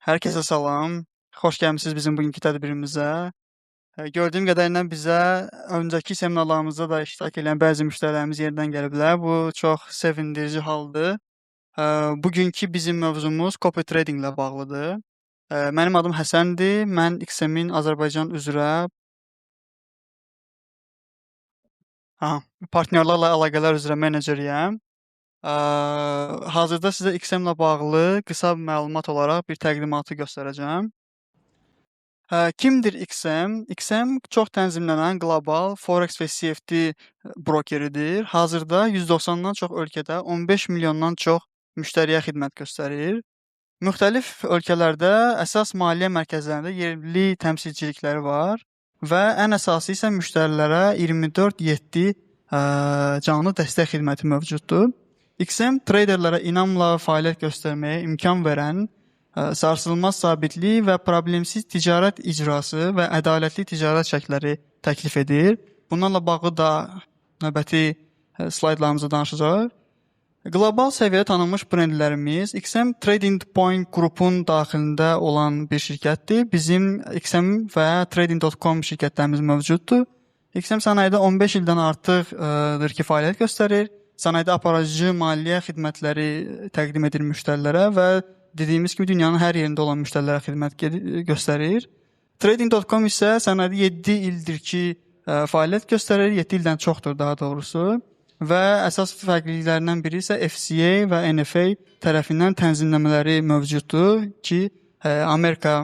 Hər kəsə salam. Xoş gəlmisiniz bizim bugünkü tədbirimizə. Gördüyüm qədərilə bizə öncəki seminarlarımızda da iştirak edən bəzi müştərilərimiz yenidən gəliblər. Bu çox sevindirici haldır. Bugünkü bizim mövzumuz copy trading ilə bağlıdır. Mənim adım Həsəndir. Mən XM-in Azərbaycan üzrə partnyorlarla əlaqələr üzrə meneceriyəm. Hazırda sizə XM ilə bağlı qısa məlumat olaraq bir təqdimatı göstərəcəm. Kimdir XM? XM çox tənzimlənən qlobal Forex və CFD brokeridir. Hazırda 190-dan çox ölkədə 15 milyondan çox müştəriyə xidmət göstərir. Müxtəlif ölkələrdə əsas maliyyə mərkəzlərində yerli təmsilçilikləri var və ən əsası isə müştərilərə 24/7 canlı dəstək xidməti mövcuddur. XM traderlərə inamla fəaliyyət göstərməyə imkan verən sarsılmaz sabitlik və problemsiz ticarət icrası və ədalətli ticarət şəkilləri təklif edir. Bunlarla bağlı da növbəti slaydlarımızda danışacağıq. Qlobal səviyyədə tanınmış brendlərimiz XM Trading Point qrupun daxilində olan bir şirkətdir. Bizim XM və Trading.com şirkətlərimiz mövcuddur. XM sənayedə 15 ildən artıqdır ki, fəaliyyət göstərir. Sənayedə aparıcı maliyyə xidmətləri təqdim edir müştərilərə və dediyimiz kimi dünyanın hər yerində olan müştərilərə xidmət göstərir. Trading.com isə sənayedə 7 ildir ki, fəaliyyət göstərir, 7 ildən çoxdur daha doğrusu. Və əsas fərqliliklərindən biri isə FCA və NFA tərəfindən tənzimləmələri mövcuddur ki, Amerika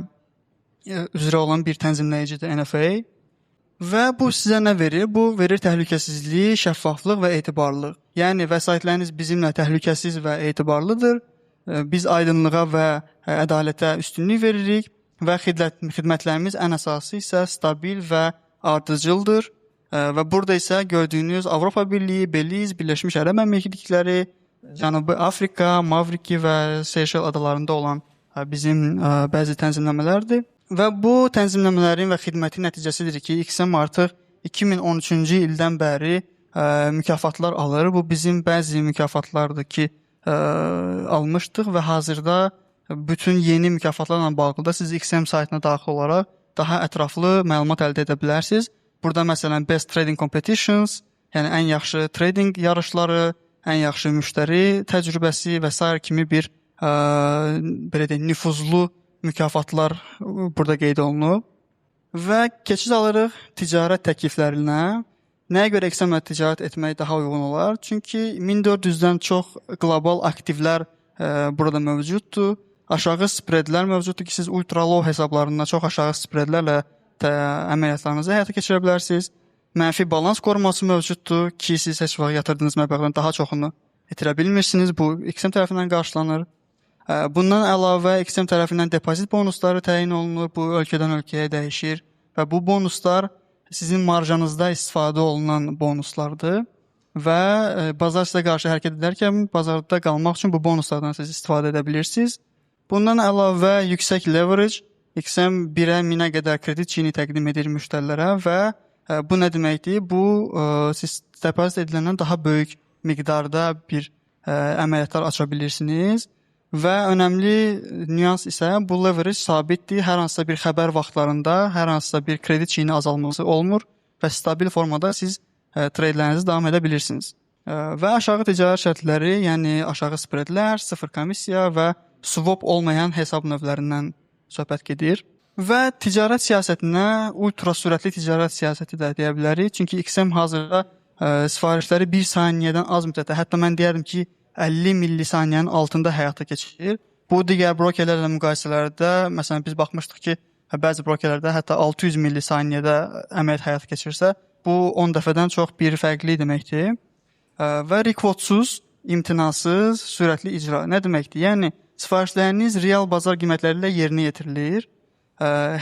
üzrə olan bir tənzimləyicidir NFA. Və bu sizə nə verir? Bu verir təhlükəsizlik, şəffaflıq və etibarlılıq. Yəni vəsaitləriniz bizimlə təhlükəsiz və etibarlıdır. Biz aydınlığa və ədalətə üstünlük veririk və xidmətlərimiz ən əsası isə stabil və ardıcıldır. Və burada isə gördüyünüz Avropa Birliyi, Beliz, Birləşmiş Ərəb Əmirlikləri, Cənubi Afrika, Mavriki və Seyşel adalarında olan bizim bəzi tənzimləmələrdir. Və bu tənzimləmələrin və xidmətin nəticəsidir ki, XM artıq 2013-cü ildən bəri mükafatlar alır. Bu bizim bəzi mükafatlardır ki, almışdıq və hazırda bütün yeni mükafatlarla bağlı da siz XM saytına daxil olaraq daha ətraflı məlumat əldə edə bilərsiniz. Burada məsələn Best Trading Competitions, yəni ən yaxşı trading yarışları, ən yaxşı müştəri təcrübəsi və s. kimi bir belə deyək, nüfuzlu mükafatlar burada qeyd olunub. Və keçid alırıq ticarət təkliflərinə. Nəyə görə XM-lə ticarət etmək daha uyğun olar? Çünki 1400-dən çox qlobal aktivlər burada mövcuddur. Aşağı spreadlər mövcuddur ki, siz ultra low hesablarında çox aşağı spreadlərlə əməliyyatlarınızı həyata keçirə bilərsiniz. Mənfi balans qoruması mövcuddur ki, siz heç vaxt yatırdığınız məbləğdən daha çoxunu itirə bilmirsiniz. Bu XM tərəfindən qarşılanır. Bundan əlavə XM tərəfindən depozit bonusları təyin olunur. Bu ölkədən ölkəyə dəyişir və bu bonuslar sizin marjanızda istifadə olunan bonuslardır və bazar sizə qarşı hərəkət edərkən bazarda qalmaq üçün bu bonuslardan siz istifadə edə bilirsiniz. Bundan əlavə yüksək leverage, XM 1-ə 1000-ə qədər kredit çini təqdim edir müştərilərə və bu nə deməkdir? Bu siz depozit ediləndən daha böyük miqdarda bir əməliyyatlar aça bilirsiniz. Və önəmli nüans isə bu leverage sabitdir. Hər hansısa bir xəbər vaxtlarında, hər hansısa bir kredit çini azalması olmur və stabil formada siz treylərinizi davam edə bilirsiniz. Və aşağı ticarət şərtləri, yəni aşağı spreadlər, sıfır komissiya və swap olmayan hesab növlərindən söhbət gedir. Və ticarət siyasətinə ultra sürətli ticarət siyasəti də deyə bilərik. Çünki XM hazırda sifarişləri 1 saniyədən az müddətdə, hətta mən deyərdim ki, 50 millisaniyənin altında həyata keçirir. Bu digər brokerlərlə müqayisələrdə, məsələn biz baxmışdıq ki, bəzi brokerlərdə hətta 600 millisaniyədə əməliyyat həyata keçirsə, bu 10 dəfədən çox bir fərqli deməkdir. Və rekordsuz, imtinasız, sürətli icra nə deməkdir? Yəni sifarişləriniz real bazar qiymətləri ilə yerinə yetirilir.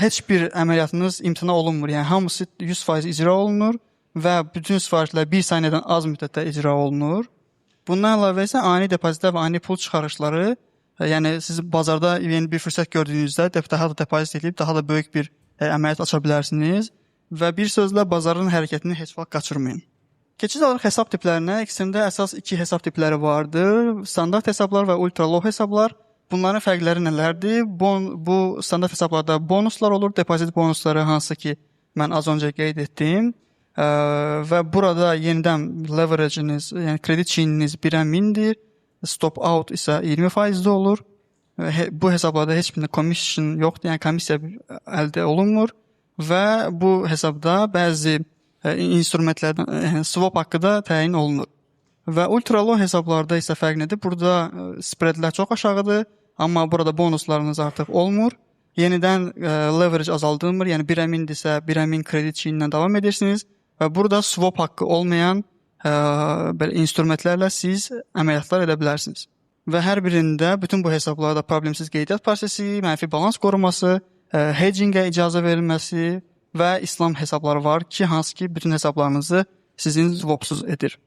Heç bir əməliyyatınız imtina olunmur. Yəni hamısı 100% icra olunur və bütün sifarişlər 1 saniyədən az müddətdə icra olunur. Bundan əlavə isə ani depozitlər və ani pul çıxarışları, yəni siz bazarda yeni bir fürsət gördüyünüzdə daha da depozit edib daha da böyük bir əməliyyat aça bilərsiniz və bir sözlə bazarın hərəkətini heç vaxt qaçırmayın. Keçid alırıq hesab tiplərinə. XM-də əsas 2 hesab tipləri vardır. Standart hesablar və ultra low hesablar. Bunların fərqləri nələrdir? Bu standart hesablarda bonuslar olur, depozit bonusları hansı ki mən az öncə qeyd etdim. Və burada yenidən leverage-iniz, yəni kredit çiyniniz 1-ə 1000-dir. Stop out isə 20% olur. Bu hesablarda heç bir commission yoxdur, yəni komissiya əldə olunmur və bu hesabda bəzi instrumentlərdən swap haqqı da təyin olunur. Və ultra low hesablarda isə fərq nədir? Burada spreadlər çox aşağıdır, amma burada bonuslarınız artıq olmur. Yenidən leverage azaldılmır, yəni 1-ə 1000-dirsə 1-ə 1000 kredit çiyinlə davam edirsiniz və burada swap haqqı olmayan belə instrumentlərlə siz əməliyyatlar edə bilərsiniz. Və hər birində bütün bu hesablarda problemsiz qeydiyyat prosesi, mənfi balans qoruması, hedgingə icazə verilməsi və İslam hesabları var ki, hansı ki bütün hesablarınızı sizin swapsuz edir.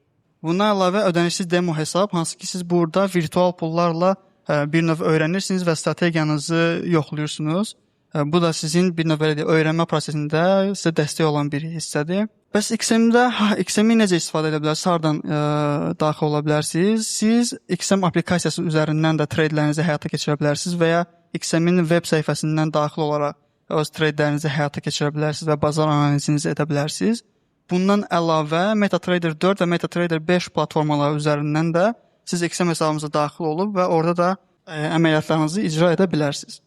Bundan əlavə ödənişsiz demo hesab, hansı ki siz burada virtual pullarla bir növ öyrənirsiniz və strategiyanızı yoxlayırsınız. Bu da sizin bir növ öyrənmə prosesində sizə dəstək olan bir hissədir. Bəs XM-i necə istifadə edə bilərsiniz? Hardan daxil ola bilərsiniz? Siz XM aplikasiyası üzərindən də treyderlərinizi həyata keçirə bilərsiniz və ya XM-in web səhifəsindən daxil olaraq öz treyderlərinizi həyata keçirə bilərsiniz və bazar analizinizi edə bilərsiniz. Bundan əlavə MetaTrader 4 və MetaTrader 5 platformaları üzərindən də siz XM hesabınıza daxil olub və orada da əməliyyatlarınızı icra edə bilərsiniz.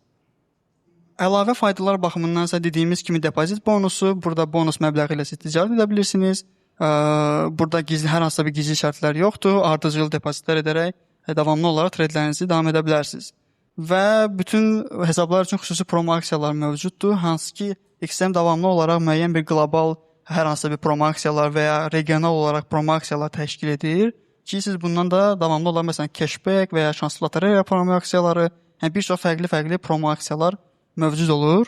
Əlavə faydalar baxımından isə dediyimiz kimi depozit bonusu, burada bonus məbləği ilə siz ticarət edə bilirsiniz. Burada hər hansısa bir gizli şərtlər yoxdur. Ardıcıl depozitlər edərək davamlı olaraq treyderlərinizi davam edə bilərsiniz. Və bütün hesablar üçün xüsusi promo aksiyalar mövcuddur, hansı ki XM davamlı olaraq müəyyən bir qlobal hər hansısa bir promo aksiyalar və ya regional olaraq promo aksiyalar təşkil edir ki, siz bundan da davamlı olaraq məsələn cashback və ya şanslı lotereya promo aksiyaları, yəni bir çox fərqli promo aksiyalar mövcud olur.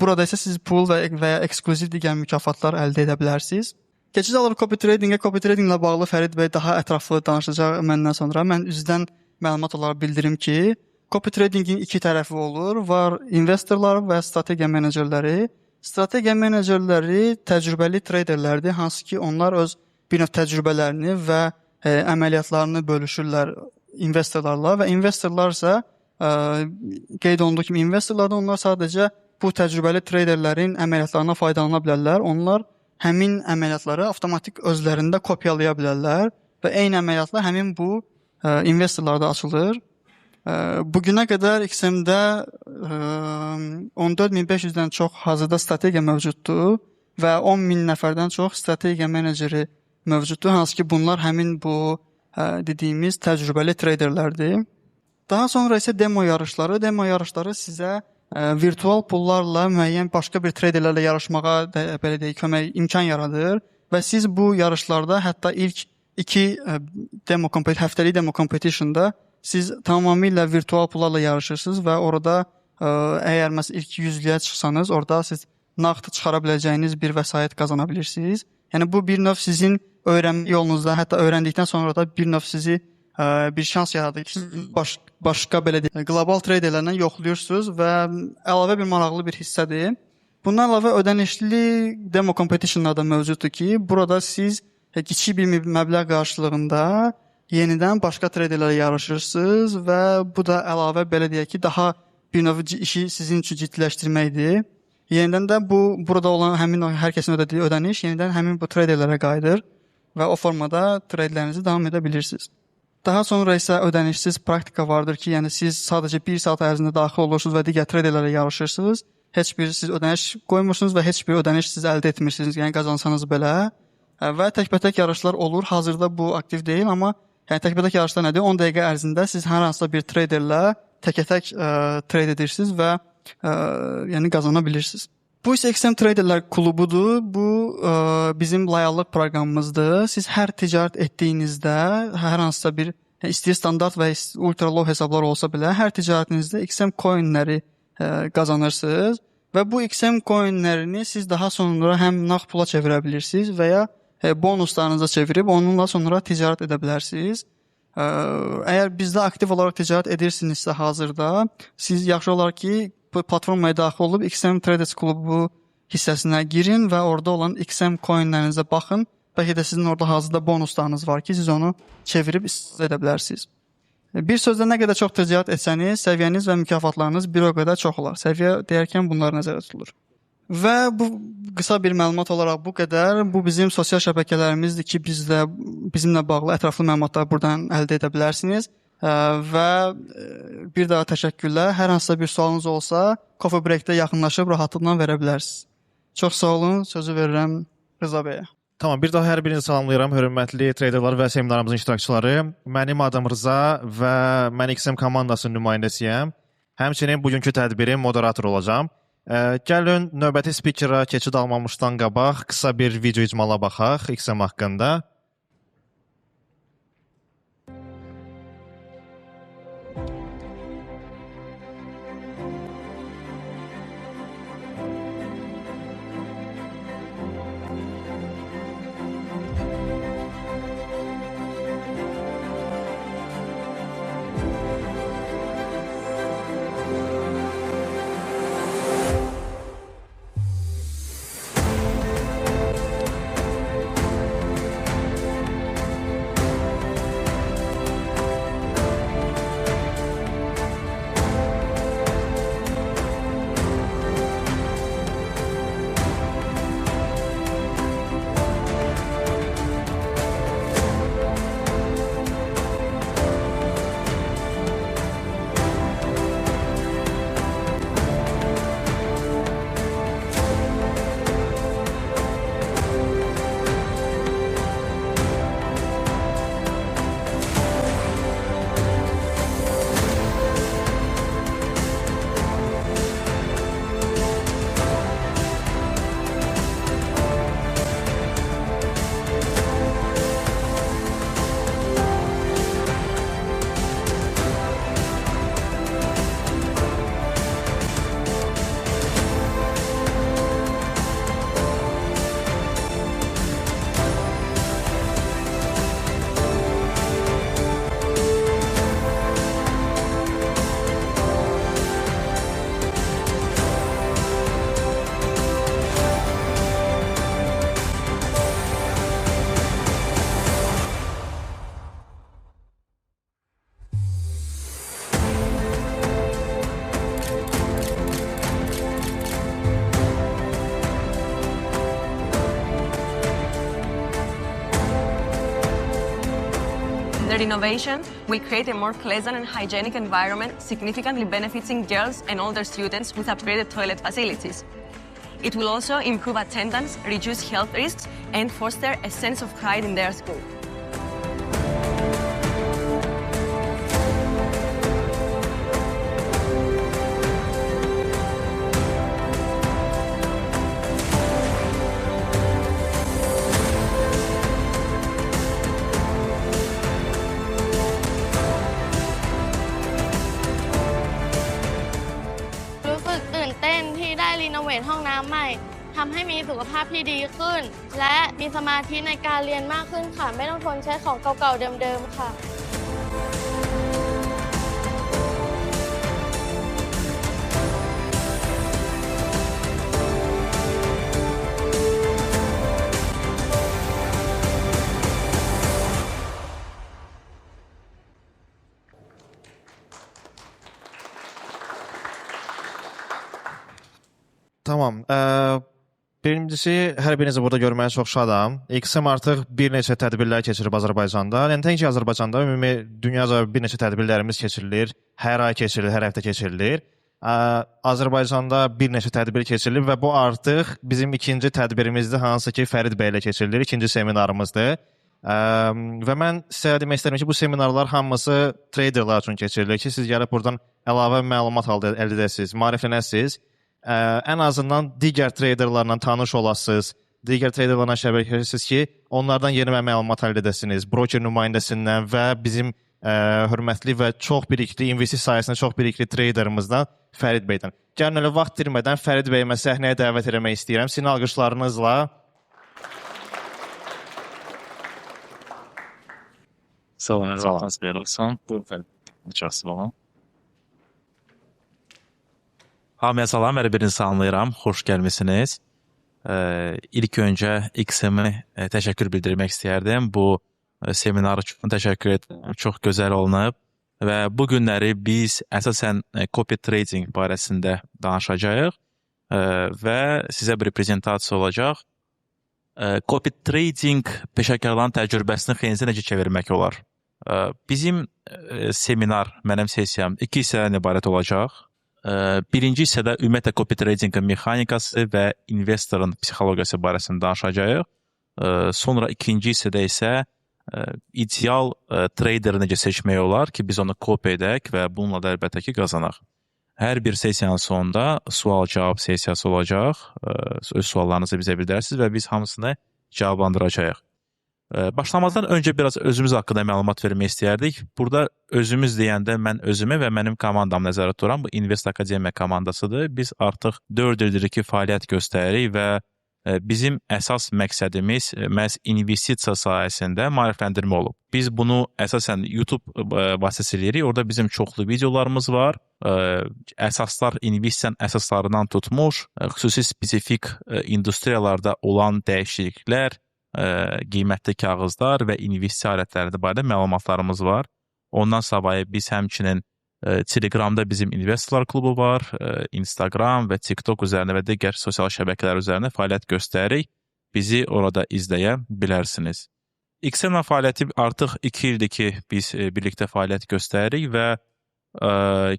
Burada isə siz pul və ya ekskluziv digər mükafatlar əldə edə bilərsiniz. Keçid alır copy tradingə. Copy tradinglə bağlı Fərid bəy daha ətraflı danışacaq məndən sonra. Mən üzdən məlumat olaraq bildirim ki, copy tradingin iki tərəfi olur. Var investorlar və strategiya menecerləri. Strategiya menecerləri təcrübəli treyderlərdir, hansı ki onlar öz bir növ təcrübələrini və əməliyyatlarını bölüşürlər investorlarla və investorlar isə qeyd olunduğu kimi investorlardan onlar sadəcə bu təcrübəli treyderlərin əməliyyatlarına faydalana bilərlər. Onlar həmin əməliyyatları avtomatik özlərində kopyalaya bilərlər və eyni əməliyyatlar həmin bu investorlarda açılır. Bugünə qədər XM-də 14500-dən çox hazırda strategiya mövcuddur və 10.000 nəfərdən çox strategiya meneceri mövcuddur, hansı ki bunlar həmin bu dediyimiz təcrübəli treyderlərdir. Daha sonra isə demo yarışları. Demo yarışları sizə virtual pullarla müəyyən başqa bir treyderlərlə yarışmağa belə deyək, imkan yaradır və siz bu yarışlarda hətta ilk iki həftəlik demo competitionda siz tamamilə virtual pullarla yarışırsınız və orada əgər məsələn ilk 100-lüyə çıxsanız, orada siz nağd çıxara biləcəyiniz bir vəsait qazana bilirsiniz. Yəni bu bir növ sizin öyrənmə yolunuzda, hətta öyrəndikdən sonra da bir növ sizi bir şans yaradır ki, başqa belə deyək, qlobal treyderlərlə yoxlayırsınız və əlavə bir maraqlı bir hissədir. Bundan əlavə ödənişli demo competitionlar da mövcuddur ki, burada siz kiçik bir məbləğ qarşılığında yenidən başqa treyderlərlə yarışırsınız və bu da əlavə belə deyək ki, daha bir növ işi sizin üçün ciddiləşdirməkdir. Yenidən də burada olan həmin hər kəsin ödədiyi ödəniş yenidən həmin bu treyderlərə qayıdır və o formada treyderlərinizi davam edə bilirsiniz. Daha sonra isə ödənişsiz praktika vardır ki, yəni siz sadəcə 1 saat ərzində daxil olursunuz və digər treyderlərlə yarışırsınız. Heç bir siz ödəniş qoymursunuz və heç bir ödəniş siz əldə etmirsiniz, yəni qazansanız belə. Və təkbətək yarışlar olur. Hazırda bu aktiv deyil, amma yəni təkbətək yarışlar nədir? 10 dəqiqə ərzində siz hər hansısa bir treyderlə təkətək trade edirsiniz və yəni qazana bilirsiniz. Bu isə XM Traderlər klubudur. Bu bizim layihəlıq proqramımızdır. Siz hər ticarət etdiyinizdə, hər hansısa bir istəyir standart və ultra low hesablar olsa belə, hər ticarətinizdə XM coinləri qazanırsınız və bu XM coinlərini siz daha sonra həm nağd pula çevirə bilirsiniz və ya bonuslarınıza çevirib onunla sonra ticarət edə bilərsiniz. Əgər bizdə aktiv olaraq ticarət edirsinizsə hazırda, siz yaxşı olar ki, platformaya daxil olub XM Traders klubu hissəsinə girin və orada olan XM coinlərinizə baxın. Bəlkə də sizin orada hazırda bonuslarınız var ki, siz onu çevirib istifadə edə bilərsiniz. Bir sözlə nə qədər çox ticarət etsəniz, səviyyəniz və mükafatlarınız bir o qədər çox olar. Səviyyə deyərkən bunlar nəzərdə tutulur. Və bu qısa bir məlumat olaraq bu qədər. Bu bizim sosial şəbəkələrimizdir ki, bizimlə bağlı ətraflı məlumatları buradan əldə edə bilərsiniz. Və bir daha təşəkkürlər. Hər hansısa bir sualınız olsa, Coffee Break-də yaxınlaşıb rahatlıqla verə bilərsiniz. Çox sağ olun. Sözü verirəm Rıza bəyə. Tamam, bir daha hər birinizi salamlayıram, hörmətli traderlar və seminarımızın iştirakçıları. Mənim adım Rıza və mən XM komandasının nümayəndəsiyəm. Həmçinin bugünkü tədbirin moderatoru olacağam. Gəlin növbəti spikera keçid almamışdan qabaq qısa bir video icmala baxaq XM haqqında. The renovation will create a more pleasant and hygienic environment, significantly benefiting girls and older students with upgraded toilet facilities. It will also improve attendance, reduce health risks, and foster a sense of pride in their school.รู้สึกตื่นเต้นที่ได้รีโนเวทห้องน้ำใหม่ทำให้มีสุขภาพที่ดีขึ้น และมีสมาธิในการเรียนมากขึ้นค่ะ ไม่ต้องทนใช้ของเก่าๆเดิมๆค่ะ Tamam. Birincisi, hər birinizi burada görməyə çox şadam. XM artıq bir neçə tədbirlər keçirib Azərbaycanda. Yəni, tənki Azərbaycanda ümumi dünyaca bir neçə tədbirlərimiz keçirilir. Hər ay keçirilir, hər həftə keçirilir. Azərbaycanda bir neçə tədbir keçirilir və bu artıq bizim ikinci tədbirimizdir, hansı ki Fərid bəy ilə keçirilir, ikinci seminarımızdır. Və mən sizə demək istəyirəm ki, bu seminarlar hamısı traderlar üçün keçirilir ki, siz gəlib buradan əlavə məlumat əldə edəsiniz, maariflənəsiniz. Ən azından digər traderlarla tanış olasınız, digər traderlarla şəbəkələşirsiniz ki, onlardan yeni məlumat əldə edəsiniz, broker nümayəndəsindən və bizim hörmətli və çox bilikli, investisiya sayəsində çox bilikli traderimizdən Fərid bəydən. Gəlin elə vaxt itirmədən Fərid bəyimə səhnəyə dəvət etmək istəyirəm. Sizin alqışlarınızla. Salam, Beylikson. Buyurun Fərid. Çox sağ olun. Hamıya salam, hər birinizi salamlayıram. Xoş gəlmisiniz. İlk öncə XM-ə təşəkkür bildirmək istəyərdim. Bu seminar üçün təşəkkür edirəm. Çox gözəl olunub və bu günləri biz əsasən copy trading barəsində danışacağıq və sizə bir prezentasiya olacaq. Copy trading peşəkarların təcrübəsini xeyrinizə necə çevirmək olar? Bizim seminar, mənim sessiyam 2 hissədən ibarət olacaq. Birinci hissədə ümumiyyətlə copy tradingin mexanikası və investorun psixologiyası barəsində danışacağıq. Sonra ikinci hissədə isə ideal traderi necə seçmək olar ki, biz onu copy edək və bununla da əlbəttə ki, qazanaq. Hər bir sessiyanın sonunda sual-cavab sessiyası olacaq. Öz suallarınızı bizə bildirərsiniz və biz hamısını cavablandıracağıq. Başlamazdan öncə biraz özümüz haqqında məlumat vermək istəyərdik. Burada özümüz deyəndə mən özümü və mənim komandam nəzərdə tuturam. Bu Invest Akademiya komandasıdır. Biz artıq 4 ildir ki, fəaliyyət göstəririk və bizim əsas məqsədimiz məhz investisiya sahəsində maarifləndirmə olub. Biz bunu əsasən YouTube vasitəsilə edirik. Orada bizim çoxlu videolarımız var. Əsaslar, investisiyanın əsaslarından tutmuş, xüsusi spesifik industriyalarda olan dəyişikliklər, qiymətli kağızlar və investisiya alətləri barədə məlumatlarımız var. Ondan savayı biz həmçinin Telegramda bizim investorlar klubu var, Instagram və TikTok üzərində və digər sosial şəbəkələr üzərində fəaliyyət göstəririk. Bizi orada izləyə bilərsiniz. XM fəaliyyəti artıq 2 ildir ki, biz birlikdə fəaliyyət göstəririk və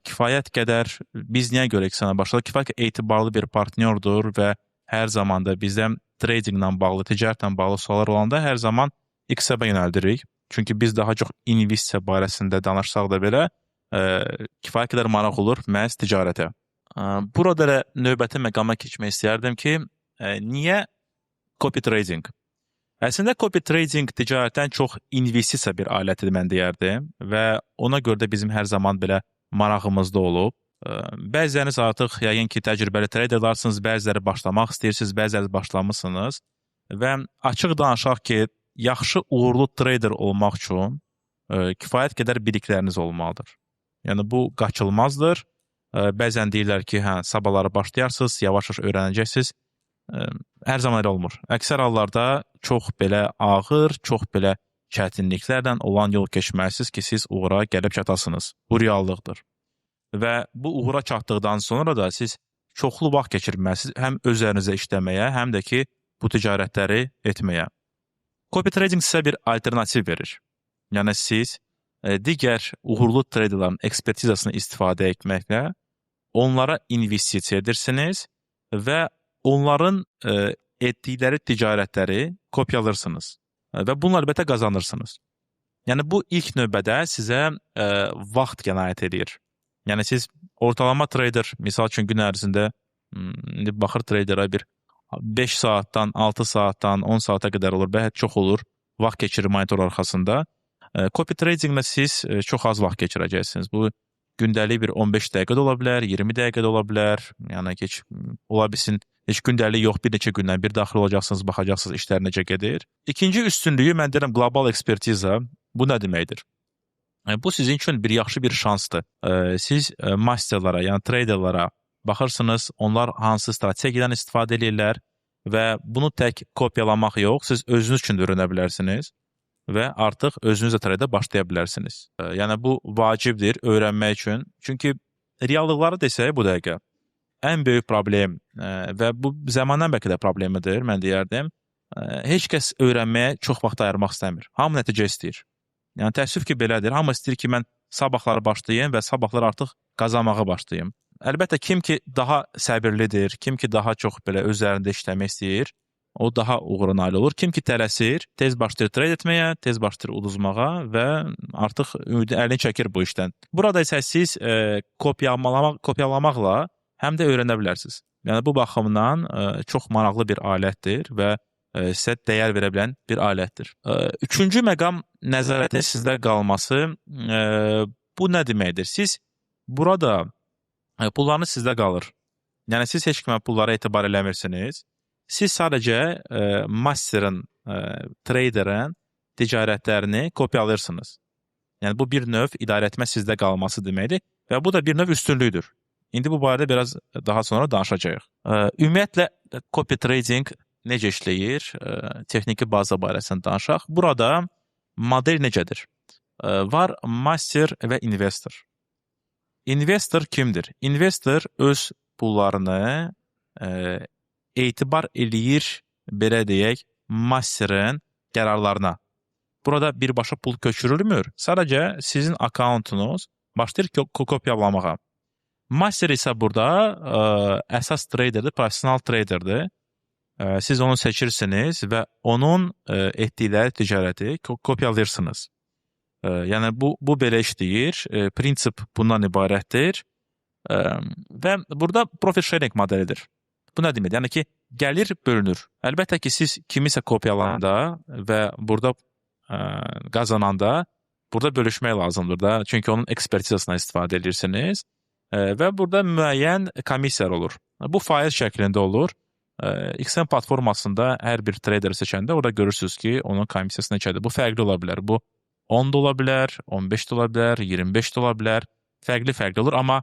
kifayət qədər, biz niyə görə XM başladıq? Kifayət etibarlı bir partnyordur və hər zaman da bizdən tradinglə bağlı, ticarətlə bağlı suallar olanda hər zaman XM-ə yönəldirik. Çünki biz daha çox investisiya barəsində danışsaq da belə, kifayət qədər maraq olur məhz ticarətə. Burada növbəti məqama keçmək istəyərdim ki, niyə copy trading? Əslində copy trading ticarətdən çox investisiya bir alətidir mən deyərdim və ona görə də bizim hər zaman belə marağımızda olub. Bəziləriniz artıq yəqin ki, təcrübəli traderlarsınız, bəziləri başlamaq istəyirsiniz, bəziləri başlamısınız və açıq danışaq ki, yaxşı uğurlu trader olmaq üçün kifayət qədər bilikləriniz olmalıdır. Yəni bu qaçılmazdır. Bəzən deyirlər ki, sabahları başlayarsınız, yavaş-yavaş öyrənəcəksiniz. Hər zaman elə olmur. Əksər hallarda çox belə ağır, çox belə çətinliklərlə olan yol keçməlisiniz ki, siz uğura gəlib çatasınız. Bu reallıqdır. Və bu uğura çatdıqdan sonra da siz çoxlu vaxt keçirməlisiniz həm özlərinizə işləməyə, həm də ki, bu ticarətləri etməyə. Copy trading sizə bir alternativ verir. Yəni siz digər uğurlu traderların ekspertizasını istifadə etməklə onlara investisiya edirsiniz və onların etdikləri ticarətləri kopyalırsınız və bununla əlbəttə qazanırsınız. Yəni bu ilk növbədə sizə vaxt qənaət edir. Yəni siz ortalama trader, misal üçün gün ərzində baxır traderə bir 5 saatdan, 6 saatdan, 10 saata qədər olur, bəlkə çox olur, vaxt keçirir monitor arxasında. Copy tradinglə siz çox az vaxt keçirəcəksiniz. Bu gündəlik bir 15 dəqiqə də ola bilər, 20 dəqiqə də ola bilər. Yəni ola bilsin, heç gündəlik yox, bir neçə gündən bir daxil olacaqsınız, baxacaqsınız işlər necə gedir. İkinci üstünlüyü mən deyirəm qlobal ekspertiza. Bu nə deməkdir? Bu sizin üçün bir yaxşı bir şansdır. Siz masterlara, yəni traderlara baxırsınız, onlar hansı strategiyadan istifadə edirlər və bunu tək kopyalamaq yox, siz özünüz üçün də öyrənə bilərsiniz və artıq özünüzlə tradə başlaya bilərsiniz. Yəni bu vacibdir öyrənmək üçün. Çünki reallıqları desək bu dəqiqə ən böyük problem və bu zamandan bəlkə də problemidir, mən deyərdim. Heç kəs öyrənməyə çox vaxt ayırmaq istəmir. Hamı nəticə istəyir. Yəni təəssüf ki, belədir. Hamı istəyir ki, mən sabahları başlayayım və sabahları artıq qazanmağa başlayayım. Əlbəttə, kim ki daha səbirlidir, kim ki daha çox belə özlərində işləmək istəyir, o daha uğura nail olur. Kim ki tələsir, tez başlayır trade etməyə, tez başlayır uduzmağa və artıq ümidi əlini çəkir bu işdən. Burada isə siz kopyalamaqla həm də öyrənə bilərsiniz. Yəni bu baxımdan çox maraqlı bir alətdir və sizə dəyər verə bilən bir alətdir. Üçüncü məqam nəzarətin sizdə qalması. Bu nə deməkdir? Siz burada pullarınız sizdə qalır. Yəni siz heç kimə pullara etibar eləmirsiniz. Siz sadəcə masterin, traderin ticarətlərini kopyalırsınız. Yəni bu bir növ idarə etmə sizdə qalması deməkdir və bu da bir növ üstünlükdür. İndi bu barədə biraz daha sonra danışacağıq. Ümumiyyətlə copy trading necə işləyir? Texniki baza barəsində danışaq. Burada model necədir? var master və investor. İnvestor kimdir? İnvestor öz pullarını etibar eləyir, belə deyək, masterin qərarlarına. Burada birbaşa pul köçürülmür. Sadəcə sizin akkauntunuz başlayır kopyalamağa. Master isə burada əsas traderdir, professional traderdir. Siz onu seçirsiniz və onun etdikləri ticarəti kopyalayırsınız. Yəni bu belə işləyir. Prinsip bundan ibarətdir. Və burada profit sharing modelidir. Bu nə deməkdir? Yəni ki, gəlir bölünür. Əlbəttə ki, siz kimisə kopyalayanda və burada qazananda burada bölüşmək lazımdır da. Çünki onun ekspertizasından istifadə edirsiniz və burada müəyyən komissiyalar olur. Bu faiz şəklində olur. XM platformasında hər bir trader seçəndə orada görürsünüz ki, onun komissiyası neçədir. Bu fərqli ola bilər. Bu 10 da ola bilər, 15 də ola bilər, 25 də ola bilər. Fərqli olur, amma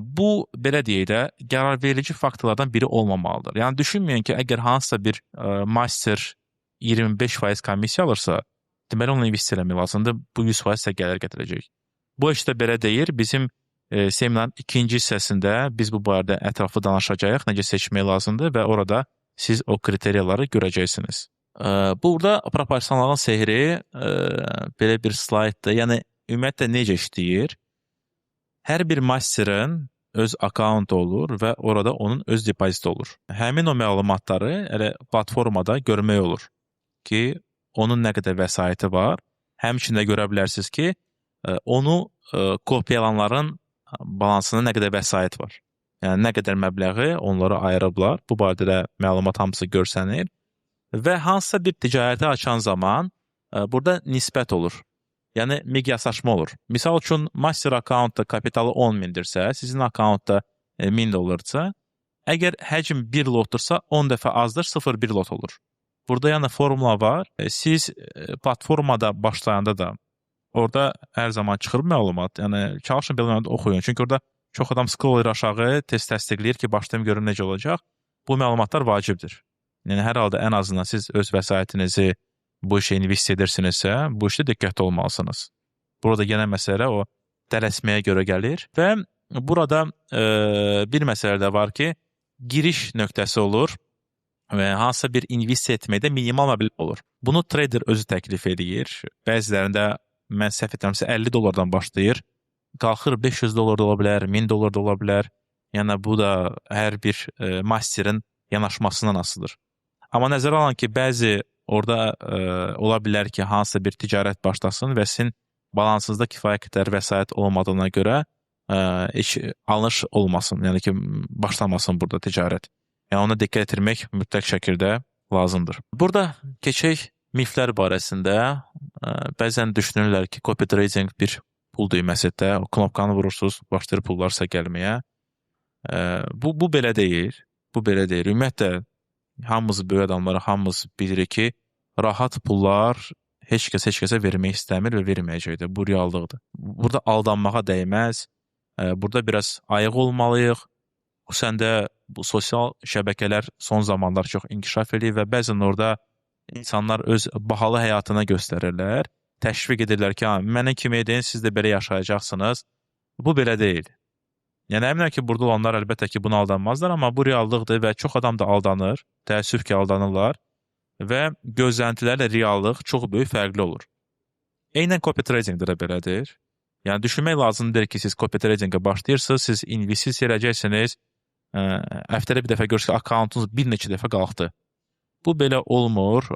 bu, belə deyək də, qərarverici faktorlardan biri olmamalıdır. Yəni, düşünməyin ki, əgər hansısa bir master 25% komissiya alırsa, deməli, onu investisiya eləmək lazımdır, bu 100% isə gəlir gətirəcək. Bu işdə belə deyir, bizim seminarın ikinci hissəsində biz bu barədə ətraflı danışacağıq, necə seçmək lazımdır və orada siz o kriteriyaları görəcəksiniz. Burada proporsionalların sehri belə bir slayddır. Yəni, ümumiyyətlə necə işləyir? Hər bir masterin öz akkauntu olur və orada onun öz depoziti olur. Həmin o məlumatları elə platformada görmək olur ki, onun nə qədər vəsaiti var. Həmçində görə bilərsiniz ki, onu kopyalanların balansında nə qədər vəsait var. Yəni, nə qədər məbləği onlara ayırıblar. Bu barədə də məlumat hamısı görsənir. Və hansısa bir ticarəti açan zaman burada nisbət olur. Yəni, miqyaslaşma olur. Misal üçün, master akkauntda kapitalı 10.000-dirsə, sizin akkauntda $1000-dırsa, əgər həcm 1 lotdursa, 10 dəfə azdır, 0,1 lot olur. Burada yəni formula var. Siz platformada başlayanda da orada hər zaman çıxır məlumat. Yəni, çalışın belə oxuyun. Çünki orada çox adam scroll aşağı test təsdiqləyir ki, başlayım görüm necə olacaq. Bu məlumatlar vacibdir. Yəni, hər halda ən azından siz öz vəsaitinizi bu işə investisiya edirsinizsə, bu işdə diqqətli olmalısınız. Burada yenə məsələ o tələsməyə görə gəlir və burada bir məsələ də var ki, giriş nöqtəsi olur və hansısa bir investisiya etməkdə minimal məbləğ olur. Bunu trader özü təklif edir. Bəzilərində mən səhv etmirəmsə $50 başlayır. Qalxır $500 da ola bilər, $1000 da ola bilər. Yəni bu da hər bir masterin yanaşmasından asılıdır. Amma nəzərə alın ki, bəzi orada ola bilər ki, hansısa bir ticarət başlasın və sizin balansınızda kifayət qədər vəsait olmadığına görə heç alış olmasın, yəni ki, başlamasın burada ticarət. Yəni ona diqqət etmək mütləq şəkildə lazımdır. Burada keçək miflər barəsində. Bəzən düşünürlər ki, copy trading bir pul düyməsidir. O knopkanı vurursunuz, başlayır pullarsa gəlməyə. Bu belə deyil. Bu belə deyil. Ümumiyyətlə, hamımız böyük adamlar, hamımız bilirik ki, rahat pullar heç kəsə vermək istəmir və verməyəcəkdir. Bu reallıqdır. Burada aldanmağa dəyməz. Burada biraz ayıq olmalıyıq. Xüsusən də bu sosial şəbəkələr son zamanlar çox inkişaf edir və bəzən orada insanlar öz bahalı həyatını göstərirlər. Təşviq edirlər ki, mənə kimi edin, siz də belə yaşayacaqsınız. Bu belə deyil. Yəni, əminəm ki, burada olanlar əlbəttə ki, buna aldanmazlar, amma bu reallıqdır və çox adam da aldanır, təəssüf ki, aldanırlar və gözləntilərlə reallıq çox böyük fərqli olur. Eynən copy tradingdə də belədir. Yəni, düşünmək lazımdır ki, siz copy tradingə başlayırsınız, siz investisiya edəcəksiniz, həftədə bir dəfə görürsünüz ki, akkauntunuz bir neçə dəfə qalxdı. Bu belə olmur.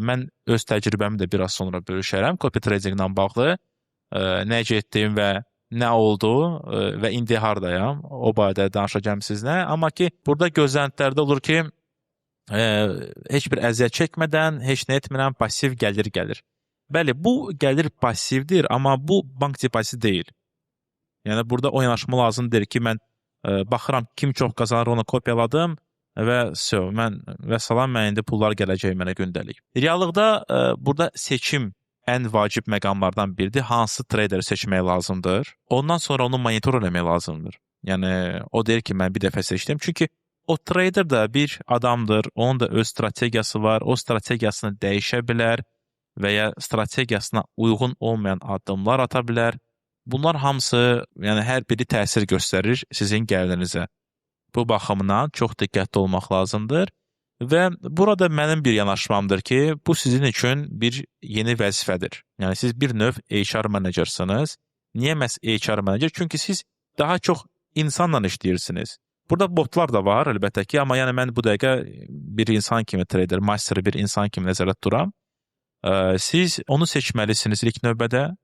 Mən öz təcrübəmi də biraz sonra bölüşərəm. Copy tradinglə bağlı necə etdiyim və nə oldu və indi hardayam, o barədə danışacağım sizinlə. Amma ki, burada gözləntilərdə olur ki, heç bir əziyyət çəkmədən, heç nə etmirəm, pasiv gəlir. Bəli, bu gəlir passivdir, amma bu bank depoziti deyil. Yəni, burada o yanaşma lazımdır ki, mən baxıram kim çox qazanır, onu kopyaladım və vəssalam, mən indi pullar gələcək mənə gündəlik. Reallıqda burada seçim ən vacib məqamlardan biridir. Hansı traderi seçmək lazımdır? Ondan sonra onu monitor eləmək lazımdır. Yəni, o deyir ki, mən bir dəfə seçdim. Çünki o trader da bir adamdır, onun da öz strategiyası var, o strategiyasını dəyişə bilər və ya strategiyasına uyğun olmayan addımlar ata bilər. Bunlar hamısı, yəni hər biri təsir göstərir sizin gəlirinizə. Bu baxımdan çox diqqətli olmaq lazımdır. Və burada mənim bir yanaşmamdır ki, bu sizin üçün bir yeni vəzifədir. Yəni siz bir növ HR menecersiniz. Niyə məhz HR menecer? Çünki siz daha çox insanla işləyirsiniz. Burada botlar da var əlbəttə ki, amma yəni mən bu dəqiqə bir insan kimi trader, master bir insan kimi nəzərdə tuturam. Siz onu seçməlisiniz ilk növbədə.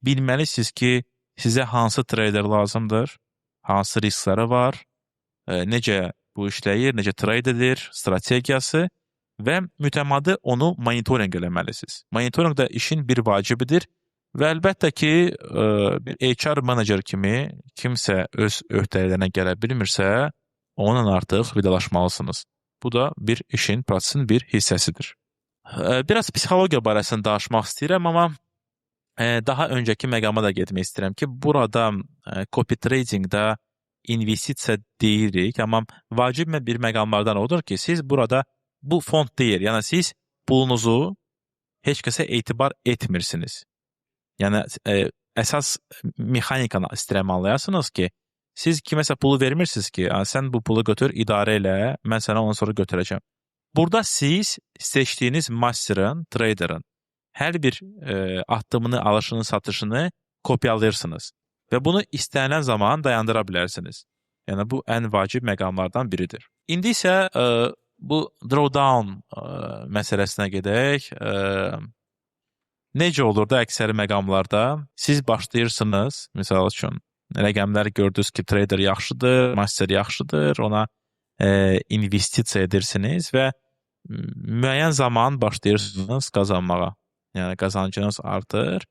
Bilməlisiniz ki, sizə hansı trader lazımdır, hansı riskləri var, necə bu işləyir, necə trade edir, strategiyası və mütəmadi onu monitorinq eləməlisiniz. Monitorinq da işin bir vacibidir və əlbəttə ki, bir HR manager kimi kimsə öz öhdəliklərinə gələ bilmirsə, onunla artıq vidalaşmalısınız. Bu da bir işin, prosesin bir hissəsidir. Biraz psixologiya barəsində danışmaq istəyirəm, amma daha öncəki məqama da getmək istəyirəm ki, burada copy tradingdə investisiya deyirik, amma vacib bir məqamlardan odur ki, siz burada bu fond deyil, yəni siz pulunuzu heç kəsə etibar etmirsiniz. Yəni əsas mexanikanı istəyirəm anlayasınız ki, siz kiməsə pulu vermirsiniz ki, sən bu pulu götür, idarə elə, mən sənə ondan sonra götürəcəm. Burada siz seçdiyiniz masterin, traderin hər bir addımını, alışını, satışını kopyalayırsınız və bunu istənilən zaman dayandıra bilərsiniz. Yəni bu ən vacib məqamlardan biridir. İndi isə bu drawdown məsələsinə gedək. Necə olur da əksəri məqamlarda siz başlayırsınız, misal üçün rəqəmlər gördünüz ki, trader yaxşıdır, master yaxşıdır, ona investisiya edirsiniz və müəyyən zaman başlayırsınız qazanmağa. Yəni qazancınız artır.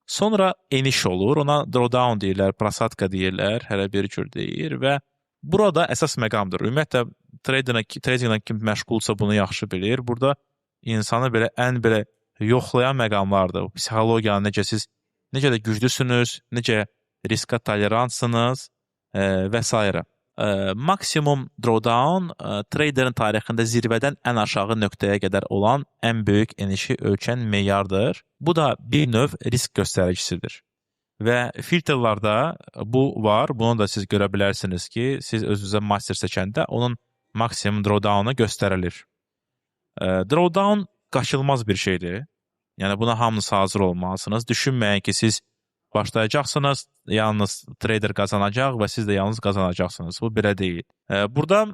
Sonra eniş olur, ona drawdown deyirlər, prosatka deyirlər, hələ bir cür deyir və burada əsas məqamdır. Ümumiyyətlə, tradinglə kim məşğulsa bunu yaxşı bilir. Burada insanı ən yoxlayan məqamlardır. Psixologiyanı necə də güclüsünüz, necə riska tolerantsınız və s. Maksimum drawdown traderin tarixində zirvədən ən aşağı nöqtəyə qədər olan ən böyük enişi ölçən meyardır. Bu da bir növ risk göstəricisidir. Və filtrlarda bu var. Bunu da siz görə bilərsiniz ki, siz özünüzə master seçəndə onun maksimum drawdownu göstərilir. Drawdown qaçılmaz bir şeydir. Yəni buna hamınız hazır olmalısınız. Düşünməyin ki, siz başlayacaqsınız, yalnız trader qazanacaq və siz də yalnız qazanacaqsınız. Bu belə deyil. Burada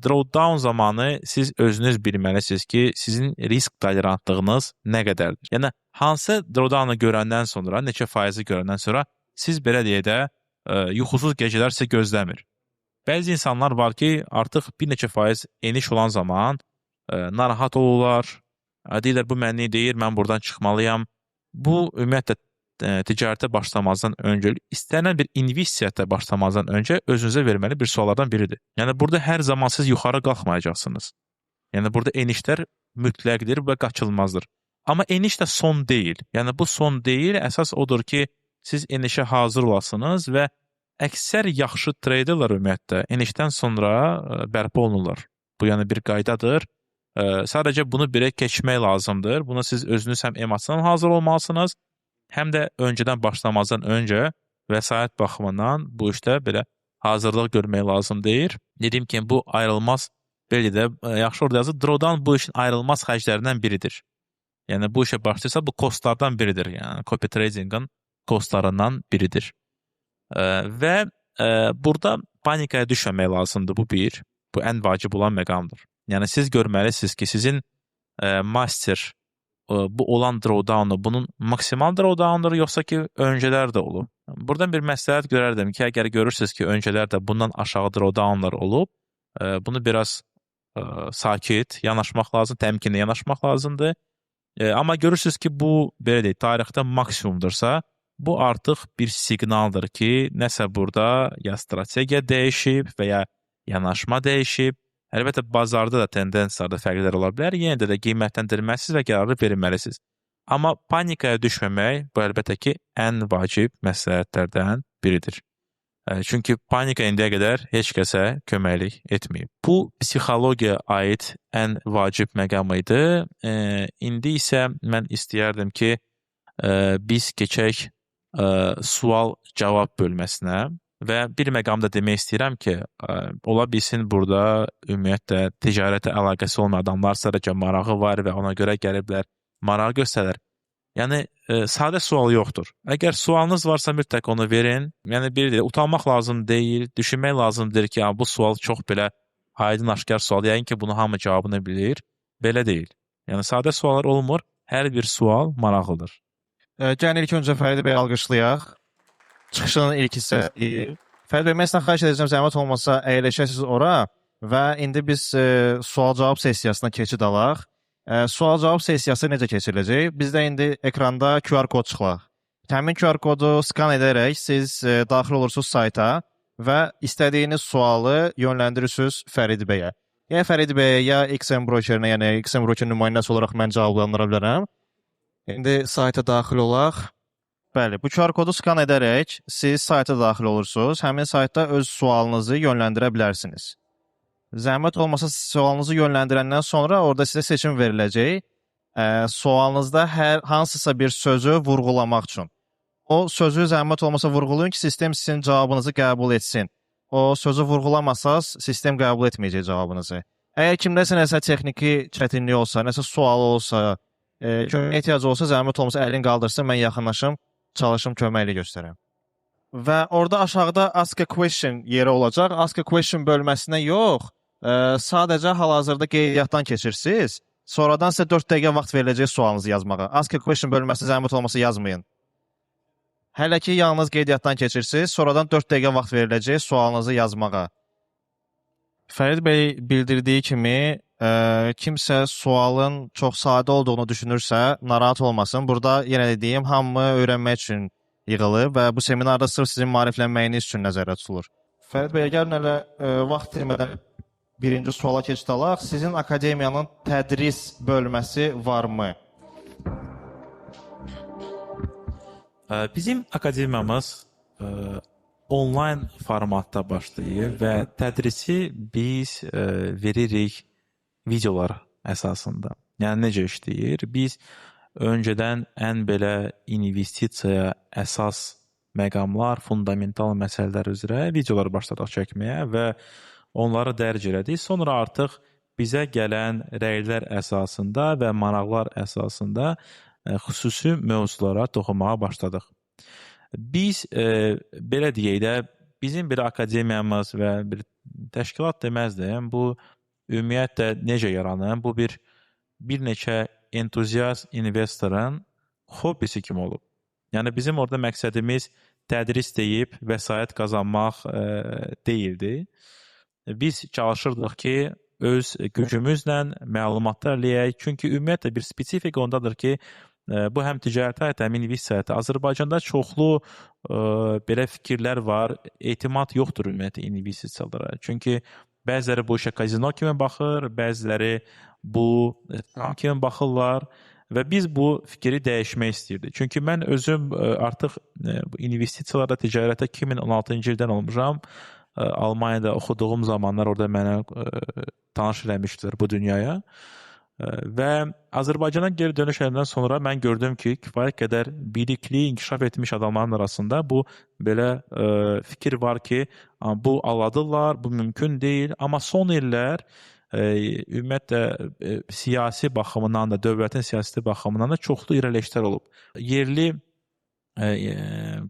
drawdown zamanı siz özünüz bilməlisiniz ki, sizin risk tolerantlığınız nə qədərdir. Yəni hansı drawdownu görəndən sonra, neçə faizi görəndən sonra siz belə deyək də yuxusuz gecələr sizə gözləmir. Bəzi insanlar var ki, artıq bir neçə faiz eniş olan zaman narahat olurlar. Deyirlər, bu mənlik deyir, mən buradan çıxmalıyam. Bu ümumiyyətlə ticarətə başlamazdan öncə, istənilən bir investisiyaya başlamazdan öncə özünüzə verməli bir suallardan biridir. Yəni burada hər zaman siz yuxarı qalxmayacaqsınız. Yəni burada enişlər mütləqdir və qaçılmazdır. Amma eniş də son deyil. Yəni bu son deyil, əsas odur ki, siz enişə hazır olasınız və əksər yaxşı traderlər ümumiyyətlə enişdən sonra bərpa olunurlar. Bu yəni bir qaydadır. Sadəcə bunu belə keçmək lazımdır. Buna siz özünüz həm emosional hazır olmalısınız, həm də öncədən başlamazdan öncə vəsait baxımından bu işdə belə hazırlıq görmək lazım deyir. Dediyim kimi, bu ayrılmaz, belə də yaxşı orada yazır, drawdown bu işin ayrılmaz xərclərindən biridir. Yəni bu işə başlayırsa, bu kostlardan biridir. Yəni copy tradingin kostlarından biridir. Və burada panikaya düşməmək lazımdır, bu bir. Bu ən vacib olan məqamdır. Yəni siz görməlisiniz ki, sizin master bu olan drawdownu bunun maksimal drawdownudur, yoxsa ki, öncələr də olub. Buradan bir məsləhət görərdim ki, əgər görürsünüz ki, öncələr də bundan aşağı drawdownlar olub, bunu biraz sakit yanaşmaq lazım, təmkinli yanaşmaq lazımdır. Amma görürsünüz ki, bu belə deyək, tarixdə maksimumdursa, bu artıq bir siqnaldır ki, nəsə burada ya strategiya dəyişib və ya yanaşma dəyişib. Əlbəttə, bazarda da tendensiyalarda fərqlər ola bilər. Yenə də qiymətləndirməlisiniz və qərarı verməlisiniz. Amma panikaya düşməmək, bu əlbəttə ki, ən vacib məsləhətlərdən biridir. Çünki panika indiyə qədər heç kəsə köməklik etməyib. Bu psixologiyaya aid ən vacib məqam idi. İndi isə mən istəyərdim ki, biz keçək sual-cavab bölməsinə və bir məqamda demək istəyirəm ki, ola bilsin burada ümumiyyətlə ticarətə əlaqəsi olmayan adamlarsa da ki, marağı var və ona görə gəliblər, marağı göstərər. Yəni sadə sual yoxdur. Əgər sualınız varsa mütləq onu verin. Yəni utanmaq lazım deyil, düşünmək lazımdır ki, bu sual çox belə aydın aşkar sual. Yəni ki, bunu hamı cavabını bilir. Belə deyil. Yəni sadə suallar olmur. Hər bir sual maraqlıdır. Gəlin ilk öncə Fərid bəy alqışlayaq. Çıxışının ilk hissəsi. Fərid bəy, mən sizdən xahiş edəcəm, zəhmət olmasa əyləşəsiniz ora və indi biz sual-cavab sessiyasına keçid alaq. Sual-cavab sessiyası necə keçiriləcək? Bizdə indi ekranda QR kod çıxılır. Həmin QR kodu skan edərək siz daxil olursunuz sayta və istədiyiniz sualı yönləndirirsiniz Fərid bəyə. Ya Fərid bəyə, ya XM Brokerinə, yəni XM Brokerin nümayəndəsi olaraq mən cavablandıra bilərəm. İndi sayta daxil olaq. Bəli, bu QR kodu skan edərək siz sayta daxil olursunuz. Həmin saytda öz sualınızı yönləndirə bilərsiniz. Zəhmət olmasa sualınızı yönləndirəndən sonra orada sizə seçim veriləcək. Sualınızda hansısa bir sözü vurğulamaq üçün. O sözü zəhmət olmasa vurğulayın ki, sistem sizin cavabınızı qəbul etsin. O sözü vurğulamasaz, sistem qəbul etməyəcək cavabınızı. Əgər kimdəsə nəsə texniki çətinlik olsa, nəsə sualı olsa, köməyə ehtiyacı olsa, zəhmət olmasa əlini qaldırsın, mən yaxınlaşım, çalışım köməkli göstərəm. Və orada aşağıda Ask a Question yeri olacaq. Ask a Question bölməsinə yox, sadəcə hal-hazırda qeydiyyatdan keçirsiniz. Sonradan sizə 4 dəqiqə vaxt veriləcək sualınızı yazmağa. Ask a Question bölməsinə zəhmət olmasa yazmayın. Hələ ki, yalnız qeydiyyatdan keçirsiniz, sonradan 4 dəqiqə vaxt veriləcək sualınızı yazmağa. Fərid bəy bildirdiyi kimi, kimsə sualın çox sadə olduğunu düşünürsə, narahat olmasın. Burada yenə də deyim, hamı öyrənmək üçün yığılıb və bu seminarda sırf sizin maariflənməyiniz üçün nəzərdə tutulur. Fərid bəy, gəlin hələ vaxt itirmədən birinci suala keçid alaq. Sizin akademiyanın tədris bölməsi varmı? Bizim akademiyamız onlayn formatda başlayır və tədrisi biz veririk videolar əsasında. Yəni necə işləyir? Biz öncədən ən belə investisiyaya əsas məqamlar, fundamental məsələlər üzrə videolar başladıq çəkməyə və onları dərc elədik. Sonra artıq bizə gələn rəylər əsasında və maraqlar əsasında xüsusi mövzulara toxunmağa başladıq. Biz belə deyək də, bizim bir akademiyamız və bir təşkilat deməzdim, bu ümumiyyətlə necə yaranır? Bu bir neçə entuziast investorun hobbisi kimi olub. Yəni bizim orada məqsədimiz tədris deyib vəsait qazanmaq deyildi. Biz çalışırdıq ki, öz gücümüzlə məlumatlar eləyək. Çünki ümumiyyətlə bir spesifik ondadır ki, bu həm ticarətə aid, həm investisiyaya. Azərbaycanda çoxlu belə fikirlər var. Etimad yoxdur ümumiyyətlə investisiyalara. Çünki bəziləri bu işə kazino kimi baxır, bəziləri bu kimi baxırlar və biz bu fikri dəyişmək istəyirdik. Çünki mən özüm artıq investisiyalarda ticarətə 2016-cı ildən olmuşam. Almaniyada oxuduğum zamanlar orada mənə tanış eləmişdilər bu dünyaya. Və Azərbaycana geri dönüş edəndən sonra mən gördüm ki, kifayət qədər bilikli, inkişaf etmiş adamların arasında bu belə fikir var ki, bu alladırlar, bu mümkün deyil. Amma son illər ümumiyyətlə siyasi baxımından da, dövlətin siyasəti baxımından da çoxlu irəliləşlər olub. Yerli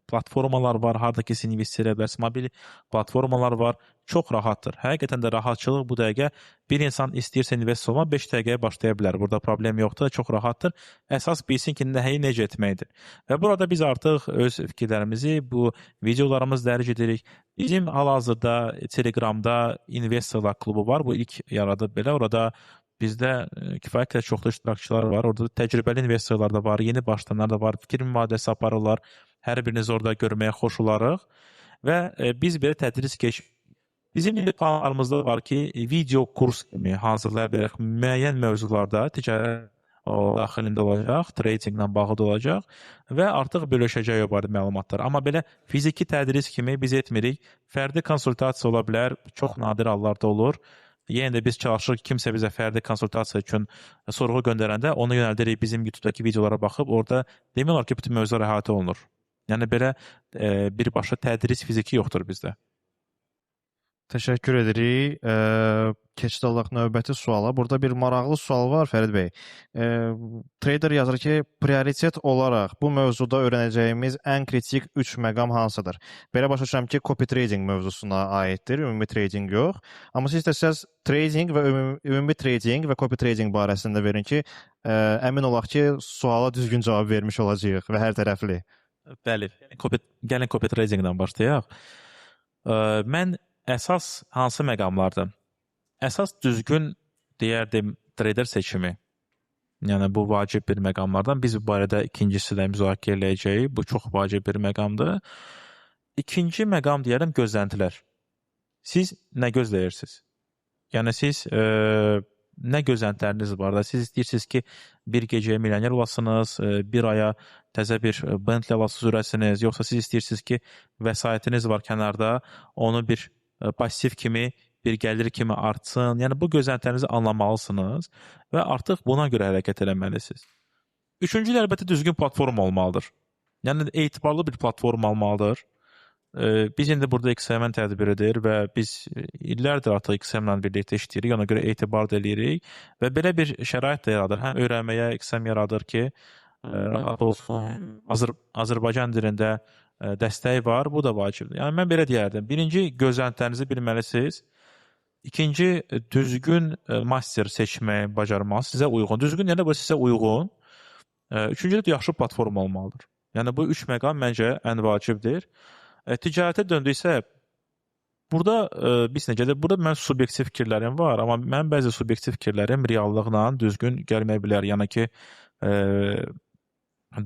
platformalar var, harada ki, siz investisiya edə bilərsiniz, mobil platformalar var, çox rahatdır. Həqiqətən də rahatçılıq bu dəqiqə bir insan istəyirsə investisiya olmaq 5 dəqiqəyə başlaya bilər. Burada problem yoxdur, çox rahatdır. Əsas bilsin ki, nəyi necə etməkdir. Və burada biz artıq öz fikirlərimizi, bu videolarımız dərc edirik. Bizim hal-hazırda Telegramda investorlar klubu var, bu ilk yaradıb belə. Orada bizdə kifayət qədər çoxlu iştirakçılar var. Orada təcrübəli investorlar da var, yeni başlayanlar da var. Fikir mübadiləsi aparırlar. Hər birinizi orada görməyə xoş olarıq. Və biz belə tədris bizim planlarımızda var ki, video kurs kimi hazırlaya bilərək müəyyən mövzularda ticarət o daxilində olacaq, tradinglə bağlı da olacaq və artıq bölüşəcək o barədə məlumatlar. Amma belə fiziki tədris kimi biz etmirik. Fərdi konsultasiya ola bilər, çox nadir hallarda olur. Yenə də biz çalışırıq kimsə bizə fərdi konsultasiya üçün sorğu göndərəndə onu yönəldirik bizim YouTube-dakı videolara baxıb, orada demək olar ki, bütün mövzular əhatə olunur. Yəni belə birbaşa tədris fiziki yoxdur bizdə. Təşəkkür edirik. Keçid alaq növbəti suala. Burada bir maraqlı sual var Fərid bəy. Trader yazır ki, prioritet olaraq bu mövzuda öyrənəcəyimiz ən kritik 3 məqam hansıdır? Belə başa düşürəm ki, copy trading mövzusuna aiddir, ümumi trading yox. Amma siz istəsəz trading və ümumi trading və copy trading barəsində verin ki, əmin olaq ki, suala düzgün cavab vermiş olacağıq və hər tərəfli. Bəli, gəlin copy tradingdən başlayaq. Mən əsas hansı məqamlardır? Əsas düzgün deyərdim trader seçimi. Yəni bu vacib bir məqamlardan. Biz bu barədə ikincisi də müzakirə edəcəyik. Bu çox vacib bir məqamdır. İkinci məqam deyərəm gözləntilər. Siz nə gözləyirsiniz? Yəni siz nə gözləntiləriniz var da? Siz istəyirsiniz ki, bir gecəyə milyoner olasınız, bir aya təzə bir Bentley sürəsiniz, yoxsa siz istəyirsiniz ki, vəsaitiniz var kənarda, onu bir pasiv kimi, bir gəlir kimi artsın. Yəni bu gözləntilərinizi anlamalısınız və artıq buna görə hərəkət etməlisiniz. Üçüncü əlbəttə düzgün platform olmalıdır. Yəni etibarlı bir platform olmalıdır. Biz indi burada XMN tədbiridir və biz illərdir artıq XM-lə birlikdə işləyirik, ona görə etibar da eləyirik və belə bir şərait də yaradır. Həm öyrənməyə XM yaradır ki, rahat olsun. Azərbaycan dilində dəstəyi var, bu da vacibdir. Yəni mən belə deyərdim. Birinci, gözləntilərinizi bilməlisiniz. İkinci, düzgün master seçməyi bacarmalısınız, sizə uyğun. Düzgün yəni bu sizə uyğun. Üçüncü də yaxşı platform olmalıdır. Yəni bu üç məqam məncə ən vacibdir. Ticarətə döndüksə, burada biz necədir? Burada mən subyektiv fikirlərim var, amma mən bəzi subyektiv fikirlərim reallıqla düzgün gəlməyə bilər. Yəni ki,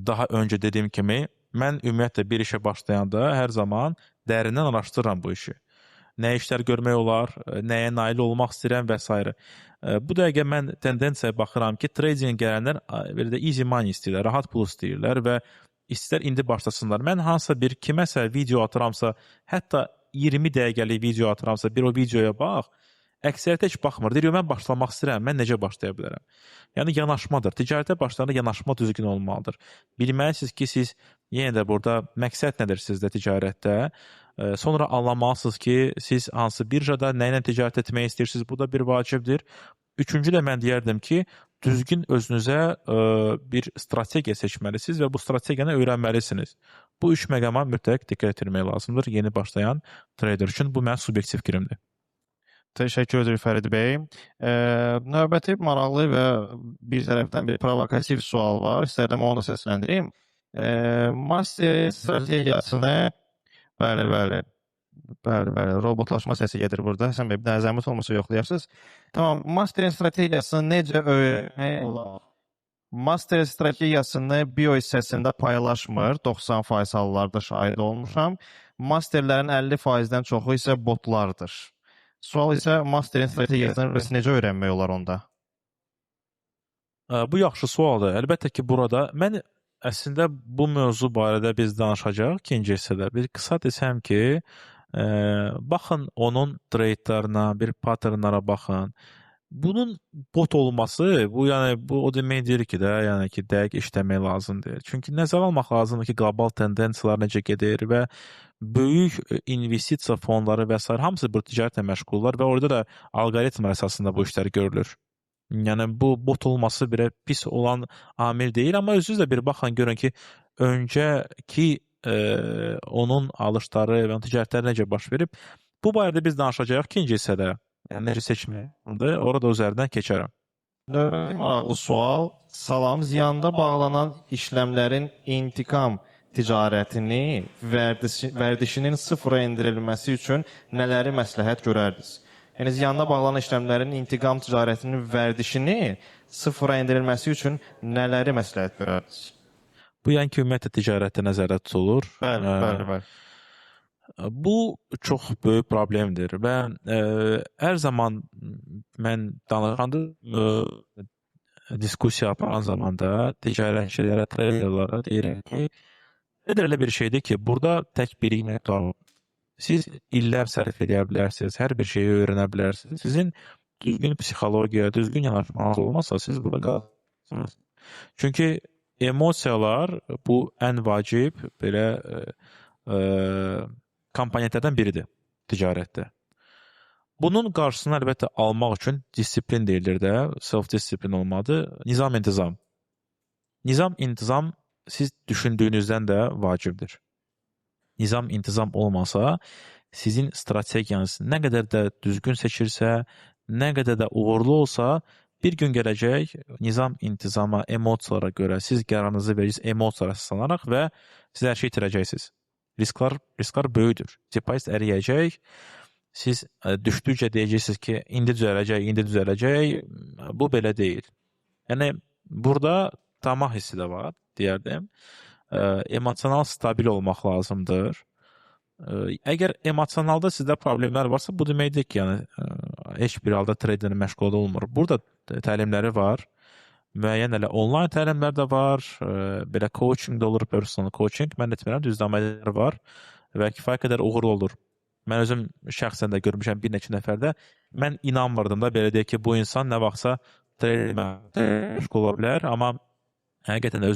daha öncə dediyim kimi, mən ümumiyyətlə bir işə başlayanda hər zaman dərindən araşdırıram bu işi. Nə işlər görmək olar, nəyə nail olmaq istəyirəm və s. Bu dəqiqə mən tendensiyaya baxıram ki, trading gələnlər belə də easy money istəyirlər, rahat pul istəyirlər və istər indi başlasınlar. Mən hansısa bir kiməsə video atıramsa, hətta 20 dəqiqəlik video atıramsa, bir o videoya bax, əksəriyyətə heç baxmır. Deyir, mən başlamaq istəyirəm, mən necə başlaya bilərəm? Yəni yanaşmadır. Ticarətə başlayanda yanaşma düzgün olmalıdır. Bilməlisiniz ki, siz yenə də burada məqsəd nədir sizdə ticarətdə? Sonra anlamalısınız ki, siz hansı birjada nə ilə ticarət etmək istəyirsiniz, bu da bir vacibdir. Üçüncü də mən deyərdim ki, düzgün özünüzə bir strategiya seçməlisiniz və bu strategiyanı öyrənməlisiniz. Bu üç məqama mütləq diqqət etmək lazımdır yeni başlayan trader üçün. Bu mənim subyektiv fikrimdir. Təşəkkür edirik Fərid bəy. Növbəti maraqlı və bir tərəfdən bir provokativ sual var. İstərdim onu da səsləndireyim. Master strategiyasını Bəli, robotlaşma səsi gedir burada. Həsən bəy, bir dənə zəhmət olmasa yoxlayarsınız. Tamam, masterin strategiyasını necə öyrənmək olar? Master strategiyasını bio hissəsində paylaşmır, 90% hallarda şahid olmuşam. Masterlərin 50%-dən çoxu isə botlardır. Sual isə masterin strategiyasını necə öyrənmək olar onda? Bu yaxşı sualdır. Əlbəttə ki, burada mən əslində bu mövzu barədə biz danışacağıq ikinci hissədə. Bir qısa desəm ki, baxın onun trade'larına, bir patternlara baxın. Bunun bot olması, bu o demək deyir ki də, yəni ki, dəqiq işləmək lazımdır. Çünki nəzərə almaq lazımdır ki, qlobal tendensiyalar necə gedir və böyük investisiya fonları və s. hamısı bu ticarətlə məşğullar və orada da alqoritmlər əsasında bu işlər görülür. Yəni bu bot olması bir pis olan amil deyil, amma özünüz də bir baxın görün ki, öncəki onun alışları və ticarətləri necə baş verib. Bu barədə biz danışacağıq ikinci hissədə. Yəni necə seçməkdir, orada üzərindən keçərəm. Növbəti maraqlı sual. Salam, ziyanda bağlanan işləmlərin intiqam ticarətini vərdişinin sıfıra endirilməsi üçün nələri məsləhət görərdiniz? Yəni ziyanda bağlanan işləmlərin intiqam ticarətinin vərdişini sıfıra endirilməsi üçün nələri məsləhət görərdiniz? Bu yəni ki, ümumiyyətlə ticarətdə nəzərdə tutulur. Bəli. Bu çox böyük problemdir və hər zaman mən danışanda diskusiya aparan zamanda ticarətçilərə, traderlara deyirəm ki, trader elə bir şeydir ki, burada tək bir iynə qalmır. Siz illər sərf edə bilərsiniz, hər bir şeyi öyrənə bilərsiniz. Sizin düzgün psixologiya, düzgün yanaşmanız olmasa siz burada qalırsınız. Çünki emosiyalar bu ən vacib belə komponentlərdən biridir ticarətdə. Bunun qarşısını əlbəttə almaq üçün disiplin deyilir də, self-disiplin olmalıdır. Nizam-intizam. Nizam-intizam siz düşündüyünüzdən də vacibdir. Nizam-intizam olmasa, sizin strategiyanız nə qədər də düzgün seçirsə, nə qədər də uğurlu olsa, bir gün gələcək nizam-intizama, emosiyalara görə siz qərarınızı verirsiniz emosiyalara əsaslanaraq və siz hər şey itirəcəksiniz. Risklar böyükdür. Depozit əriyəcək. Siz düşdükcə deyəcəksiniz ki, indi düzələcək. Bu belə deyil. Yəni burada tamah hissi də var, deyərdim. Emosional stabil olmaq lazımdır. Əgər emosionalda sizdə problemlər varsa, bu deməkdir ki, yəni heç bir halda traderlə məşğul olmur. Burada təlimləri var. Müəyyən elə onlayn təlimlər də var. Belə coaching də olur, personal coaching. Mən etmirəm, düzləmələr var və kifayət qədər uğurlu olur. Mən özüm şəxsən də görmüşəm bir neçə nəfərdə. Mən inanmırdım da belə deyək ki, bu insan nə vaxtsa traderlə məşğul ola bilər, amma həqiqətən də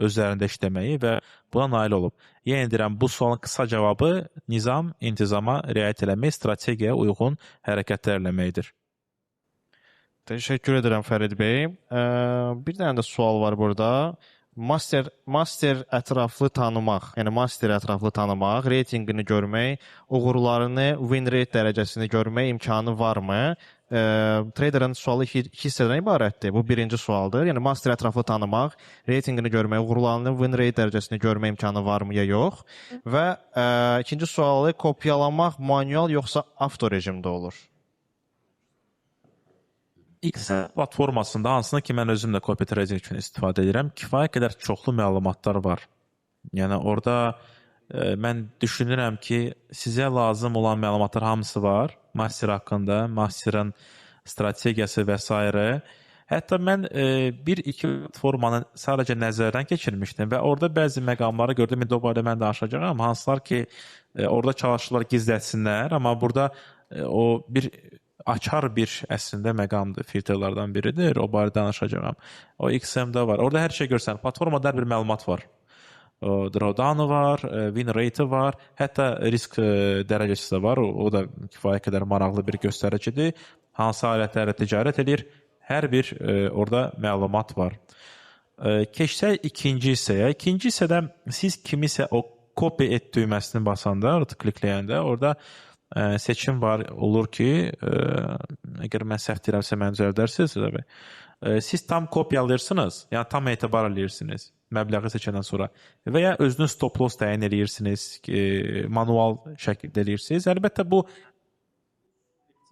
özlərində işləməyi və buna nail olub. Yəni deyirəm, bu sualın qısa cavabı nizam, intizama riayət eləmək, strategiyaya uyğun hərəkətlər eləməkdir. Təşəkkür edirəm Fərid bəy. Bir dənə də sual var burada. Master ətraflı tanımaq, yəni master ətraflı tanımaq, reytinqini görmək, uğurlarını, win rate dərəcəsini görmək imkanı varmı? Traderın sualı iki hissədən ibarətdir. Bu birinci sualdır. Yəni master ətraflı tanımaq, reytinqini görmək, uğurlarını, win rate dərəcəsini görmək imkanı varmı ya yox? Və ikinci sualı kopyalamaq manual yoxsa avto rejimdə olur? X platformasında hansına ki mən özüm də copy trading üçün istifadə edirəm, kifayət qədər çoxlu məlumatlar var. Yəni orada mən düşünürəm ki, sizə lazım olan məlumatlar hamısı var. Master haqqında, masterin strategiyası və s. Hətta mən bir-iki platformanı sadəcə nəzərdən keçirmişdim və orada bəzi məqamları gördüm. İndi o barədə mən danışacağam. Hansılar ki, orada çalışırlar gizlətsinlər, amma burada o bir açar bir əslində məqamdır, filtrlərdən biridir. O barədə danışacağam. O XM-də var. Orada hər şey görsən. Platformada hər bir məlumat var. Drawdown-ı var, win rate-i var, hətta risk dərəcəsi də var. O da kifayət qədər maraqlı bir göstəricidir. Hansı alətlərlə ticarət edir? Hər bir orada məlumat var. Keçsək ikinci hissəyə. İkinci hissədə siz kimisə o copy et düyməsini basanda, klikləyəndə orada seçim var, olur ki, əgər mən səhv deyirəmsə mən düzəldərsiniz, siz tam kopyalayırsınız, yəni tam etibar edirsiniz məbləği seçəndən sonra və ya özünüz stop loss təyin edirsiniz, manual şəkildə edirsiniz. Əlbəttə bu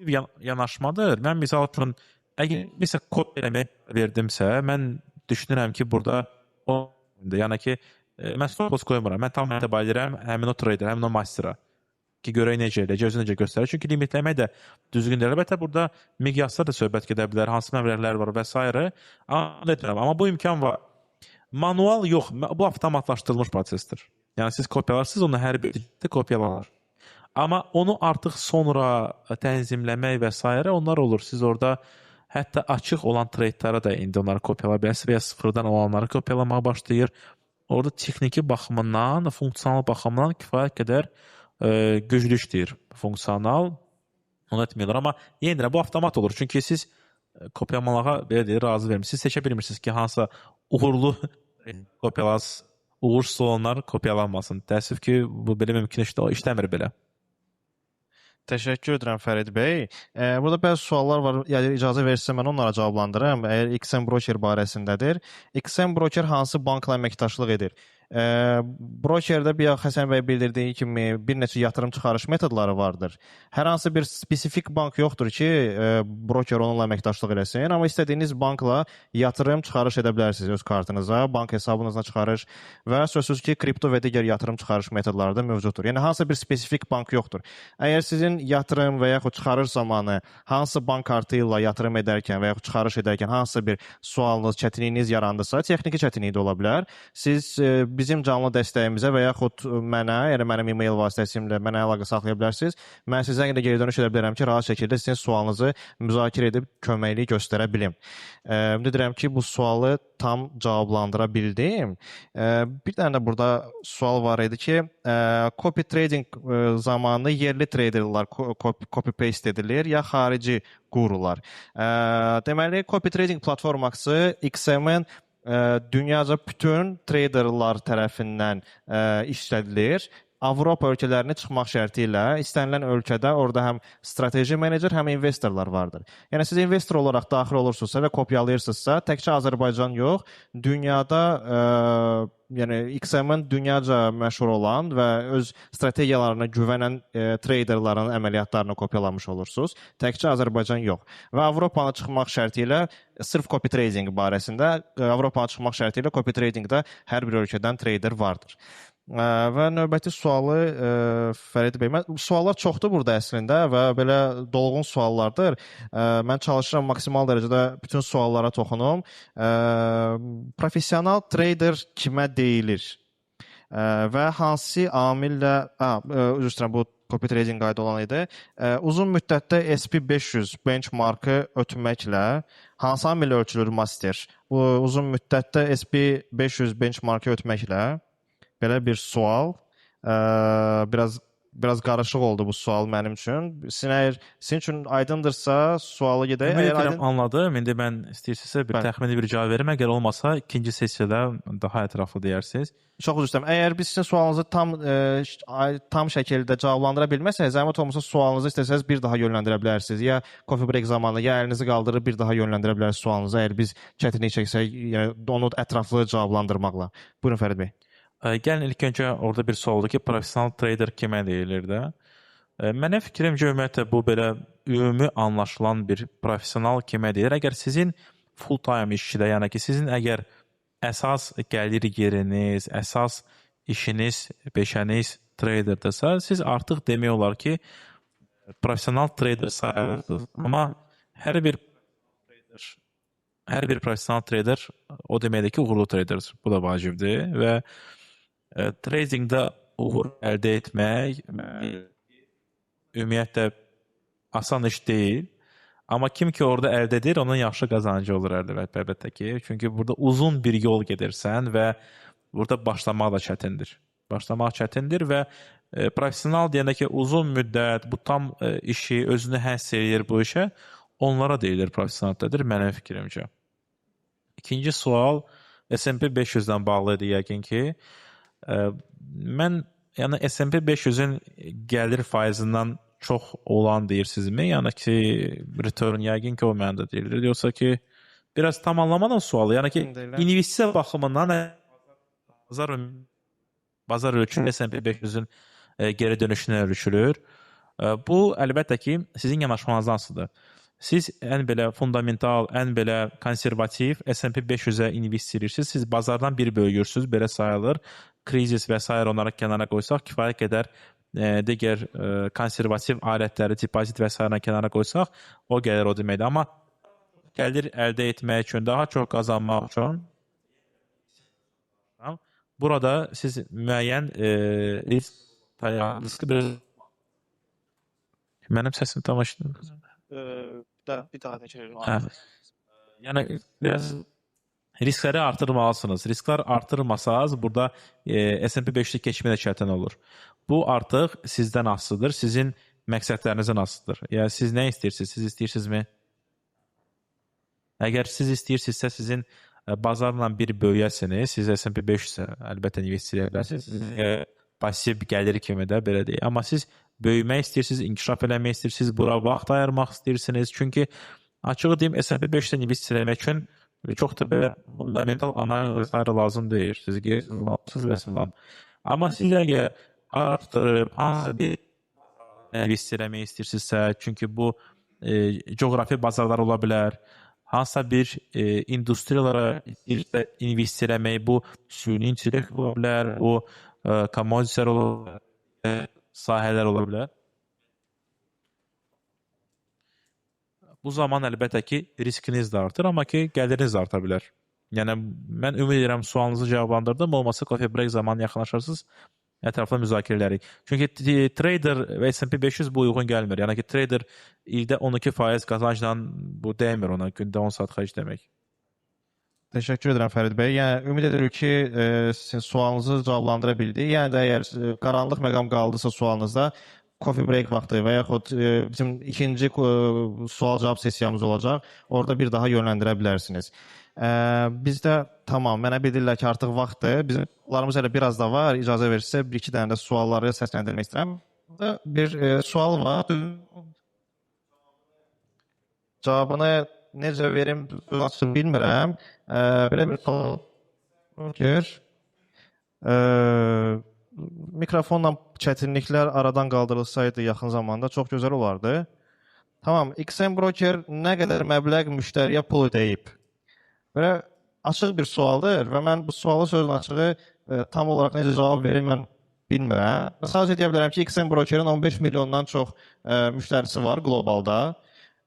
yanaşmadır. Mən misal üçün, əgər məsəl kopya eləmək verdimsə, mən düşünürəm ki, burada yəni ki, mən stop loss qoymuram, mən tam etibar edirəm həmin o trader, həmin o mastera ki, görək necə eləyəcək, özü necə göstərir. Çünki limitləmək də düzgündür. Əlbəttə, burada miqyaslar da söhbət gedə bilər, hansı məbləğlər var və s. Amma bu imkan var. Manual yox, bu avtomatlaşdırılmış prosesdir. Yəni, siz kopyalarsınız, onu hər bir kopyalanır. Amma onu artıq sonra tənzimləmək və s. onlar olur. Siz orada hətta açıq olan treytlara da indi onları kopyala bilərsiniz və ya sıfırdan olanları kopyalamağa başlayır. Orada texniki baxımından, funksional baxımından kifayət qədər güclü işləyir, funksiyonal, onu etmirlər. Amma yenə də bu avtomat olur. Çünki siz kopyalamağa belə deyir, razı vermişsiniz. Siz seçə bilmirsiniz ki, hansısa uğurlu kopyalasınız, uğursuz olanlar kopyalanmasın. Təəssüf ki, bu belə mümkün işləmir belə. Təşəkkür edirəm Fərid bəy. Burada bəzi suallar var, yəni icazə verirsə mən onlara cavablandırıram. Əgər XM Broker barəsindədir. XM Broker hansı bankla əməkdaşlıq edir? Brokerdə bir Həsən bəy bildirdiyi kimi bir neçə yatırım çıxarış metodları vardır. Hər hansı bir spesifik bank yoxdur ki, broker onunla əməkdaşlıq eləsin, amma istədiyiniz bankla yatırım çıxarış edə bilərsiniz öz kartınıza, bank hesabınızdan çıxarış və sözsüz ki, kripto və digər yatırım çıxarış metodları da mövcuddur. Yəni hansısa bir spesifik bank yoxdur. Əgər sizin yatırım və yaxud çıxarış zamanı hansı bank kartı ilə yatırım edərkən və yaxud çıxarış edərkən hansısa bir sualınız, çətinliyiniz yarandısa, texniki çətinlik də ola bilər. Siz bizim canlı dəstəyimizə və yaxud mənə, yəni mənim e-mail vasitəsilə mənə əlaqə saxlaya bilərsiniz. Mən sizə yenə geri dönüş edə bilərəm ki, rahat şəkildə sizin sualınızı müzakirə edib köməklik göstərə bilim. Ümid edirəm ki, bu sualı tam cavablandıra bildim. Bir dənə də burada sual var idi ki, copy trading zamanı yerli traderlər copy paste edilir ya xarici qurular. Deməli, copy trading platforması XM-in dünyaca bütün traderlar tərəfindən işlədilir. Avropa ölkələrinə çıxmaq şərti ilə istənilən ölkədə orada həm strateji menecer, həm investorlar vardır. Yəni siz investor olaraq daxil olursunuzsa və kopyalayırsınızsa, təkcə Azərbaycan yox, dünyada yəni XM-in dünyaca məşhur olan və öz strategiyalarına güvənən traderların əməliyyatlarını kopyalamış olursunuz. Təkcə Azərbaycan yox. Və Avropanın çıxmaq şərti ilə sırf copy trading barəsində Avropanın çıxmaq şərti ilə copy tradingdə hər bir ölkədən trader vardır. Və növbəti sualı Fərid bəy, suallar çoxdur burada əslində və belə dolğun suallardır. Mən çalışıram maksimal dərəcədə bütün suallara toxunum. Professional trader kimə deyilir? Və hansı amillə, üzr istəyirəm, bu copy trading qayda olan idi. Uzun müddətdə SP500 benchmarkı ötməklə hansı amillə ölçülür master? Bu uzun müddətdə SP500 benchmarkı ötməklə belə bir sual. Biraz qarışıq oldu bu sual mənim üçün. Sizin üçün aydındırsa sualı gedək. Anladım. İndi mən istəyirsinizsə bir təxmini bir cavab verim. Əgər olmasa ikinci sessiyada daha ətraflı deyərsiniz. Çox üzr istəyirəm. Əgər biz sizin sualınızı tam şəkildə cavablandıra bilməsək, zəhmət olmasa sualınızı istəsəz bir daha yönləndirə bilərsiniz. Ya coffee break zamanı ya əlinizi qaldırıb bir daha yönləndirə bilərsiniz sualınızı. Əgər biz çətinlik çəksək, yəni onu ətraflı cavablandırmaqla. Buyurun Fərid bəy. Gəlin ilk öncə orada bir sual oldu ki, professional trader kimə deyilir də? Mənim fikrimcə ümumiyyətlə bu belə ümumi anlaşılan bir professional kimə deyilir? Əgər sizin full time işçidə, yəni ki, sizin əgər əsas gəlir yeriniz, əsas işiniz, peşəniz traderdırsa, siz artıq demək olar ki, professional trader sayılırsınız. Amma hər bir professional trader o deməkdir ki, uğurlu traderdir. Bu da vacibdir və tradingdə uğur əldə etmək ümumiyyətlə asan iş deyil. Amma kim ki orada əldə edir, onun yaxşı qazancı olur əlbəttə ki. Çünki burada uzun bir yol gedirsən və burada başlamaq da çətindir. Başlamaq çətindir və professional deyəndə ki, uzun müddət bu tam işi özünü həss edir bu işə, onlara deyilir professionaldır mənim fikrimcə. İkinci sual S&P 500-dən bağlı idi yəqin ki. Mən yəni S&P 500-ün gəlir faizindən çox olan deyirsinizmi? Yəni ki, return yəqin ki, o mənada deyilir. Yoxsa ki, biraz tam anlamadan sualı. Yəni ki, investisiya baxımından bazar ölçülür, S&P 500-ün geri dönüşünə ölçülür. Bu, əlbəttə ki, sizin yanaşmanızdan asılıdır. Siz ən belə fundamental, ən belə konservativ S&P 500-ə investirsiniz. Siz bazardan bir bölgürsünüz, belə sayılır. Krizis və s. onları kənara qoysaq, kifayət qədər digər konservativ alətləri, depozit və s. kənara qoysaq, o gəlir o deməkdir. Amma gəlir əldə etmək üçün, daha çox qazanmaq üçün burada siz müəyyən risk mənim səsim tam eşitdiniz. Bir daha təkrar. Yəni biraz riskləri artırmalısınız. Risklər artırmasanız burada S&P 500 keçmək də çətin olur. Bu artıq sizdən asılıdır, sizin məqsədlərinizdən asılıdır. Yəni siz nə istəyirsiniz? Siz istəyirsinizmi? Əgər siz istəyirsinizsə sizin bazarla bir böyüyəsiniz, siz S&P 500-ə əlbəttə investisiya edəsiniz. Pasiv gəlir kimi də belə deyil. Amma siz böyümək istəyirsiniz, inkişaf eləmək istəyirsiniz, bura vaxt ayırmaq istəyirsiniz. Çünki açığı deyim, S&P 500-ə investisiya eləmək üçün Çox da belə fundamental analiz lazım deyil. Siz girirsiniz və salam. Amma siz əgər artırıb hansı bir invest eləmək istəyirsinizsə, çünki bu coğrafi bazarlar ola bilər, hansısa bir industriyalara invest eləmək, bu süni intellekt ola bilər, bu commoditilər ola bilər, sahələr ola bilər. Bu zaman əlbəttə ki, riskiniz də artır, amma ki, gəliriniz də arta bilər. Yəni, mən ümid edirəm sualınızı cavablandırdım, olmasa coffee break zamanı yaxınlaşırsınız, ətraflı müzakirə edirik. Çünki trader və S&P 500 bu uyğun gəlmir. Yəni ki, trader ildə 12% qazancla bu dəymir ona, gündə 10 saat xərc demək. Təşəkkür edirəm Fərid bəy. Yəni ümid edirik ki, sizin sualınızı cavablandıra bildik. Yəni də əgər qaranlıq məqam qaldısa sualınızda coffee break vaxtı və yaxud bizim ikinci sual-cavab sessiyamız olacaq. Orada bir daha yönləndirə bilərsiniz. Bizdə tamam, mənə bildirlər ki, artıq vaxtdır. Bizim suallarımız hələ biraz da var. İcazə verirsə, bir-iki dənə də sualları səsləndirmək istəyirəm. Bir sual var. Cavabını necə verim, bilmirəm. Belə bir sual var. Mikrofonla çətinliklər aradan qaldırılsaydı yaxın zamanda çox gözəl olardı. Tamam, XM Broker nə qədər məbləğ müştəriyə pul ödəyib? Belə açıq bir sualdır və mən bu sualı sözün açığı tam olaraq necə cavab verim mən bilmirəm. Sadəcə deyə bilərəm ki, XM Brokerin 15 milyondan çox müştərisi var qlobalda.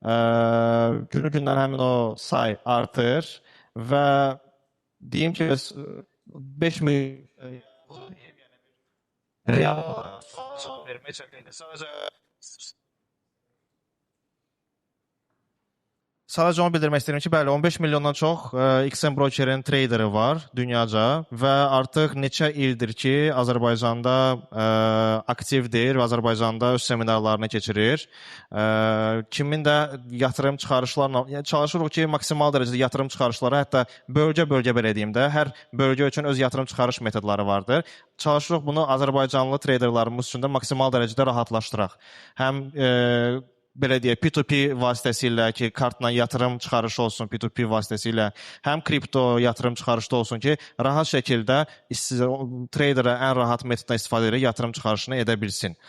Günü-gündən həmin o say artır və deyim ki, 5 milyon real vermək çəkildi. Sadəcə onu bildirmək istəyirəm ki, bəli, 15 milyondan çox XM Brokerin traderi var dünyaca və artıq neçə ildir ki, Azərbaycanda aktivdir və Azərbaycanda öz seminarlarını keçirir. Kimin də yatırım çıxarışlarla, yəni çalışırıq ki, maksimal dərəcədə yatırım çıxarışları, hətta bölgə-bölgə belə deyim də, hər bölgə üçün öz yatırım çıxarış metodları vardır. Çalışırıq bunu Azərbaycanlı traderlarımız üçün də maksimal dərəcədə rahatlaşdıraq. Həm belə deyək, P2P vasitəsilə ki, kartla yatırım çıxarışı olsun, P2P vasitəsilə, həm kripto yatırım çıxarışı olsun ki, rahat şəkildə traderə ən rahat metoddan istifadə edərək yatırım çıxarışını edə bilsin.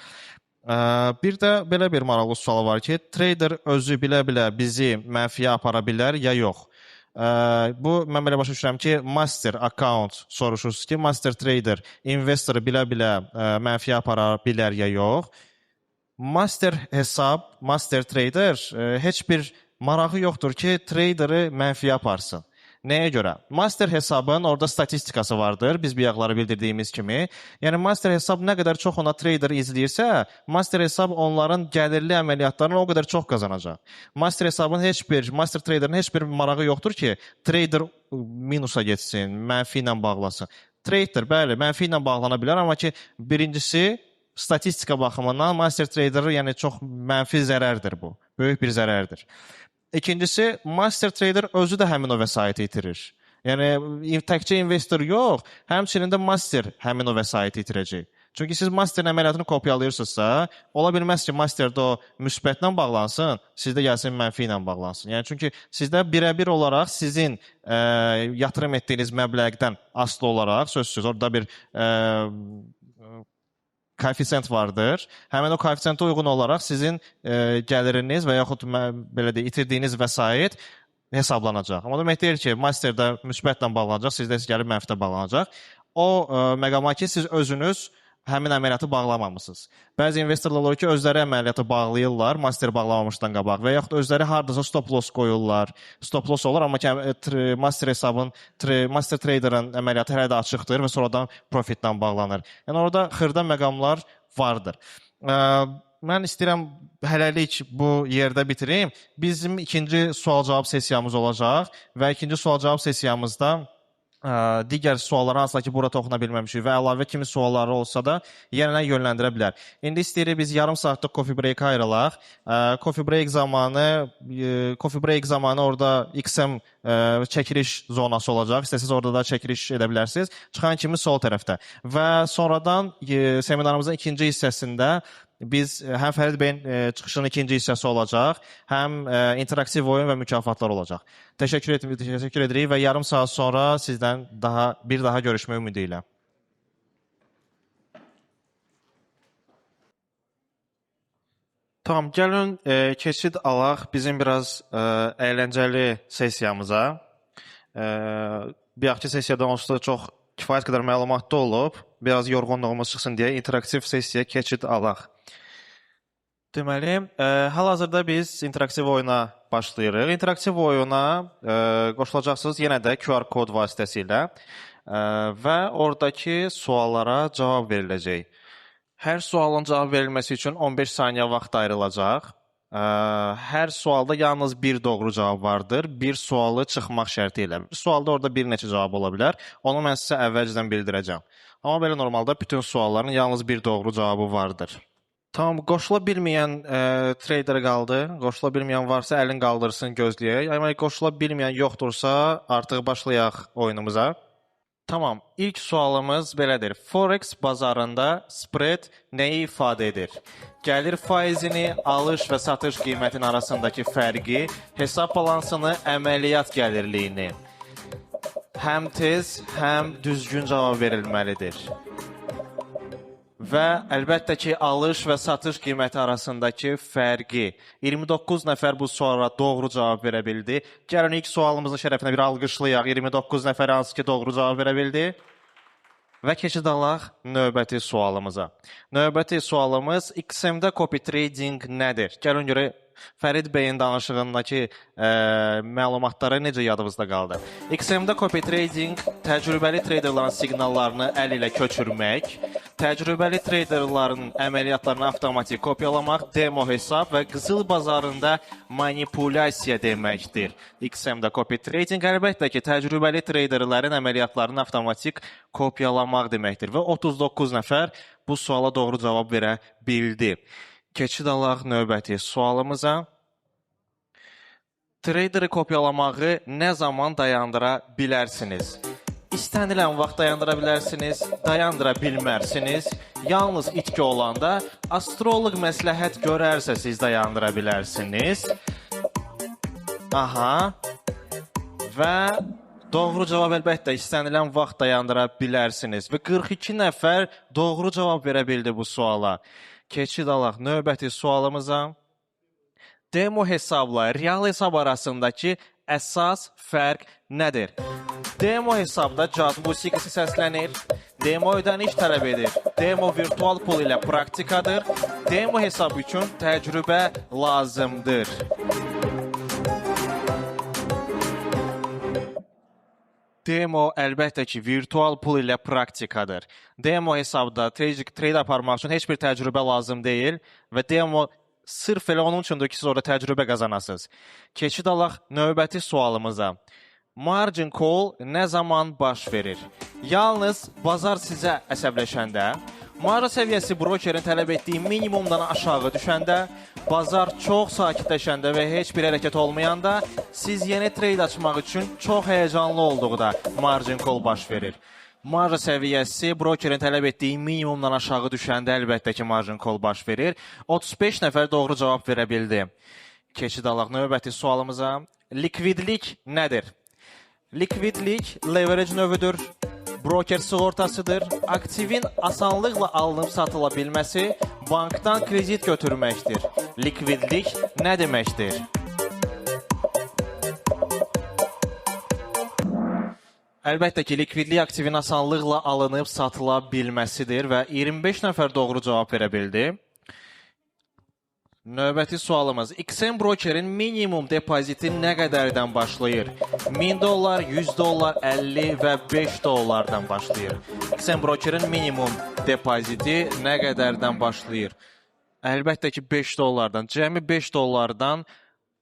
Bir də belə bir maraqlı sual var ki, trader özü bilə-bilə bizi mənfiyə apara bilər ya yox? Bu, mən belə başa düşürəm ki, master account soruşursunuz ki, master trader investoru bilə-bilə mənfiyə apara bilər ya yox? Master hesab, master trader heç bir marağı yoxdur ki, traderi mənfiyə aparsın. Nəyə görə? Master hesabın orada statistikası vardır, biz bayaqları bildirdiyimiz kimi. Yəni, master hesab nə qədər çox ona trader izləyirsə, master hesab onların gəlirli əməliyyatlarını o qədər çox qazanacaq. Master hesabın master traderin heç bir marağı yoxdur ki, trader minusa getsin, mənfi ilə bağlasın. Trader, bəli, mənfi ilə bağlana bilər, amma ki, birincisi, statistika baxımından master trader yəni çox mənfi zərərdir bu. Böyük bir zərərdir. İkincisi, master trader özü də həmin o vəsaiti itirir. Yəni, təkcə investor yox, həmçinin də master həmin o vəsaiti itirəcək. Çünki siz masterin əməliyyatını kopyalayırsınızsa, ola bilməz ki, masterdə o müsbətlə bağlansın, sizdə gəlsin mənfi ilə bağlansın. Yəni, çünki sizdə birəbir olaraq sizin yatırım etdiyiniz məbləğdən asılı olaraq, sözsüz, orada bir koefisiyent vardır. Həmin o koefisiyentə uyğun olaraq sizin gəliriniz və yaxud belə deyək, itirdiyiniz vəsait hesablanacaq. Amma demək deyil ki, masterdə müsbətlə bağlanacaq, sizdə gəlib mənfidə bağlanacaq. O məqama ki, siz özünüz həmin əməliyyatı bağlamamısınız. Bəzi investorlar olur ki, özləri əməliyyatı bağlayırlar, master bağlamamışdan qabaq və yaxud özləri hardasa stop loss qoyurlar. Stop loss olur, amma ki, master hesabın, master traderin əməliyyatı hələ də açıqdır və sonradan profitlə bağlanır. Yəni, orada xırda məqamlar vardır. Mən istəyirəm hələlik bu yerdə bitirim. Bizim ikinci sual-cavab sessiyamız olacaq və ikinci sual-cavab sessiyamızda digər sualları hansıla ki, burada toxuna bilməmişik və əlavə kimi sualları olsa da yenə yönləndirə bilər. İndi istəyirik biz yarım saatlıq coffee break ayrılaq. Coffee break zamanı orada XM çəkiliş zonası olacaq. İstəsiniz orada da çəkiliş edə bilərsiniz. Çıxan kimi sol tərəfdə. Və sonradan seminarımızın ikinci hissəsində Biz həm Fərid bəyin çıxışının ikinci hissəsi olacaq, həm interaktiv oyun və mükafatlar olacaq. Təşəkkür edirik və yarım saat sonra sizdən bir daha görüşmək ümidi ilə. Tamam, gəlin keçid alaq bizim biraz əyləncəli sessiyamıza. Bir axki sessiyadan onsuz da çox kifayət qədər məlumatlı olub, biraz yorğunluğumuz çıxsın deyə interaktiv sessiyaya keçid alaq. Deməli, hal-hazırda biz interaktiv oyuna başlayırıq. İnteraktiv oyuna qoşulacaqsınız yenə də QR kod vasitəsilə və oradakı suallara cavab veriləcək. Hər sualın cavab verilməsi üçün 15 saniyə vaxt ayrılacaq. Hər sualda yalnız bir doğru cavab vardır. Bir sualı çıxmaq şərti ilə. Bir sualda orada bir neçə cavab ola bilər. Onu mən sizə əvvəlcədən bildirəcəm. Amma belə normalda bütün sualların yalnız bir doğru cavabı vardır. Tamam, qoşula bilməyən trader qaldı. Qoşula bilməyən varsa əlin qaldırsın, gözləyək. Amma qoşula bilməyən yoxdursa artıq başlayaq oyunumuza. Tamam, ilk sualımız belədir. Forex bazarında spread nəyi ifadə edir? Gəlir faizini, alış və satış qiymətinin arasındakı fərqi, hesab balansını, əməliyyat gəlirliyini. Həm tez, həm düzgün cavab verilməlidir. Və əlbəttə ki, alış və satış qiyməti arasındakı fərqi. 29 nəfər bu suala doğru cavab verə bildi. Gəlin ilk sualımızın şərəfinə bir alqışlayaq. 29 nəfər hansı ki, doğru cavab verə bildi. Və keçid alaq növbəti sualımıza. Növbəti sualımız XM-də copy trading nədir? Gəlin görək Fərid bəyin danışığındakı məlumatları necə yadımızda qaldı. XM-də copy trading təcrübəli traderların siqnallarını əl ilə köçürmək, təcrübəli traderların əməliyyatlarını avtomatik kopyalamaq, demo hesab və qızıl bazarında manipulyasiya deməkdir. XM-də copy trading əlbəttə ki, təcrübəli traderlərin əməliyyatlarını avtomatik kopyalamaq deməkdir və 39 nəfər bu suala doğru cavab verə bildi. Keçid alaq növbəti sualımıza. Traderi kopyalamağı nə zaman dayandıra bilərsiniz? İstənilən vaxt dayandıra bilərsiniz, dayandıra bilmərsiniz. Yalnız itki olanda astroloq məsləhət görərsə siz dayandıra bilərsiniz. Aha. Və doğru cavab əlbəttə istənilən vaxt dayandıra bilərsiniz. Və 42 nəfər doğru cavab verə bildi bu suala. Keçid alaq növbəti sualımıza. Demo hesabla real hesab arasındakı əsas fərq nədir? Demo hesabda caz musiqisi səslənir. Demo ödəniş tələb edir. Demo virtual pul ilə praktikadır. Demo hesab üçün təcrübə lazımdır. Demo əlbəttə ki, virtual pul ilə praktikadır. Demo hesabda trade aparmaq üçün heç bir təcrübə lazım deyil və demo sırf elə onun üçündür ki, siz orada təcrübə qazanasınız. Keçid alaq növbəti sualımıza. Margin call nə zaman baş verir? Yalnız bazar sizə əsəbləşəndə, marja səviyyəsi brokerin tələb etdiyi minimumdan aşağı düşəndə, bazar çox sakitləşəndə və heç bir hərəkət olmayanda, siz yeni trade açmaq üçün çox həyəcanlı olduqda margin call baş verir. Marja səviyyəsi brokerin tələb etdiyi minimumdan aşağı düşəndə əlbəttə ki, margin call baş verir. 35 nəfər doğru cavab verə bildi. Keçid alaq növbəti sualımıza. Likvidlik nədir? Likvidlik leverage növüdür. Broker sığortasıdır. Aktivin asanlıqla alınıb satıla bilməsi bankdan kredit götürməkdir. Likvidlik nə deməkdir? Əlbəttə ki, likvidlik aktivin asanlıqla alınıb satıla bilməsidir və 25 nəfər doğru cavab verə bildi. Növbəti sualımız. XM brokerin minimum depoziti nə qədərdən başlayır? 1000 dollar, 100 dollar, 50 və 5 dollardan başlayır. XM brokerin minimum depoziti nə qədərdən başlayır? Əlbəttə ki, 5 dollardan. Cəmi 5 dollardan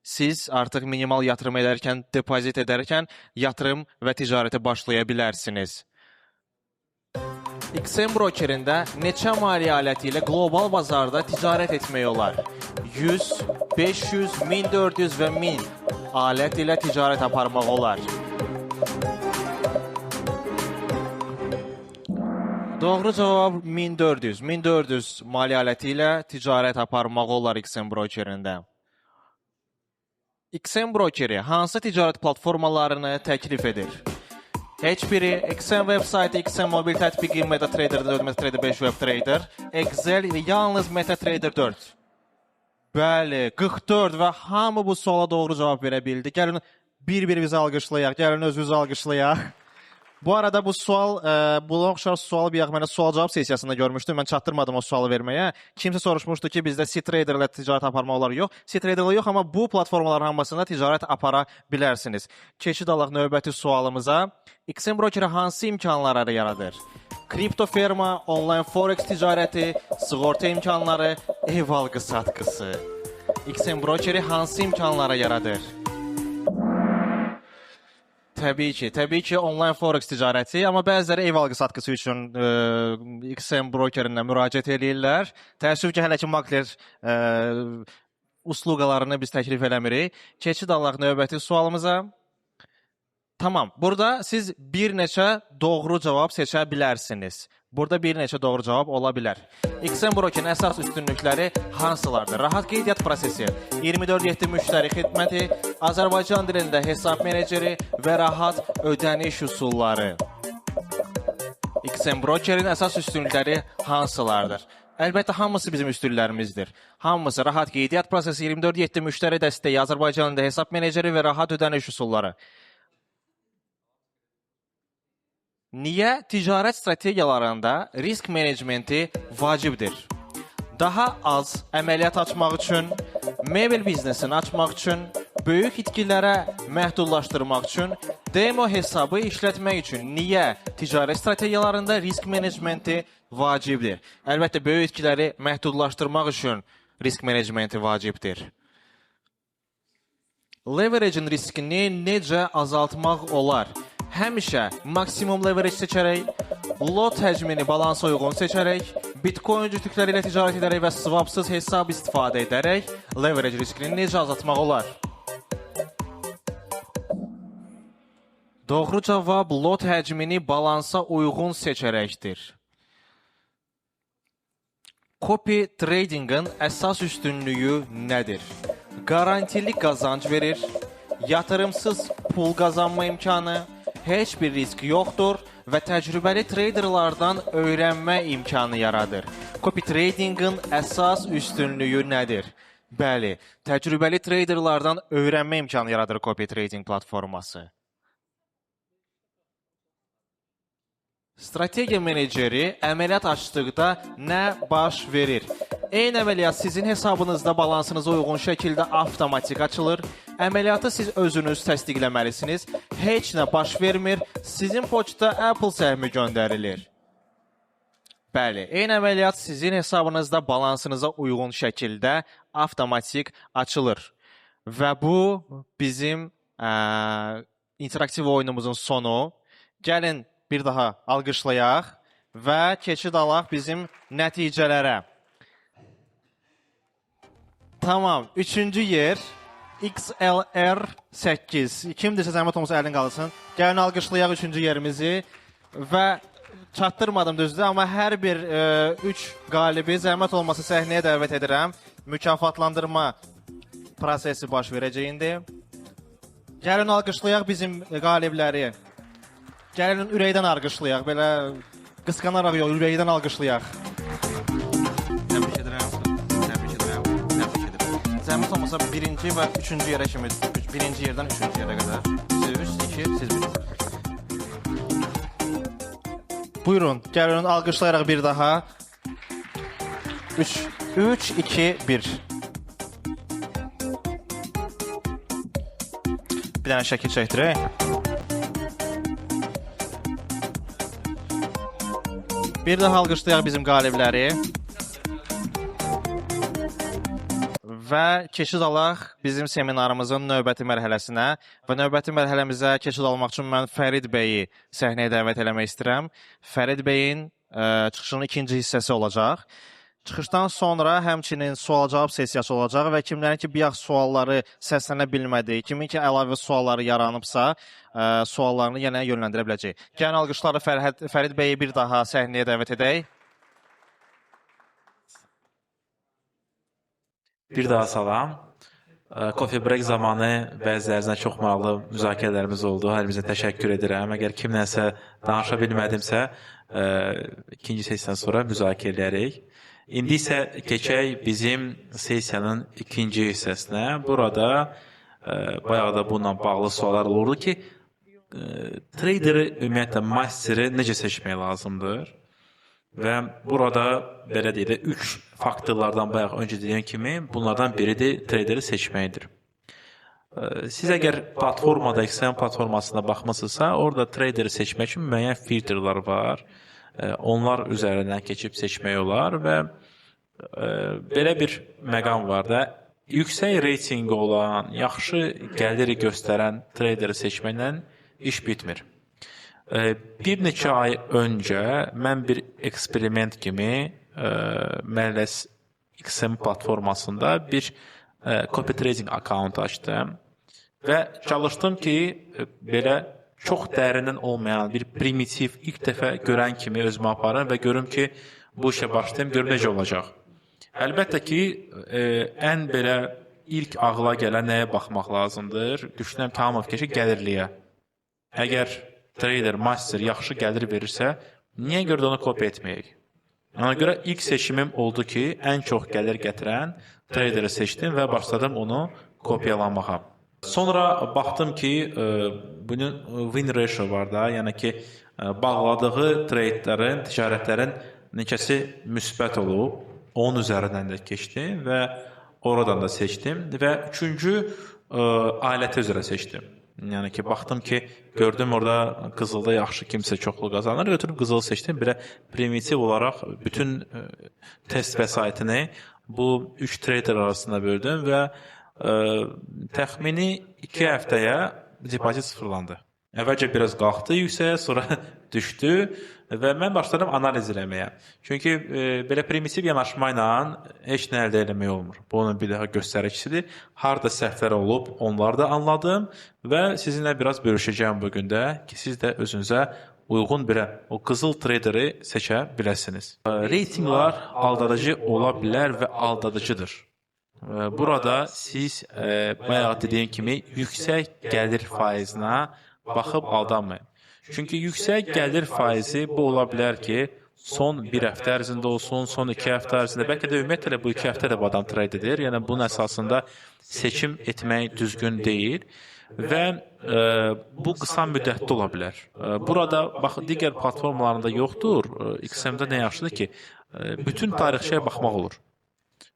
siz artıq minimal yatırım edərkən, depozit edərkən yatırım və ticarətə başlaya bilərsiniz. XM brokerində neçə maliyyə aləti ilə qlobal bazarda ticarət etmək olar? 100, 500, 1400 və 1000 alət ilə ticarət aparmaq olar. Doğru cavab 1400. 1400 maliyyəti ilə ticarət aparmaq olar XM brokerində. XM brokeri hansı ticarət platformalarını təklif edir? Heç biri XM web saytı, XM mobil tətbiqi, MetaTrader 4, MetaTrader 5, WebTrader, Excel və yalnız MetaTrader 4. Bəli, 44 və hamı bu suala doğru cavab verə bildi. Gəlin bir-birimizi alqışlayaq, gəlin özümüzü alqışlayaq. Bu arada bu sual, buna oxşar sualı bir mənə sual-cavab sessiyasında görmüşdüm. Mən çatdırmadım o sualı verməyə. Kimsə soruşmuşdu ki, bizdə C-Trader ilə ticarət aparmaq olar yox. C-Trader ilə yox, amma bu platformaların hamısında ticarət apara bilərsiniz. Keçid alaq növbəti sualımıza. XM brokeri hansı imkanları yaradır? Kripto ferma, online forex ticarəti, sığorta imkanları, ev alqı-satqısı. XM brokeri hansı imkanları yaradır? Təbii ki, online forex ticarəti, amma bəziləri ev alqı-satqısı üçün XM brokerinə müraciət edirlər. Təəssüf ki, hələ ki makler usluqalarını biz təklif eləmirik. Keçid alaq növbəti sualımıza. Tamam, burada siz bir neçə doğru cavab seçə bilərsiniz. Burada bir neçə doğru cavab ola bilər. XM brokerin əsas üstünlükləri hansılardır? Rahat qeydiyyat prosesi, 24/7 müştəri xidməti, Azərbaycan dilində hesab meneceri və rahat ödəniş üsulları. XM brokerin əsas üstünlükləri hansılardır? Əlbəttə, hamısı bizim üstünlüklərimizdir. Hamısı rahat qeydiyyat prosesi, 24/7 müştəri dəstəyi, Azərbaycan dilində hesab meneceri və rahat ödəniş üsulları. Niyə ticarət strategiyalarında risk menecmenti vacibdir? Daha az əməliyyat açmaq üçün, mebel biznesini açmaq üçün, böyük itkilərə məhdudlaşdırmaq üçün, demo hesabı işlətmək üçün niyə ticarət strategiyalarında risk menecmenti vacibdir? Əlbəttə, böyük itkiləri məhdudlaşdırmaq üçün risk menecmenti vacibdir. Leverage-in riskini necə azaltmaq olar? Həmişə maksimum leverage seçərək, lot həcmini balansa uyğun seçərək, bitcoin cütlükləri ilə ticarət edərək və swapsız hesab istifadə edərək leverage riskini necə azaltmaq olar? Doğru cavab lot həcmini balansa uyğun seçərəkdir. Copy tradingin əsas üstünlüyü nədir? Garantili qazanc verir, yatırımsız pul qazanma imkanı, heç bir risk yoxdur və təcrübəli traderlardan öyrənmə imkanı yaradır. Copy tradingin əsas üstünlüyü nədir? Bəli, təcrübəli traderlardan öyrənmə imkanı yaradır copy trading platforması. Strategiya meneceri əməliyyat açdıqda nə baş verir? Eyni əməliyyat sizin hesabınızda balansınıza uyğun şəkildə avtomatik açılır. Əməliyyatı siz özünüz təsdiqləməlisiniz. Heç nə baş vermir. Sizin poçta Apple səhmi göndərilir. Bəli, eyni əməliyyat sizin hesabınızda balansınıza uyğun şəkildə avtomatik açılır. Və bu bizim interaktiv oyunumuzun sonu. Gəlin bir daha alqışlayaq və keçid alaq bizim nəticələrə. Tamam, üçüncü yer XLR8. Kimdirsə zəhmət olmasa əlin qalsın. Gəlin alqışlayaq üçüncü yerimizi və çatdırmadım düzdür, amma hər bir 3 qalibi zəhmət olmasa səhnəyə dəvət edirəm. Mükafatlandırma prosesi baş verəcəyindi. Gəlin alqışlayaq bizim qalibləri. Gəlin ürəkdən alqışlayaq, belə qısqanaraq yox, ürəkdən alqışlayaq. Təbrik edirəm. Zəhmət olmasa birinci və üçüncü yerə kimi, birinci yerdən üçüncü yerə qədər. Siz 3, 2, siz 1. Buyurun, gəlin alqışlayaraq bir daha. 3, 2, 1. Bir dənə şəkil çəkdirək. Bir daha alqışlayaq bizim qalibləri. Və keçid alaq bizim seminarımızın növbəti mərhələsinə və növbəti mərhələmizə keçid almaq üçün mən Fərid bəyi səhnəyə dəvət eləmək istəyirəm. Fərid bəyin çıxışının ikinci hissəsi olacaq. Çıxışdan sonra həmçinin sual-cavab sessiyası olacaq və kimlərin ki, bayaq sualları səslənə bilmədi, kimin ki, əlavə sualları yaranıbsa, suallarını yenə yönləndirə biləcək. Gəlin alqışlarla Fərid bəyi bir daha səhnəyə dəvət edək. Bir daha salam. Coffee break zamanı bəzilərinizlə çox maraqlı müzakirələrimiz oldu. Hər birinizə təşəkkür edirəm. Əgər kimlənsə danışa bilmədimsə, ikinci sessiyadan sonra müzakirə edərik. İndi isə keçək bizim sessiyanın ikinci hissəsinə. Burada bayağı da bununla bağlı suallar olurdu ki, traderi, ümumiyyətlə, masteri necə seçmək lazımdır? Və burada, belə deyək də, 3 faktorlardan bayaq öncə dediyim kimi, bunlardan biri də traderi seçməkdir. Siz əgər platformada, XM platformasına baxmısınızsa, orada traderi seçmək üçün müəyyən filtrlər var. Onlar üzərindən keçib seçmək olar və belə bir məqam var da, yüksək reytinqi olan, yaxşı gəliri göstərən traderi seçməklə iş bitmir. Bir neçə ay öncə mən bir eksperiment kimi Məlləs XM platformasında bir copy trading account açdım və çalışdım ki, belə çox dərindən olmayan bir primitiv ilk dəfə görən kimi özümə aparım və görüm ki, bu işə başlayım, görüm necə olacaq. Əlbəttə ki, ən belə ilk ağla gələn nəyə baxmaq lazımdır? Düşünürəm ki, hamı fikir ki, gəlirliyə. Əgər trader, master yaxşı gəlir verirsə, niyə görə də onu kopya etməyək? Ona görə ilk seçimim oldu ki, ən çox gəlir gətirən traderi seçdim və başladım onu kopyalamağa. Sonra baxdım ki, bunun win ratio var da, yəni ki, bağladığı tradelərin, ticarətlərin neçəsi müsbət olub, onun üzərindən də keçdim və oradan da seçdim və üçüncü aləti üzrə seçdim. Yəni ki, baxdım ki, gördüm orada qızılda yaxşı kimsə çoxlu qazanır, götürüb qızılı seçdim, belə primitiv olaraq bütün test vəsaitini bu 3 trader arasında böldüm və təxmini 2 həftəyə depozit sıfırlandı. Əvvəlcə biraz qalxdı yüksəyə, sonra düşdü və mən başladım analiz eləməyə. Çünki belə primitiv yanaşma ilə heç nə əldə eləmək olmur. Bu onun bir daha göstəricisidir. Harada səhvlər olub, onları da anladım və sizinlə biraz bölüşəcəyim bugün də ki, siz də özünüzə uyğun bir o qızıl traderi seçə biləsiniz. Reytinqlər aldadıcı ola bilər və aldadıcıdır. Burada siz bayağı dediyim kimi yüksək gəlir faizinə baxıb aldanmayın. Çünki yüksək gəlir faizi bu ola bilər ki, son bir həftə ərzində olsun, son 2 həftə ərzində, bəlkə də ümumiyyətlə bu 2 həftə də bu adam trade edir. Yəni bunun əsasında seçim etmək düzgün deyil və bu qısa müddətli ola bilər. Burada bax digər platformalarında yoxdur. XM-də nə yaxşıdır ki, bütün tarixçiyə baxmaq olur.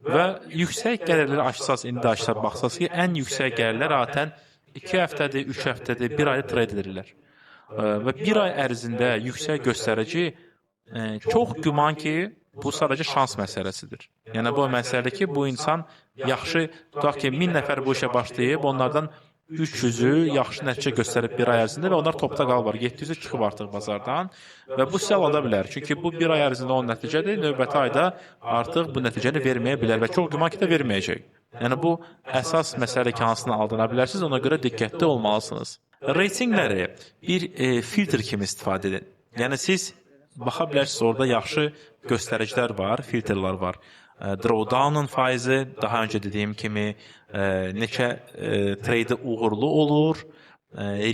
Və yüksək gəlirləri açsaz, indi açsaz baxsaz ki, ən yüksək gəlirlər adətən 2 həftədir, 3 həftədir, 1 ayda trade edirlər. Və 1 ay ərzində yüksək göstərici çox güman ki, bu sadəcə şans məsələsidir. Yəni bu məsələdir ki, bu insan yaxşı, tutaq ki, 1000 nəfər bu işə başlayıb, onlardan 300-ü yaxşı nəticə göstərib 1 ay ərzində və onlar topda qalır. 700-ü çıxıb artıq bazardan və bu sizə alada bilər. Çünki bu 1 ay ərzində olan nəticədir, növbəti ayda artıq bu nəticəni verməyə bilər və çox güman ki, də verməyəcək. Yəni bu əsas məsələ ki, hansına aldana bilərsiniz, ona görə diqqətli olmalısınız. Reytinqləri bir filtr kimi istifadə edin. Yəni siz baxa bilərsiniz, orada yaxşı göstəricilər var, filtrlər var. Drawdown'un faizi, daha öncə dediyim kimi, neçə trade uğurlu olur,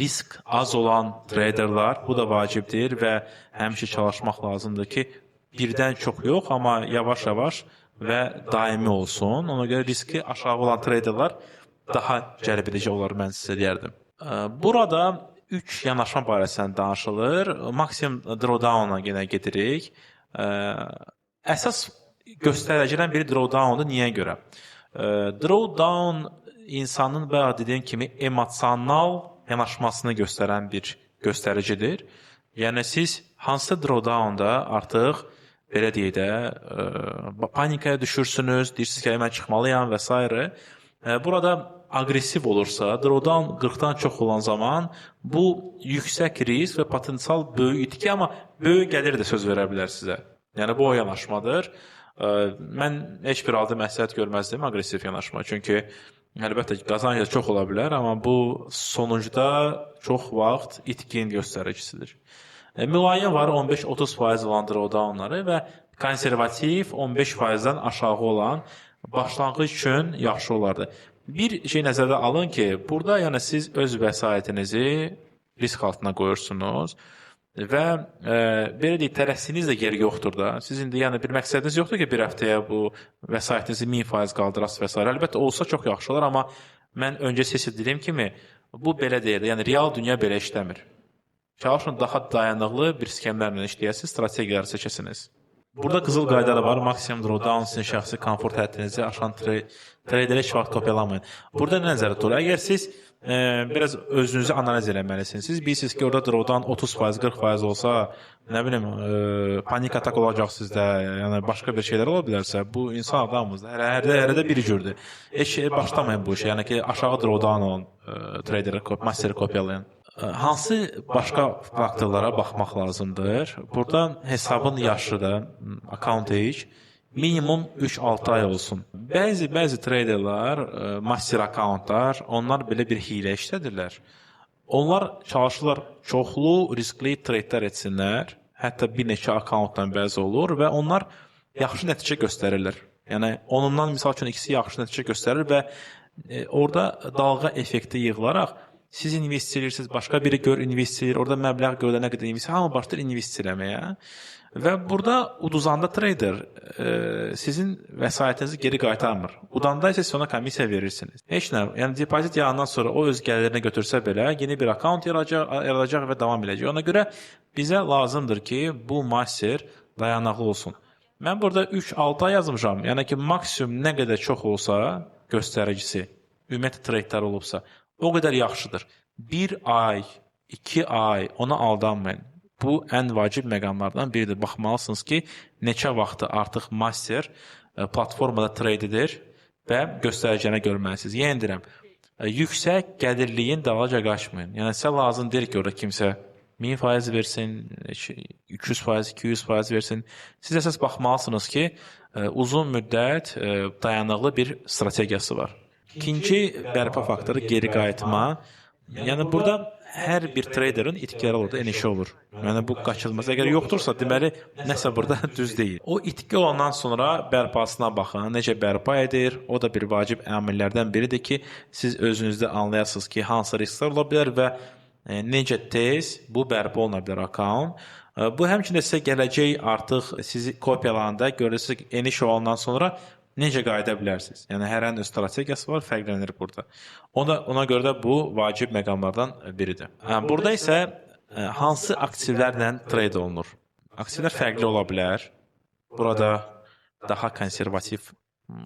risk az olan traderlar, bu da vacibdir və həmişə çalışmaq lazımdır ki, birdən çox yox, amma yavaş-yavaş və daimi olsun. Ona görə riski aşağı olan traderlar daha cəlb edici olar, mən sizə deyərdim. Burada 3 yanaşma barəsində danışılır. Maksimum drawdown-a yenə gedirik. Əsas göstəricidən biri drawdown-dur. Niyə görə? Drawdown insanın bayaq dediyim kimi emosional yanaşmasını göstərən bir göstəricidir. Yəni siz hansı drawdown-da artıq belə deyək də panikaya düşürsünüz, deyirsiniz ki, mən çıxmalıyam və s. Burada aqressiv olursa, drawdown 40-dan çox olan zaman bu yüksək risk və potensial böyük itki, amma böyük gəlir də söz verə bilər sizə. Yəni bu o yanaşmadır. Mən heç bir halda məsləhət görməzdim aqressiv yanaşma. Çünki əlbəttə ki, qazanc çox ola bilər, amma bu sonuncuda çox vaxt itkin göstəricisidir. Mülayim var 15-30% olan drawdownları və konservativ 15%-dən aşağı olan başlanğıc üçün yaxşı olardı. Bir şey nəzərdə alın ki, burada yəni siz öz vəsaitinizi risk altına qoyursunuz və belə deyək, tələsdiyiniz də yer yoxdur da. Sizin də yəni bir məqsədiniz yoxdur ki, bir həftəyə bu vəsaitinizi 1000% qaldırasınız və s. Əlbəttə olsa çox yaxşı olar, amma mən öncə sizə dediyim kimi bu belə deyil. Yəni real dünya belə işləmir. Çalışın daha dayanıqlı bir sxemlərlə işləyəsiniz, strategiyaları seçəsiniz. Burada qızıl qaydalar var. Maksimum drawdown sizin şəxsi komfort həddinizi aşan traderə heç vaxt kopyalamayın. Burada nə nəzərdə tutulur? Əgər siz biraz özünüzü analiz eləməlisiniz. Siz bilirsiniz ki, orada drawdown 30%, 40% olsa, nə bilim, panik atak olacaq sizdə, yəni başqa bir şeylər ola bilərsə, bu insan adamımızda hərdə bir cürdür. Heç başlamayın bu işə. Yəni ki, aşağı drawdown olun, traderə, masteri kopyalayın. Hansı başqa faktorlara baxmaq lazımdır? Burada hesabın yaşı da, account age, minimum 3-6 ay olsun. Bəzi traderlər, master accountlar, onlar belə bir hilə işlədirlər. Onlar çalışırlar çoxlu riskli tradelər etsinlər, hətta bir neçə accountdan bəzi olur və onlar yaxşı nəticə göstərirlər. Yəni, onundan misal üçün ikisi yaxşı nəticə göstərir və orada dalğa effekti yığılaraq siz invest edirsiniz, başqa biri gör invest edir, orada məbləğ görülənə qədər invest edir, hamı başlayır invest eləməyə. Və burada uduzanda trader sizin vəsaitinizi geri qaytarmır. Udanda isə siz ona komissiya verirsiniz. Heç nə, yəni depozit yağından sonra o öz gəlirlərinə götürsə belə, yeni bir account yaradacaq və davam edəcək. Ona görə bizə lazımdır ki, bu master dayanıqlı olsun. Mən burada 3-6 ay yazmışam. Yəni ki, maksimum nə qədər çox olsa göstəricisi, ümumiyyətlə tradelər olubsa, o qədər yaxşıdır. 1 ay, 2 ay ona aldanmayın. Bu ən vacib məqamlardan biridir. Baxmalısınız ki, neçə vaxtı artıq master platformada trade edir və göstəricəni görməlisiniz. Yenə deyirəm, yüksək gəlirliyin dalaca qaçmayın. Yəni, sizə lazım deyil ki, orada kimsə 1000% versin, 200%, 200% versin. Siz əsas baxmalısınız ki, uzun müddət dayanıqlı bir strategiyası var. İkinci bərpa faktoru geri qayıtma. Yəni, burada hər bir traderin itkiləri olur da, enişi olur. Yəni, bu qaçılmaz. Əgər yoxdursa, deməli, nəsə burada düz deyil. O itki olandan sonra bərpasına baxın, necə bərpa edir. O da bir vacib əmillərdən biridir ki, siz özünüzdə anlayasınız ki, hansı risklər ola bilər və necə tez bu bərpa oluna bilər account. Bu həmçində sizə gələcək artıq sizi kopyalananda görürsünüz ki, eniş olandan sonra necə qayıda bilərsiniz? Yəni, hər öz strategiyası var, fərqlənir burada. Ona görə də bu vacib məqamlardan biridir. Burada isə hansı aktivlərlə trade olunur? Aktivlər fərqli ola bilər. Burada daha konservativ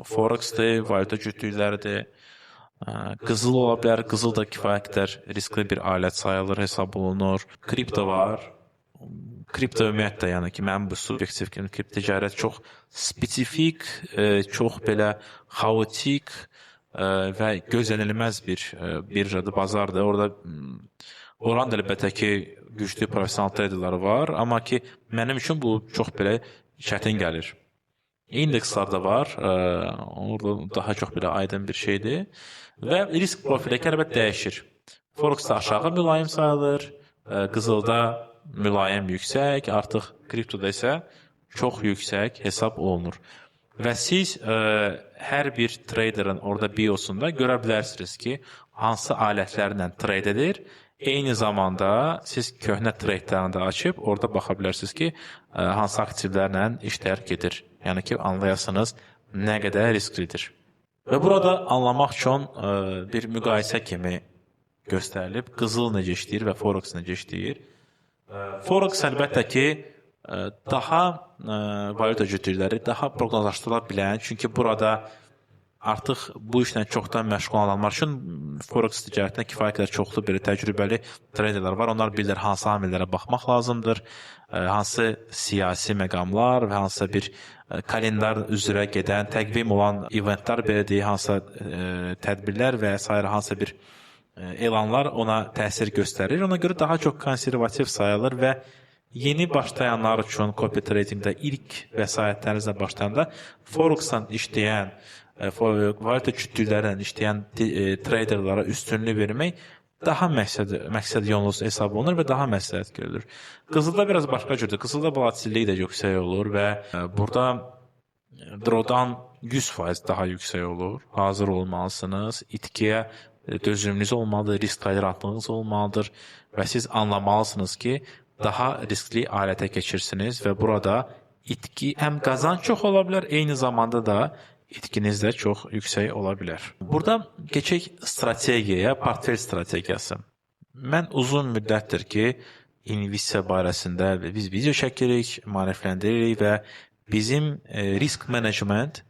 forex-dir, valyuta cütlükləridir. Qızıl ola bilər. Qızıl da kifayət qədər riskli bir alət sayılır, hesab olunur. Kripto var. Kripto ümumiyyətlə, yəni ki, mənim bu subyektiv kripto ticarət çox spesifik, çox belə xaotik və gözlənilməz bir birjadır, bazardır. Oran da əlbəttə ki, güclü professional traderlər var, amma ki, mənim üçün bu çox belə çətin gəlir. İndekslər də var, orada daha çox belə aydın bir şeydir və risk profili əlbəttə dəyişir. Forex-da aşağı mülayim sayılır, qızılda mülayim yüksək, artıq kriptoda isə çox yüksək hesab olunur. Və siz hər bir traderin orada biosunda görə bilərsiniz ki, hansı alətlərlə trade edir. Eyni zamanda siz köhnə tradelərini də açıb orada baxa bilərsiniz ki, hansı aktivlərlə işlər gedir. Yəni ki, anlayasınız nə qədər risklidir. Və burada anlamaq üçün bir müqayisə kimi göstərilib, qızıl necə işləyir və forex necə işləyir. Forex əlbəttə ki, daha valyuta cütlükləri daha proqnozlaşdırıla bilən, çünki burada artıq bu işlə çoxdan məşğul olanlar üçün forex ticarətində kifayət qədər çoxlu bir təcrübəli traderlər var. Onlar bilir hansı amillərə baxmaq lazımdır, hansı siyasi məqamlar və hansısa bir kalendar üzrə gedən, təqvim olan eventlər, belə deyək, hansısa tədbirlər və s. hansısa bir elanlar ona təsir göstərir. Ona görə daha çox konservativ sayılır və yeni başlayanlar üçün copy tradingdə ilk vəsaitlərinizlə başlayanda Forex-dan işləyən, valyuta kütlülərlə işləyən traderlara üstünlük vermək daha məqsəd yönlü hesab olunur və daha məsləhət görülür. Qızılda biraz başqa cürdür. Qızılda volatillik də yüksək olur və burada drawdan 100% daha yüksək olur. Hazır olmalısınız. İtkiyə dözümlünüz olmalıdır, risk tolerantlığınız olmalıdır və siz anlamalısınız ki, daha riskli alətə keçirsiniz və burada itki həm qazanc çox ola bilər, eyni zamanda da itkiniz də çox yüksək ola bilər. Burada keçək strategiyaya, portfel strategiyası. Mən uzun müddətdir ki, investisiya barəsində biz video çəkirik, maarifləndiririk və bizim risk management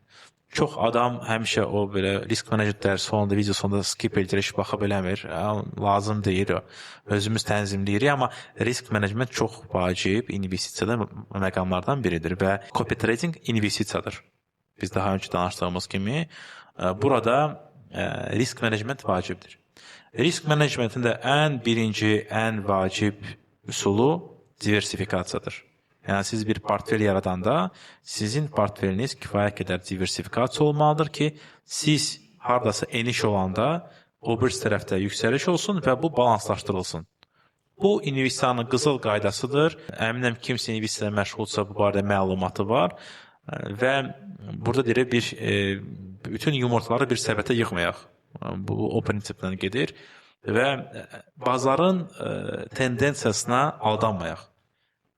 çox adam həmişə o belə risk menecmentlər sonunda, video sonunda skip edir, heç baxa bilməir. Lazım deyil o. Özümüz tənzimləyirik, amma risk management çox vacib investisiyada məqamlardan biridir və copy trading investisiyadır. Biz daha öncə danışdığımız kimi burada risk management vacibdir. Risk managementin də birinci, ən vacib üsulu diversifikasiyadır. Yəni siz bir portfel yaradanda sizin portfeliniz kifayət qədər diversifikasiya olmalıdır ki, siz hardasa eniş olanda o bir tərəfdə yüksəliş olsun və bu balanslaşdırılsın. Bu investisiyanın qızıl qaydasıdır. Əminəm kimsə investisiyayla məşğulsa bu barədə məlumatı var və burada deyək bütün yumurtaları bir səbətə yığmayaq. Bu o prinsiplə gedir və bazarın tendensiyasına aldanmayaq.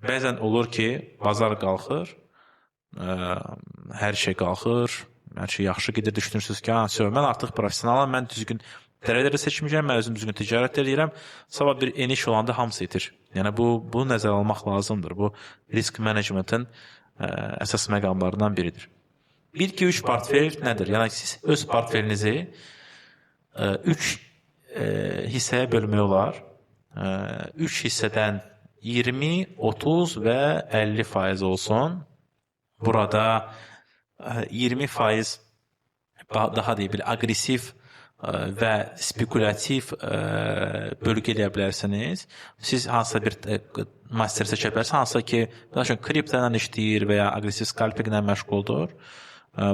Bəzən olur ki, bazar qalxır, hər şey qalxır, hər şey yaxşı gedir, düşünürsünüz ki, mən artıq professionalam, mən düzgün dərələri seçmişəm, mən özüm düzgün ticarət edirəm, sabah bir eniş olanda hamısı itir. Yəni, bu nəzərə almaq lazımdır. Bu, risk managementin əsas məqamlarından biridir. 1-2-3 portfel nədir? Yəni, siz öz portfelinizi 3 hissəyə bölmək olar. 3 hissədən 20, 30 və 50% olsun. Burada 20% daha deyil, agresiv və spekulativ bölgə eləyə bilərsiniz. Siz hansısa bir master seçə bilərsiniz, hansısa ki, kripto ilə işləyir və ya agresiv scalping ilə məşğuldur.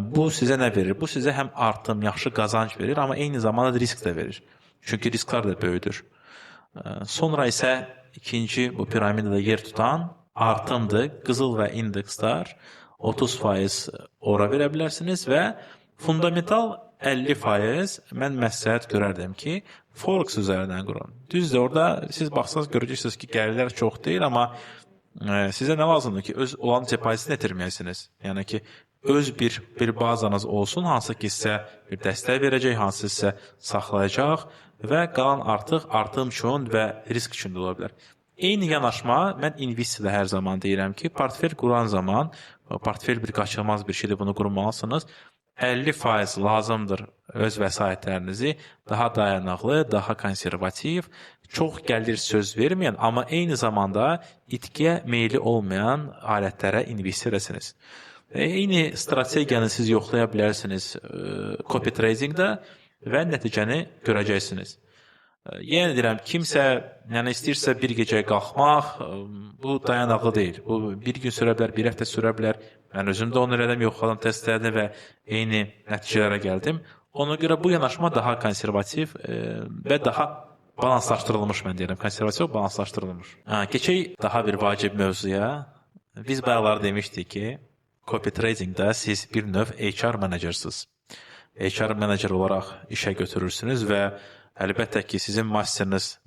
Bu sizə nə verir? Bu sizə həm artım, yaxşı qazanc verir, amma eyni zamanda risk də verir. Çünki risklər də böyüdür. Sonra isə ikinci bu piramidada yer tutan artımdır. Qızıl və indekslər 30% ora verə bilərsiniz və fundamental 50% mən məsləhət görərdim ki, Forex üzərindən qurun. Düzdür, orada siz baxsanız görəcəksiniz ki, gəlirlər çox deyil, amma sizə nə lazımdır ki, öz olan depozitini itirməyəsiniz. Yəni ki, öz bir bazanız olsun, hansı ki sizə bir dəstək verəcək, hansı sizə saxlayacaq və qalan artıq artım üçün və risk üçün də ola bilər. Eyni yanaşma mən investisiyada hər zaman deyirəm ki, portfel quran zaman, portfel bir qaçılmaz bir şeydir, bunu qurmalısınız. 50% lazımdır öz vəsaitlərinizi daha dayanıqlı, daha konservativ, çox gəlir söz verməyən, amma eyni zamanda itkiyə meyli olmayan alətlərə investisiya edəsiniz. Eyni strategiyanı siz yoxlaya bilərsiniz copy tradingdə və nəticəni görəcəksiniz. Yenə deyirəm, kimsə istəyirsə bir gecə qalxmaq, bu dayanıqlı deyil. Bu bir gün sürə bilər, bir həftə sürə bilər. Mən özüm də onu elədim, yoxladım, testlədim və eyni nəticələrə gəldim. Ona görə bu yanaşma daha konservativ və daha balanslaşdırılmış, mən deyirəm. Konservativ, balanslaşdırılmış. Keçək daha bir vacib mövzuya. Biz bayaqlar demişdik ki, copy tradingdə siz bir növ HR menecersiniz. HR menecer olaraq işə götürürsünüz və əlbəttə ki, sizin masteriniz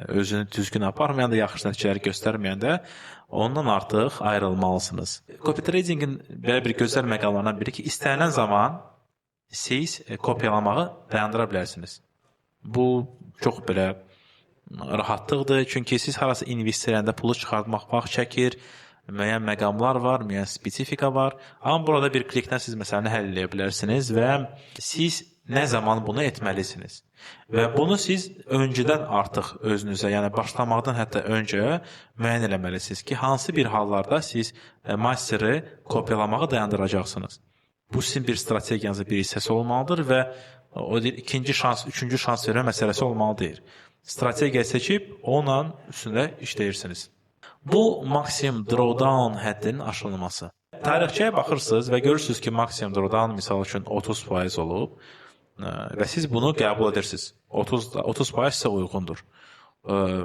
özünü düzgün aparmayanda, yaxşı nəticələri göstərməyəndə ondan artıq ayrılmalısınız. Copy tradingin belə bir gözəl məqamlarından biri ki, istənilən zaman siz kopyalamağı dayandıra bilərsiniz. Bu çox belə rahatlıqdır, çünki siz harası investirəndə pulu çıxartmaq vaxt çəkir, müəyyən məqamlar var, müəyyən spesifika var. Amma burada bir kliklə siz məsələni həll edə bilərsiniz və siz nə zaman bunu etməlisiniz. Və bunu siz öncədən artıq özünüzə, yəni başlamaqdan hətta öncə müəyyən eləməlisiniz ki, hansı bir hallarda siz masteri kopyalamağı dayandıracaqsınız. Bu sizin bir strategiyanızın bir hissəsi olmalıdır və o deyil, ikinci şans, üçüncü şans vermə məsələsi olmalı deyil. Strategiya seçib onunla üstündə işləyirsiniz. Bu maksimum drawdown həddinin aşılması. Tarixçiyə baxırsınız və görürsünüz ki, maksimum drawdown misal üçün 30% olub və siz bunu qəbul edirsiniz. 30% sizə uyğundur.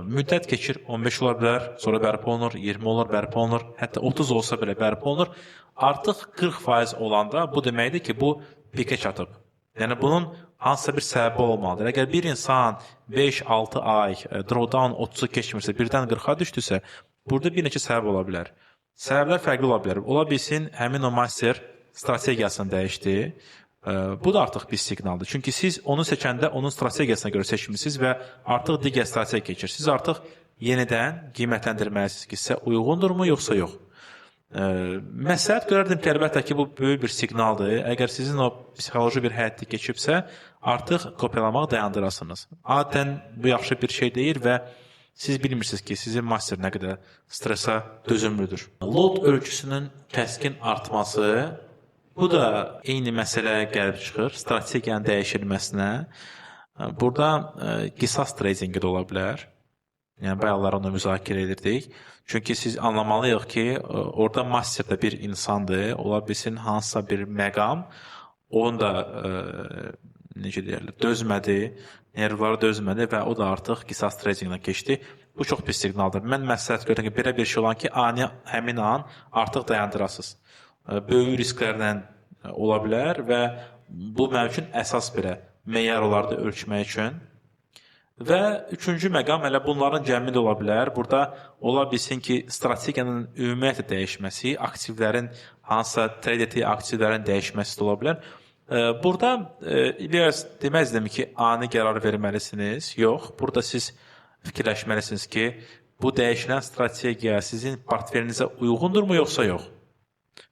Müddət keçir, 15 ola bilər, sonra bərpa olunur, 20 olur, bərpa olunur, hətta 30 olsa belə bərpa olunur. Artıq 40% olanda bu deməkdir ki, bu pikə çatıb. Yəni bunun hansısa bir səbəbi olmalıdır. Əgər bir insan 5-6 ay drawdown 30-u keçmirsə, birdən 40-a düşdüsə, burada bir neçə səbəb ola bilər. Səbəblər fərqli ola bilər. Ola bilsin, həmin o master strategiyasını dəyişdi. Bu da artıq bir siqnaldır. Çünki siz onu seçəndə onun strategiyasına görə seçmisiniz və artıq digər strategiya keçir. Siz artıq yenidən qiymətləndirməlisiniz ki, sizə uyğundurmu, yoxsa yox. Məsləhət görərdim ki, əlbəttə ki, bu böyük bir siqnaldır. Əgər sizin o psixoloji bir həyatda keçibsə, artıq kopyalamaq dayandırasınız. Adətən bu yaxşı bir şey deyil və siz bilmirsiniz ki, sizin master nə qədər stresa dözümlüdür. Load ölçüsünün kəskin artması, bu da eyni məsələyə gəlib çıxır, strategiyanın dəyişilməsinə. Burada qisas tradingi də ola bilər. Yəni, bayaqlar onu müzakirə edirdik. Çünki siz anlamalıyıq ki, orada master da bir insandır, ola bilsin hansısa bir məqam, onu da necə deyərlər, dözmədi, nervları dözmədi və o da artıq qisas tradinginə keçdi. Bu çox pis siqnaldır. Mən məsləhət görürəm ki, belə bir şey olan ki, həmin an artıq dayandırasınız. Böyük risklərlə ola bilər və bu mənim üçün əsas bir meyar olardı ölçmək üçün. Və üçüncü məqam elə bunların cəmi də ola bilər. Burada ola bilsin ki, strategiyanın ümumiyyətlə dəyişməsi, aktivlərin, hansısa trade etdiyi aktivlərin dəyişməsi də ola bilər. Burada biraz deməzdim ki, ani qərar verməlisiniz. Yox, burada siz fikirləşməlisiniz ki, bu dəyişilən strategiya sizin portfelinizə uyğundurmu, yoxsa yox?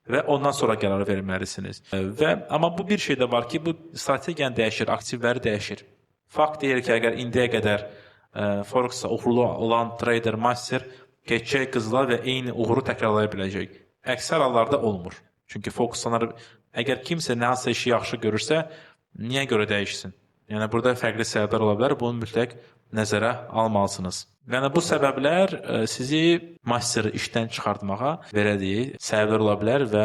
Və ondan sonra qərar verməlisiniz. Amma bu bir şey də var ki, bu strategiyanı dəyişir, aktivləri dəyişir. Fakt deyir ki, əgər indiyə qədər Forex-da uğurlu olan trader, master keçəcək qızla və eyni uğuru təkrarlaya biləcək. Əksər hallarda olmur. Çünki fokuslanır, əgər kimsə nə hansısa işi yaxşı görürsə, niyə görə dəyişsin? Yəni, burada fərqli səbəblər ola bilər, bunu mütləq nəzərə almalısınız. Yəni, bu səbəblər sizi masteri işdən çıxartmağa belə deyil, səbəblər ola bilər və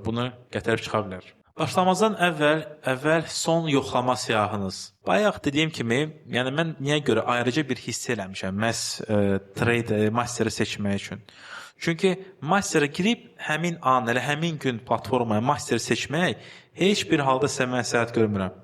bunu gətirib çıxa bilər. Başlamazdan əvvəl son yoxlama siyahınız. Bayaq dediyim kimi, yəni mən niyə görə ayrıca bir hiss eləmişəm məhz trade masteri seçmək üçün. Çünki masterə girib həmin an, elə həmin gün platformaya masteri seçmək heç bir halda sizə məsləhət görmürəm.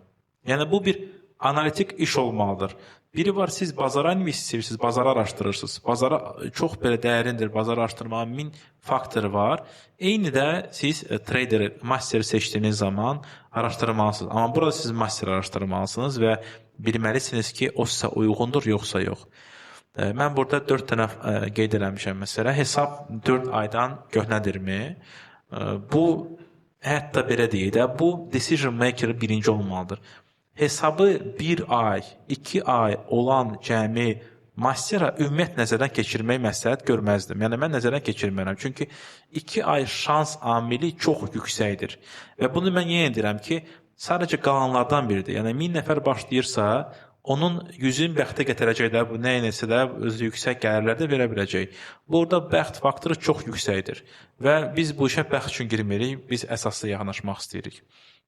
Yəni bu bir analitik iş olmalıdır. Biri var, siz bazara investirsiniz, bazarı araşdırırsınız. Bazara çox belə dərindir, bazarı araşdırmağın 1000 faktoru var. Eyni də siz trader, masteri seçdiyiniz zaman araşdırmalısınız. Amma burada siz masteri araşdırmalısınız və bilməlisiniz ki, o sizə uyğundur, yoxsa yox. Mən burada 4 dənə qeyd eləmişəm məsələ. Hesab 4 aydan köhnədirmi? Bu, hətta belə deyək də, bu decision maker birinci olmalıdır. Hesabı 1 ay, 2 ay olan cəmi mastera ümumiyyət nəzərdən keçirmək məsləhət görməzdim. Yəni, mən nəzərdən keçirmərəm. Çünki 2 ay şans amili çox yüksəkdir. Və bunu mən yenə deyirəm ki, sadəcə qalanlardan biridir. Yəni, 1000 nəfər başlayırsa, onun 100-ün bəxtə gətirəcək də, bu nə eləsə də özü yüksək gəlirlər də verə biləcək. Burada bəxt faktoru çox yüksəkdir. Və biz bu işə bəxt üçün girmirik, biz əsaslı yaxınlaşmaq istəyirik.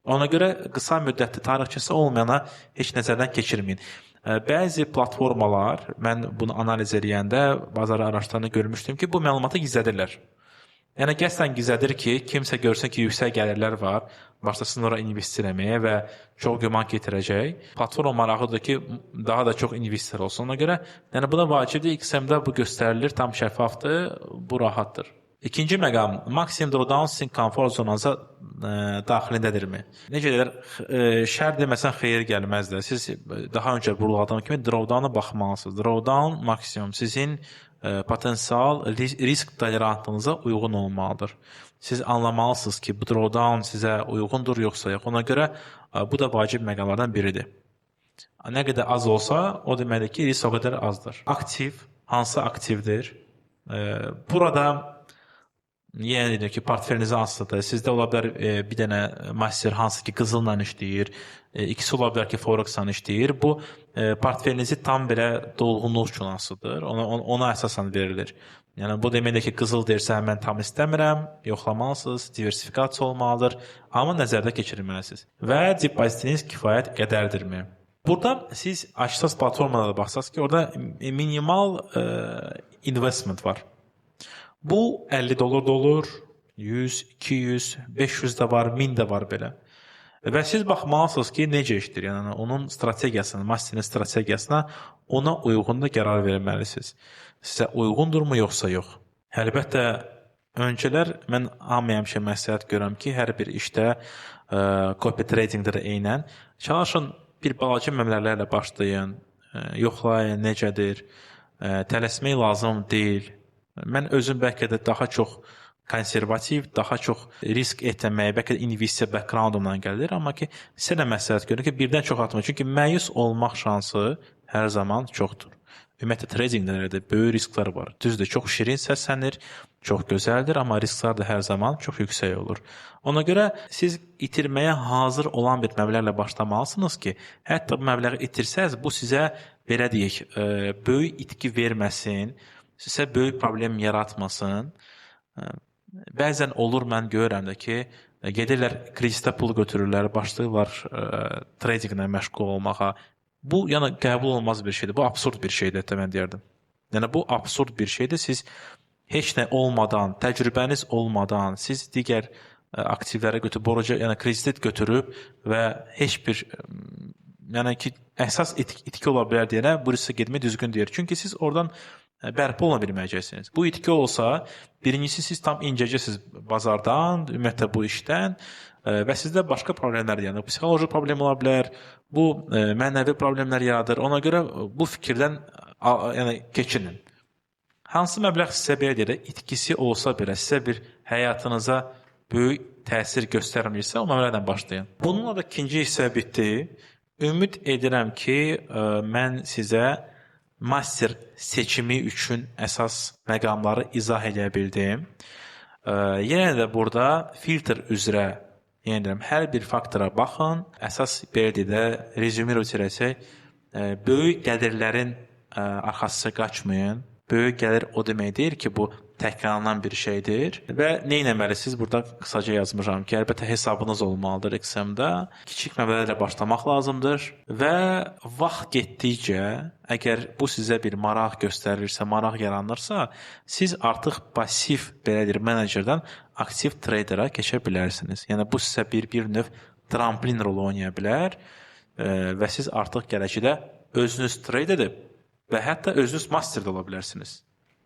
Ona görə qısa müddətli tarixçisi olmayana heç nəzərdən keçirməyin. Bəzi platformalar, mən bunu analiz edəndə, bazarı araşdıranda görmüşdüm ki, bu məlumatı gizlədirlər. Yəni, qəsdən gizlədir ki, kimsə görsün ki, yüksək gəlirlər var, başlasın ora investir etməyə və çox güman getirəcək. Platforma maraqlıdır ki, daha da çox investor olsun. Ona görə, yəni, bu da vacibdir, XM-də bu göstərilir, tam şəffafdır, bu rahatdır. İkinci məqam, maksimum drawdown sizin konfor zonanıza daxilindədirmi? Necə deyirlər, şər deməsən xeyir gəlməz də. Siz daha öncə vurguladığım kimi drawdowna baxmalısınız. Drawdown maksimum sizin potensial risk tolerantlığınıza uyğun olmalıdır. Siz anlamalısınız ki, bu drawdown sizə uyğundur, yoxsa yox. Ona görə bu da vacib məqamlardan biridir. Nə qədər az olsa, o deməkdir ki, risk o qədər azdır. Aktiv, hansı aktivdir? Burada yenə deyir ki, portfelinizi hansıdır. Sizdə ola bilər bir dənə master hansı ki, qızılla işləyir, ikisi ola bilər ki, Forex-la işləyir. Bu, portfelinizi tam belə dolğunluq üçün hansıdır. Ona əsasən verilir. Yəni bu deməkdir ki, qızıl dersə mən tam istəmirəm, yoxlamalısınız, diversifikasiya olmalıdır, amma nəzərdə keçirilməlisiniz. Və depozitiniz kifayət qədərdirmi? Burada siz açsaz platformada da baxsaq ki, orada minimal investment var. Bu $50 da olur, 100, 200, 500 də var, 1000 də var belə. Və siz baxmalısınız ki, necə işdir? Yəni onun strategiyasına, masterin strategiyasına ona uyğun da qərar verməlisiniz. Sizə uyğundurmu yoxsa yox? Əlbəttə öncələr mən hamıya həmişə məsləhət görürəm ki, hər bir işdə copy tradingdə də eynən çalışın bir balaca məbləğlərlə başlayın, yoxlayın necədir, tələsmək lazım deyil. Mən özüm bəlkə də daha çox konservativ, daha çox risk etməyə, bəlkə də investisiya backgroundumdan gəlir, amma ki, sizə də məsləhət görürəm ki, birdən çox atmayın. Çünki məyus olmaq şansı hər zaman çoxdur. Ümumiyyətlə tradingdə də böyük risklər var. Düzdür, çox şirin səslənir, çox gözəldir, amma risklər də hər zaman çox yüksək olur. Ona görə siz itirməyə hazır olan bir məbləğlə başlamalısınız ki, hətta bu məbləği itirsəz, bu sizə belə deyək, böyük itki verməsin, sizə böyük problem yaratmasın. Bəzən olur, mən görürəm də ki, gedirlər kreditdə pul götürürlər, başlayırlar tradinglə məşğul olmağa. Bu, yəni qəbul olmaz bir şeydir. Bu absurd bir şeydir, mən deyərdim. Yəni bu absurd bir şeydir. Siz heç nə olmadan, təcrübəniz olmadan, siz digər aktivlərə götürüb, borca, yəni kredit götürüb və heç bir, yəni ki, əsas itki ola bilər deyənə bu riskə getmək düzgün deyir. Çünki siz oradan bərpa oluna bilməyəcəksiniz. Bu itki olsa, birincisi siz tam incəcəsiniz bazardan, ümumiyyətlə bu işdən və sizdə başqa problemlər, yəni psixoloji problem ola bilər, bu mənəvi problemlər yaradır. Ona görə bu fikirdən yəni keçinin. Hansı məbləğ sizə belə deyir, itkisi olsa belə sizə bir həyatınıza böyük təsir göstərmirsə, o məbləğdən başlayın. Bununla da ikinci hissə bitdi. Ümid edirəm ki, mən sizə master seçimi üçün əsas məqamları izah edə bildim. Yenə də burada filtr üzrə, yenə deyirəm, hər bir faktora baxın. Əsas belə deyə rezümirəcək, böyük gəlirlərin arxasına qaçmayın. Böyük gəlir o demək deyil ki, bu təkrarlanan bir şeydir. Və nə etməlisiniz? Burada qısaca yazmışam ki, əlbəttə hesabınız olmalıdır XM-də. Kiçik məbləğlərlə başlamaq lazımdır və vaxt getdikcə, əgər bu sizə bir maraq göstərirsə, maraq yaranırsa, siz artıq pasiv, belə deyir, menecerdən aktiv traderə keçə bilərsiniz. Yəni bu sizə bir növ tramplin rolu oynaya bilər və siz artıq gələcəkdə özünüz trade edib və hətta özünüz master də ola bilərsiniz.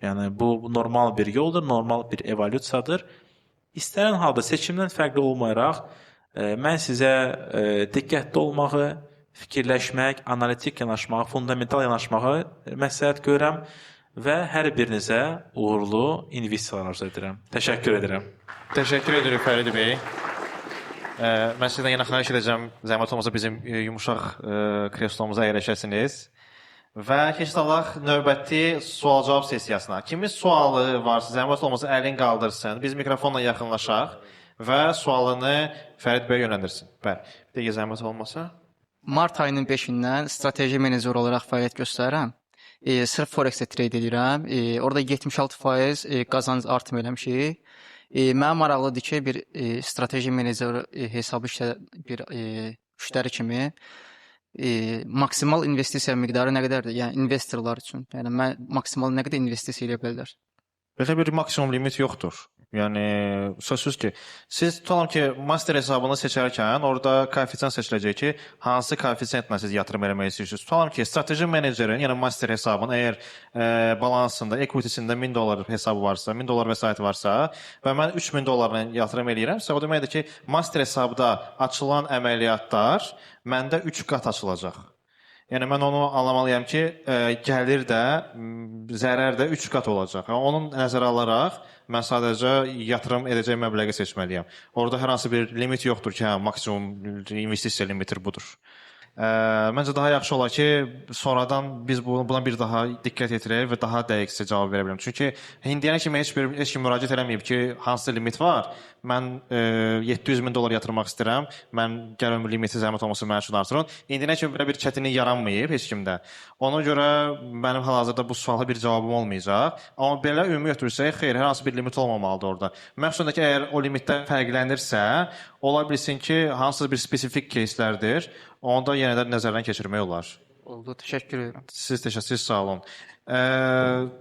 Yəni bu normal bir yoldur, normal bir evolyusiyadır. İstənilən halda seçimdən fərqli olmayaraq mən sizə diqqətli olmağı, fikirləşmək, analitik yanaşmağı, fundamental yanaşmağı məsləhət görürəm və hər birinizə uğurlu investisiyalar arzu edirəm. Təşəkkür edirəm. Təşəkkür edirik Fərid bəy. Mən sizdən yenə xahiş edəcəm, zəhmət olmasa bizim yumuşaq kreslomuza əyləşəsiniz. Və keçək növbəti sual-cavab sessiyasına. Kimin sualı varsa, zəhmət olmasa əlini qaldırsın. Biz mikrofonla yaxınlaşaq və sualını Fərid bəyə yönləndirsin. Bəli, bir dəqiqə zəhmət olmasa. Mart ayının 5-dən strateji menecer olaraq fəaliyyət göstərirəm. Sırf Forex-də trade edirəm. Orada 76% qazanc artım eləmişik. Mənə maraqlıdır ki, bir strateji menecer hesabı bir müştəri kimi maksimal investisiya miqdarı nə qədərdir? Yəni investorlar üçün. Yəni mən maksimal nə qədər investisiya edə bilərlər? Belə bir maksimum limit yoxdur. Yəni sözsüz ki, siz tutalım ki, master hesabını seçərkən orada koeffisiyent seçiləcək ki, hansı koeffisiyentlə siz yatırım eləmək istəyirsiniz. Tutalım ki, strateji menecerin, yəni master hesabının əgər balansında, equity-sində $1000 hesabı varsa, $1000 vəsait varsa və mən $3000 yatırım eləyirəmsə, o deməkdir ki, master hesabda açılan əməliyyatlar məndə 3 qat açılacaq. Yəni mən onu anlamalıyam ki, gəlir də, zərər də 3 qat olacaq. Onun nəzərə alaraq mən sadəcə yatırım edəcək məbləği seçməliyəm. Orada hər hansı bir limit yoxdur ki, maksimum investisiya limiti budur. Məncə daha yaxşı olar ki, sonradan biz buna bir daha diqqət yetirək və daha dəqiq sizə cavab verə bilərəm. Çünki indiyənə kimi heç kim müraciət eləməyib ki, hansı limit var. mən 700 min dollar yatırmaq istəyirəm, mən gəlin limiti zəhmət olmasa mənim üçün artırın. İndiyənə kimi belə bir çətinlik yaranmayıb heç kimdə. Ona görə mənim hal-hazırda bu suala bir cavabım olmayacaq. Amma belə ümumi götürsək, xeyr, hər hansı bir limit olmamalıdır orada. Məqsədə ki, əgər o limitlər fərqlənirsə, ola bilsin ki, hansısa bir spesifik кейslərdir, onda yenə də nəzərdən keçirmək olar. Oldu, təşəkkür edirəm. Siz sağ olun.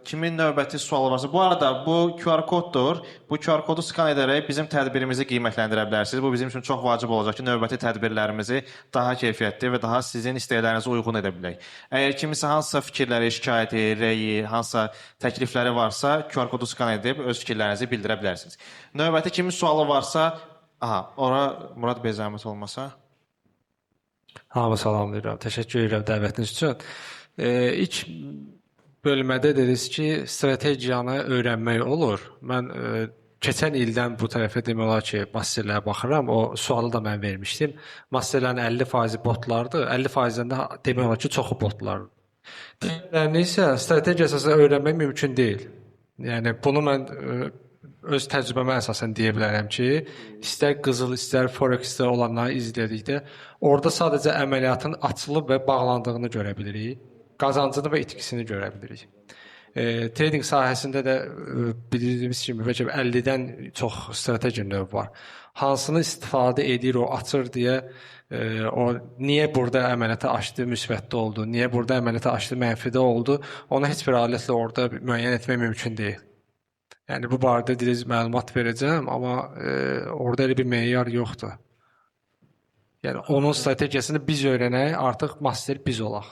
Kimin növbəti sualı varsa, bu arada bu QR koddur. Bu QR kodu skan edərək bizim tədbirimizi qiymətləndirə bilərsiniz. Bu bizim üçün çox vacib olacaq ki, növbəti tədbirlərimizi daha keyfiyyətli və daha sizin istəklərinizə uyğun edə bilək. Əgər kimisə hansısa fikirləri, şikayəti, rəyi, hansısa təklifləri varsa, QR kodu skan edib öz fikirlərinizi bildirə bilərsiniz. Növbəti kimin sualı varsa, ora Murad bəy zəhmət olmasa. Hamı salamlayıram. Təşəkkür edirəm dəvətiniz üçün. İlk bölmədə dediniz ki, strategiyanı öyrənmək olur. Mən keçən ildən bu tərəfə demək olar ki, masterlərə baxıram. O sualı da mən vermişdim. Masterlərin 50% botlardır. 50%-dən də demək olar ki, çoxu botlardır. Digərlərini isə strategiya əsasında öyrənmək mümkün deyil. Yəni bunu mən öz təcrübəmə əsasən deyə bilərəm ki, istər qızıl, istər Forex-də olanları izlədikdə orada sadəcə əməliyyatın açılıb və bağlandığını görə bilirik. Qazancını və itkisini görə bilirik. Trading sahəsində də bildiyimiz kimi bəlkə 50-dən çox strateji növ var. Hansını istifadə edir, o açır deyə o niyə burada əməliyyatı açdı, müsbətdə oldu, niyə burada əməliyyatı açdı, mənfidə oldu, onu heç bir alətlə orada müəyyən etmək mümkün deyil. Yəni bu barədə direkt məlumat verəcəm, amma orada elə bir meyar yoxdur. Yəni onun strategiyasını biz öyrənək, artıq master biz olaq.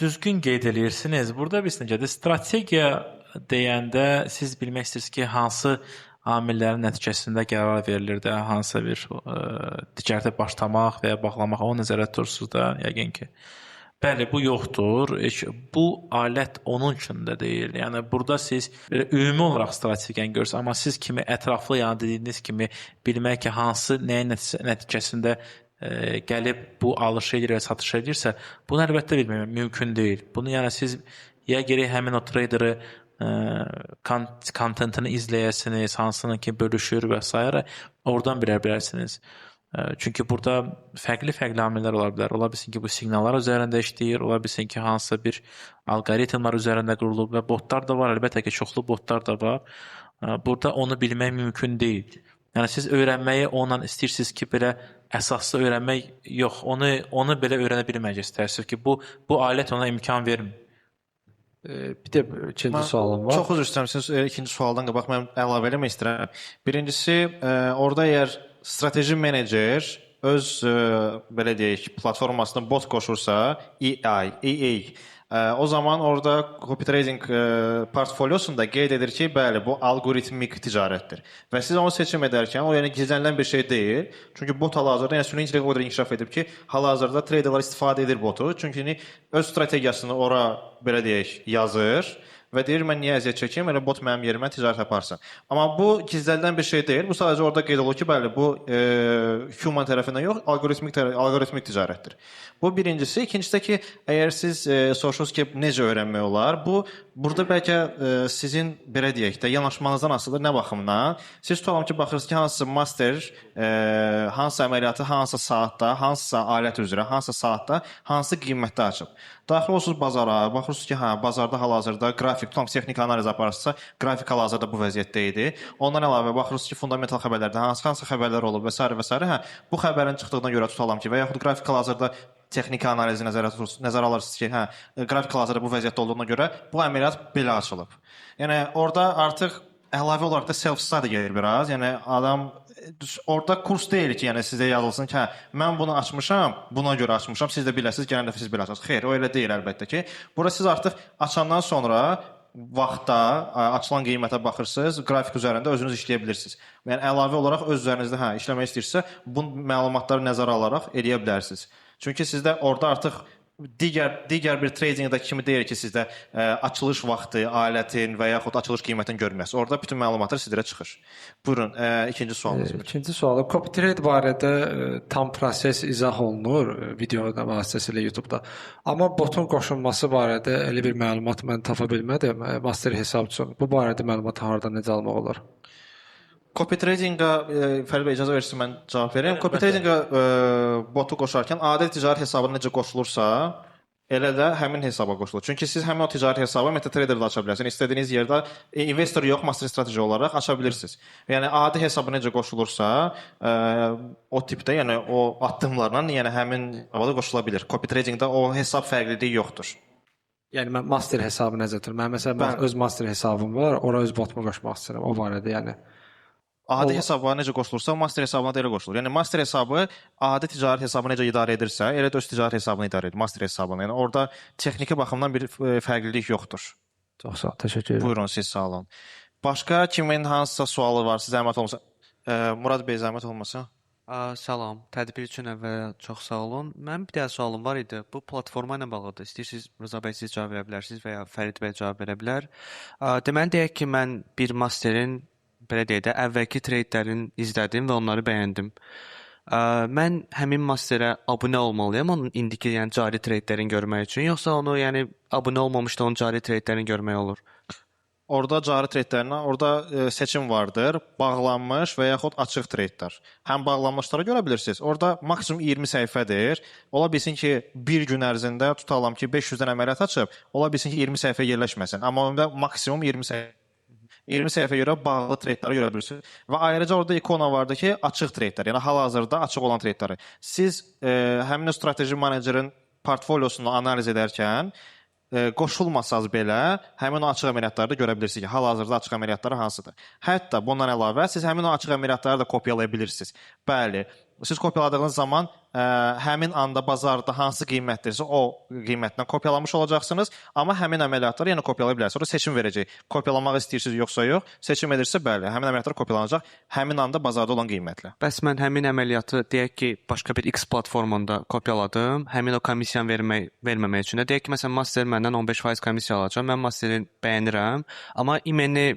Düzgün qeyd edirsiniz. Burada bir necədir? Strategiya deyəndə siz bilmək istəyirsiniz ki, hansı amillərin nəticəsində qərar verilir də, hansısa bir ticarətə başlamaq və ya bağlamaq, o nəzərdə tutursunuz da, yəqin ki. Bəli, bu yoxdur. Bu alət onun üçün də deyil. Yəni burada siz ümumi olaraq strategiyanı görürsünüz, amma siz kimi ətraflı, yəni dediyiniz kimi bilmək ki, hansı nəyin nəticəsində gəlib bu alış edir və satış edirsə, bunu əlbəttə bilmək mümkün deyil. Bunu yəni siz ya gərək həmin o traderi kontentini izləyəsiniz, hansının ki bölüşür və s. oradan bilə bilərsiniz. Çünki burada fərqli amillər ola bilər. Ola bilsin ki, bu siqnallar üzərində işləyir, ola bilsin ki, hansısa bir alqoritmlar üzərində qurulub və botlar da var, əlbəttə ki, çoxlu botlar da var. Burada onu bilmək mümkün deyil. Yəni siz öyrənməyi onunla istəyirsiniz ki, belə əsaslı öyrənmək yox, onu belə öyrənə bilməyəcəksiniz ki, bu alət ona imkan vermir. Bir də ikinci sualım var. Çox üzr istəyirəm, siz ikinci sualdan qabaq mən əlavə eləmək istəyirəm. Birincisi, orada əgər strateji menecer öz belə deyək, platformasına bot qoşursa, EA, o zaman orada copy trading portfolyosunda qeyd edir ki, bəli, bu alqoritmik ticarətdir. Və siz onu seçim edərkən, o yəni gizlənilən bir şey deyil. Çünki bot hal-hazırda, yəni süni intellekt o qədər inkişaf edib ki, hal-hazırda traderlar istifadə edir botu. Çünki öz strategiyasını ora belə deyək, yazır və deyir, mən niyə əziyyət çəkeyim, elə bot mənim yerimə ticarət aparsın. Amma bu gizlədilən bir şey deyil. Bu sadəcə orada qeyd olunur ki, bəli, bu human tərəfindən yox, alqoritmik ticarətdir. Bu birincisi. İkincisi ki, əgər siz soruşursunuz ki, necə öyrənmək olar, burada bəlkə sizin, belə deyək də, yanaşmanızdan asılıdır, nə baxımdan? Siz tutalım ki, baxırsınız ki, hansısa master, hansısa əməliyyatı, hansısa saatda, hansısa alət üzrə, hansısa saatda, hansı qiymətdə açıb. Daxil olsunuz bazara, baxırsınız ki, bazarda hal-hazırda qrafik, tutam texnik analiz aparırsınızsa, qrafik hal-hazırda bu vəziyyətdə idi. Ondan əlavə baxırsınız ki, fundamental xəbərlərdə hansı xəbərlər olub və s. və s. Bu xəbərin çıxdığına görə tutalım ki, və yaxud qrafik hal-hazırda texniki analizi nəzərə alırsınız ki, qrafik hal-hazırda bu vəziyyətdə olduğuna görə bu əməliyyat belə açılıb. Yəni orada artıq əlavə olaraq da self-study gedir biraz. Yəni adam orada kurs deyil ki, yəni sizə yazılsın ki, mən bunu açmışam, buna görə açmışam, siz də biləsiniz, gələn dəfə siz belə açarsınız. Xeyr, o elə deyil əlbəttə ki. Burada siz artıq açandan sonra vaxtda, açılan qiymətə baxırsınız, qrafik üzərində özünüz işləyə bilirsiniz. Yəni əlavə olaraq öz üzərinizdə işləmək istəyirsə, bu məlumatları nəzərə alaraq eləyə bilərsiniz. Çünki sizdə orada artıq digər bir tradingdə kimi deyir ki, sizdə açılış vaxtı, alətin və yaxud açılış qiymətini görməyəsiniz. Orada bütün məlumatlar sizlərə çıxır. Buyurun, ikinci sualınız. İkinci sualım, copy trade barədə tam proses izah olunur videoda vasitəsilə YouTube-da. Amma botun qoşulması barədə elə bir məlumat mən tapa bilmədim master hesab üçün. Bu barədə məlumatı hardan necə almaq olar? Copy tradingə Fərid bəy icazə verirsə mən cavab vereyim. Copy tradingə botu qoşarkən adi ticarət hesabına necə qoşulursa, elə də həmin hesaba qoşulur. Çünki siz həmin o ticarət hesabı MetaTrader-də aça bilərsiniz. İstədiyiniz yerdə investor yox, master strateji olaraq aça bilirsiniz. Yəni adi hesaba necə qoşulursa, o tipdə, yəni o addımlarla, yəni həmin hesaba qoşula bilər. Copy tradingdə o hesab fərqliliyi yoxdur. Yəni mən master hesabı nəzərdə tuturam. Mən məsələn öz master hesabım var, ora öz botumu qoşmaq istəyirəm. O barədə yəni Adi hesaba necə qoşulursa, master hesabına da elə qoşulur. Yəni master hesabı adi ticarət hesabını necə idarə edirsə, elə də öz ticarət hesabını idarə edir, master hesabını. Yəni orada texniki baxımdan bir fərqlilik yoxdur. çox sağ ol, təşəkkür edirəm. Buyurun, siz sağ olun. Başqa kimin hansısa sualı var, sizə zəhmət olmasa? Murad bəy zəhmət olmasa? Salam, tədbir üçün əvvəl çox sağ olun. Mənim bir dənə sualım var idi. Bu platforma ilə bağlıdır. İstəyirsiniz Rıza bəy siz cavab verə bilərsiniz və ya Fərid bəy cavab verə bilər. Deməli deyək ki, mən bir masterin belə deyək də əvvəlki treytlərini izlədim və onları bəyəndim. Mən həmin masterə abunə olmalıyam onun indiki, yəni cari treytlərini görmək üçün, yoxsa onu, yəni abunə olmamış da onun cari treytlərini görmək olur? Orada cari treytlərinə, orada seçim vardır, bağlanmış və yaxud açıq treytlər. Həm bağlanmışları görə bilirsiniz. Orada maksimum 20 səhifədir. Ola bilsin ki, bir gün ərzində tutalım ki, 500-dən əməliyyat açıb, ola bilsin ki, 20 səhifə yerləşməsin. Amma onda maksimum 20 səhifə. 20 səhifəyə görə bağlı treytləri görə bilirsiniz. Və ayrıca orada ikona vardı ki, açıq treytlər, yəni hal-hazırda açıq olan treytləri. Siz həmin o strateji menecerin portfolyosunu analiz edərkən qoşulmasanız belə həmin o açıq əməliyyatları da görə bilirsiniz ki, hal-hazırda açıq əməliyyatları hansıdır. Hətta bundan əlavə siz həmin o açıq əməliyyatları da kopyalaya bilirsiniz. Bəli, siz kopyaladığınız zaman həmin anda bazarda hansı qiymətdirsə o qiymətdən kopyalamış olacaqsınız, amma həmin əməliyyatları yenə kopyalaya bilərsiniz. Sonra seçim verəcək. Kopyalamaq istəyirsiniz yoxsa yox? Seçim edirsə bəli, həmin əməliyyatlar kopyalanacaq həmin anda bazarda olan qiymətlə. Bəs mən həmin əməliyyatı deyək ki, başqa bir X platformunda kopyaladım, həmin o komissiyanı verməmək üçün. Deyək ki, məsələn, master məndən 15% komissiya alacaq. Mən masteri bəyənirəm, amma imeni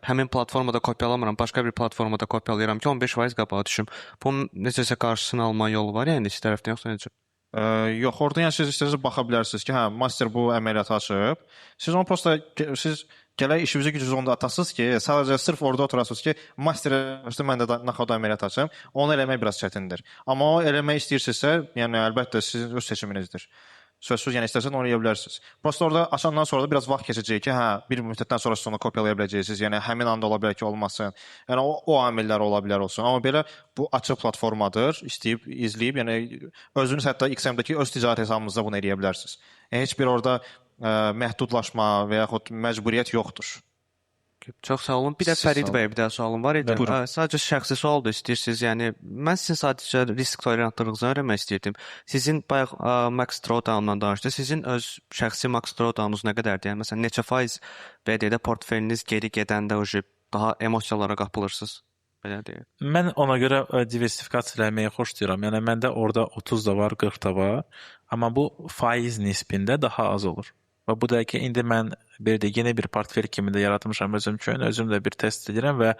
həmin platformada kopyalamıram, başqa bir platformada kopyalayıram ki, 15% qabağa düşüm. Bunun necəsə qarşısını alma yolu var, yəni iki tərəfdən, yoxsa necə? Yox, orada yəni siz istəyirsiniz baxa bilərsiniz ki, hə, master bu əməliyyatı açıb. Siz onu prosta siz gələk işinizi gücünüzü onda atasınız ki, sadəcə sırf orada oturasınız ki, master mən də naxod əməliyyat açım. Onu eləmək biraz çətindir. Amma o eləmək istəyirsinizsə, yəni əlbəttə sizin öz seçiminizdir. Sözsüz, yəni istəsəniz onu edə bilərsiniz. Prosta orada açandan sonra da biraz vaxt keçəcək ki, hə, bir müddətdən sonra siz onu kopyalaya biləcəksiniz. Yəni həmin anda ola bilər ki, olmasın. Yəni o amillər ola bilər olsun. Amma belə bu açıq platformadır. İstəyib, izləyib, yəni özünüz hətta XM-dəki öz ticarət hesabınızda bunu edə bilərsiniz. Heç bir orada məhdudlaşma və yaxud məcburiyyət yoxdur. Çox sağ olun. Bir də Fərid bəy bir də sualım var idi. Sadəcə şəxsi sualdır, istəyirsiniz. Yəni mən sizin sadəcə risk tolerantlığınızı öyrənmək istəyirdim. Sizin bayaq Max Drawdown-dan danışdınız. Sizin öz şəxsi Max Drawdown-unuz nə qədərdir? Yəni məsələn neçə faiz belə deyək də portfeliniz geri gedəndə daha emosiyalara qapılırsınız? Belə deyək. Mən ona görə diversifikasiya etməyi xoşlayıram. Yəni məndə orada 30 da var, 40 da var. Amma bu faiz nisbində daha az olur. Və bu da ki, indi mən yeni bir portfel kimi də yaratmışam özüm üçün. Özüm də bir test edirəm və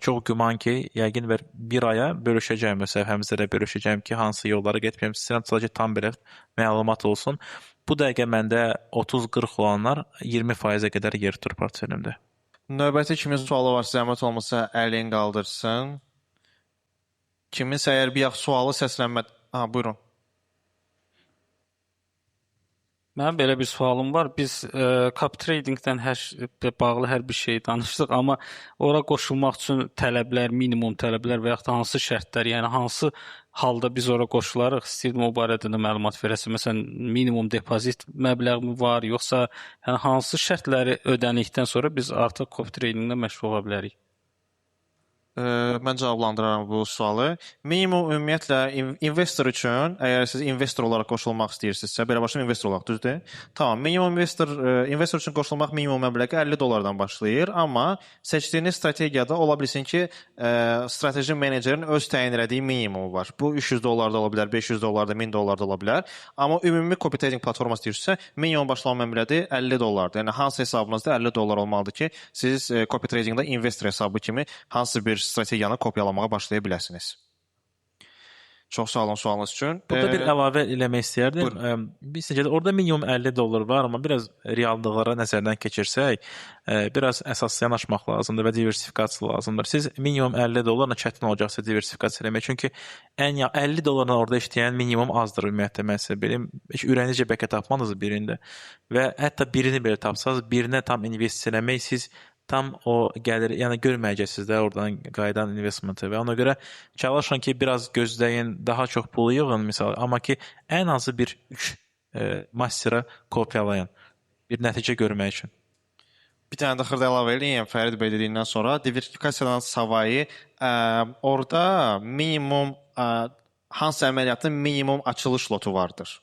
çox güman ki, yəqin bir aya bölüşəcəyim, səhifəmizdə də bölüşəcəyim ki, hansı yollara getməyəm. İstəyirəm sadəcə tam belə məlumat olsun. Bu dəqiqə məndə 30-40 olanlar 20%-ə qədər yer tutur portfelimdə. Növbəti kimin sualı var, zəhmət olmasa əlini qaldırsın. Kiminsə əgər bir sualı səslənmə... Buyurun. Mənim belə bir sualım var. Biz copy tradingdən bağlı hər bir şey danışdıq, amma ora qoşulmaq üçün tələblər, minimum tələblər və yaxud da hansı şərtlər, yəni hansı halda biz ora qoşularıq? İstəyirdim o barədə də məlumat verəsən. Məsələn, minimum depozit məbləği var, yoxsa yəni hansı şərtləri ödənikdən sonra biz artıq copy tradinglə məşğul ola bilərik? Mən cavablandıraram bu sualı. Minimum ümumiyyətlə investor üçün, əgər siz investor olaraq qoşulmaq istəyirsinizsə, belə başlayın investor olaraq, düzdür? Tamam, minimum investor üçün qoşulmaq minimum məbləği $50 başlayır, amma seçdiyiniz strategiyada ola bilsin ki, strateji menecerin öz təyin elədiyi minimumu var. Bu $300 da ola bilər, $500 da, $1000 da ola bilər. Amma ümumi copy trading platforması istəyirsinizsə, minimum başlama məbləği $50. Yəni hansı hesabınızda $50 olmalıdır ki, siz copy tradingdə investor hesabı kimi hansı bir strategiyanı kopyalamağa başlaya biləsiniz. Çox sağ olun sualınız üçün. Burada bir əlavə eləmək istəyərdim. Buyurun. Biz necə orada minimum 50 dollar var, amma biraz reallıqlara nəzərdən keçirsək, biraz əsaslı yanaşmaq lazımdır və diversifikasiya lazımdır. Siz minimum 50 dollarla çətin olacaqsa diversifikasiya eləmək, çünki 50 dollarla orada işləyən minimum azdır ümumiyyətlə, mən sizə bilim. Heç ürəyinizcə bəlkə tapmadınız birində və hətta birini belə tapsanız, birinə tam investisiya eləmək siz tam o gəlir, yəni görməyəcəksiniz də oradan qayıdan investmenti və ona görə çalışın ki, biraz gözləyin, daha çox pulu yığın misal, amma ki, ən azı bir 3 mastera kopyalayın bir nəticə görmək üçün. Bir dənə də xırda əlavə edeyim Fərid bəy dediyindən sonra. Diversifikasiyadan savayı orada minimum hansı əməliyyatın minimum açılış lotu vardır.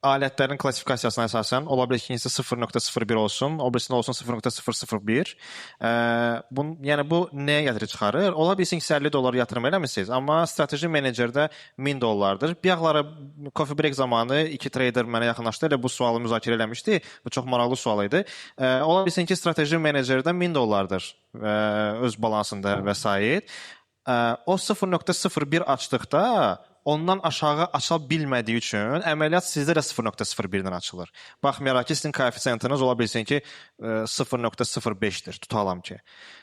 Alətlərin klassifikasiyasına əsasən ola bilər ki, ikincisi 0.01 olsun, o birisində olsun 0.001. Yəni bu nəyə gətirib çıxarır? Ola bilsin ki, 50 dollar yatırım eləmisiniz, amma strateji menecerdə 1000 dollardır. Bir yaxları coffee break zamanı iki trader mənə yaxınlaşdı, elə bu sualı müzakirə eləmişdi. Bu çox maraqlı sual idi. Ola bilsin ki, strateji menecerdə 1000 dollardır öz balansında və s. O 0.01 açdıqda ondan aşağı aça bilmədiyi üçün əməliyyat sizdə də 0.01-dən açılır. Baxmayaraq ki, sizin koeffisientiniz ola bilsin ki, 0.05-dir, tutalım ki.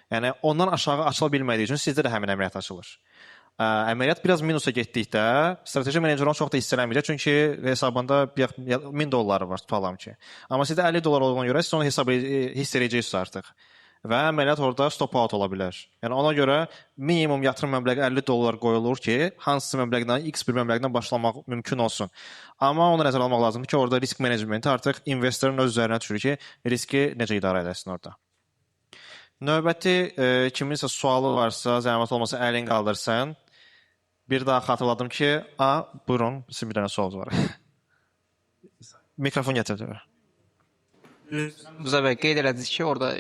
Yəni, ondan aşağı açıla bilmədiyi üçün sizdə də həmin əməliyyat açılır. Əməliyyat biraz minusa getdikdə, strateji menecer onu çox da hiss eləməyəcək, çünki hesabında 1000 dolları var, tutalım ki. Amma sizdə 50 dollar olduğuna görə siz onu hiss edəcəksiniz artıq. Və əməliyyat orada stop out ola bilər. Yəni ona görə minimum yatırım məbləği 50 dollar qoyulur ki, hansısa məbləğdən, X bir məbləğdən başlamaq mümkün olsun. Amma onu nəzərə almaq lazımdır ki, orada risk menecmenti artıq investorun öz üzərinə düşür ki, riski necə idarə edəsin orada. Növbəti kiminsə sualı varsa, zəhmət olmasa əlin qaldırsın. Bir daha xatırladım ki, buyurun, sizin bir dənə sualınız var. Mikrofon gətirdim. Müzəvvə qeyd elədiniz ki, orada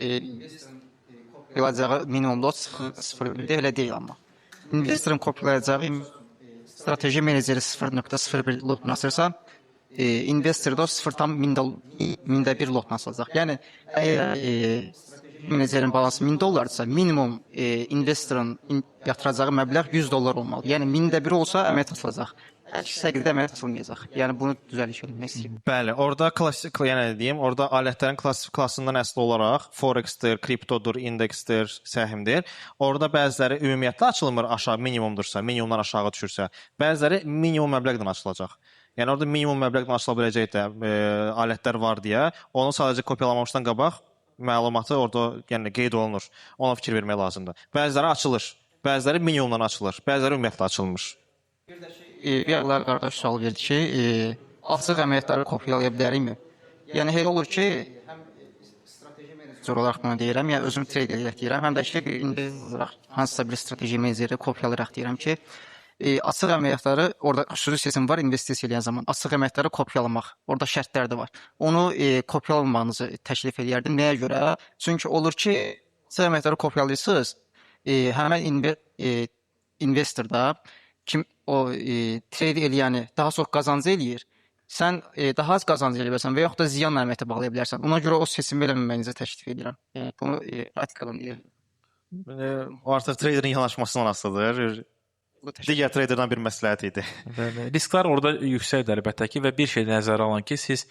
kopyalayacağı minimum lot 0.1-də elə deyil amma. İnvestorun kopyalayacağı strateji meneceri 0.01 lot nasırsa, investor da 0.1 lot nasılacaq. Yəni, əgər menecerin balansı 1000 dollardırsa, minimum investorun yatıracağı məbləğ 100 dollar olmalı. Yəni, 1000-də 1 olsa əməliyyat atılacaq. Əks təqdirdə əməliyyat atılmayacaq. Yəni, bunu düzəliş etmək istəyirəm. Bəli, orada klassik, yəni deyim, orada alətlərin klassından əsl olaraq Forex-dir, kriptodur, indeksdir, səhmdir. Orada bəziləri ümumiyyətlə açılmır aşağı, minimumdursa, minimumdan aşağı düşürsə. Bəziləri minimum məbləğdən açılacaq. Yəni orada minimum məbləğdən açıla biləcək də alətlər var deyə, onu sadəcə kopyalamamışdan qabaq məlumatı orada yəni qeyd olunur. Ona fikir vermək lazımdır. Bəziləri açılır, bəziləri minimumdan açılır, bəziləri ümumiyyətlə açılmır. Bir yaxlar qardaş sual verdi ki, açıq əməliyyatları kopyalaya bilərikmi? Yəni, elə olur ki, həm strateji menecer olaraq bunu deyirəm, yəni özüm trade edərək deyirəm, həm də ki, hansısa bir strateji meneceri kopyalayaraq deyirəm ki, açıq əməliyyatları, orada xüsusi seçim var investisiya edən zaman, açıq əməliyyatları kopyalamaq, orada şərtlər də var. Onu kopyalamağınızı təklif edərdim. Nəyə görə? Çünki olur ki, açıq əməliyyatları kopyalayırsınız, həmən investor da kim o trade eləyəni daha çox qazancı eləyir, sən daha az qazancı eləyirsən və yaxud da ziyan əməliyyatı bağlaya bilərsən. Ona görə o seçimi eləməməyinizi təklif edirəm. Bunu praktikadan deyirəm. O artıq traderin yanaşmasından asılıdır. Digər traderdən bir məsləhət idi. Risklər orada yüksəkdir əlbəttə ki və bir şey nəzərə alın ki, siz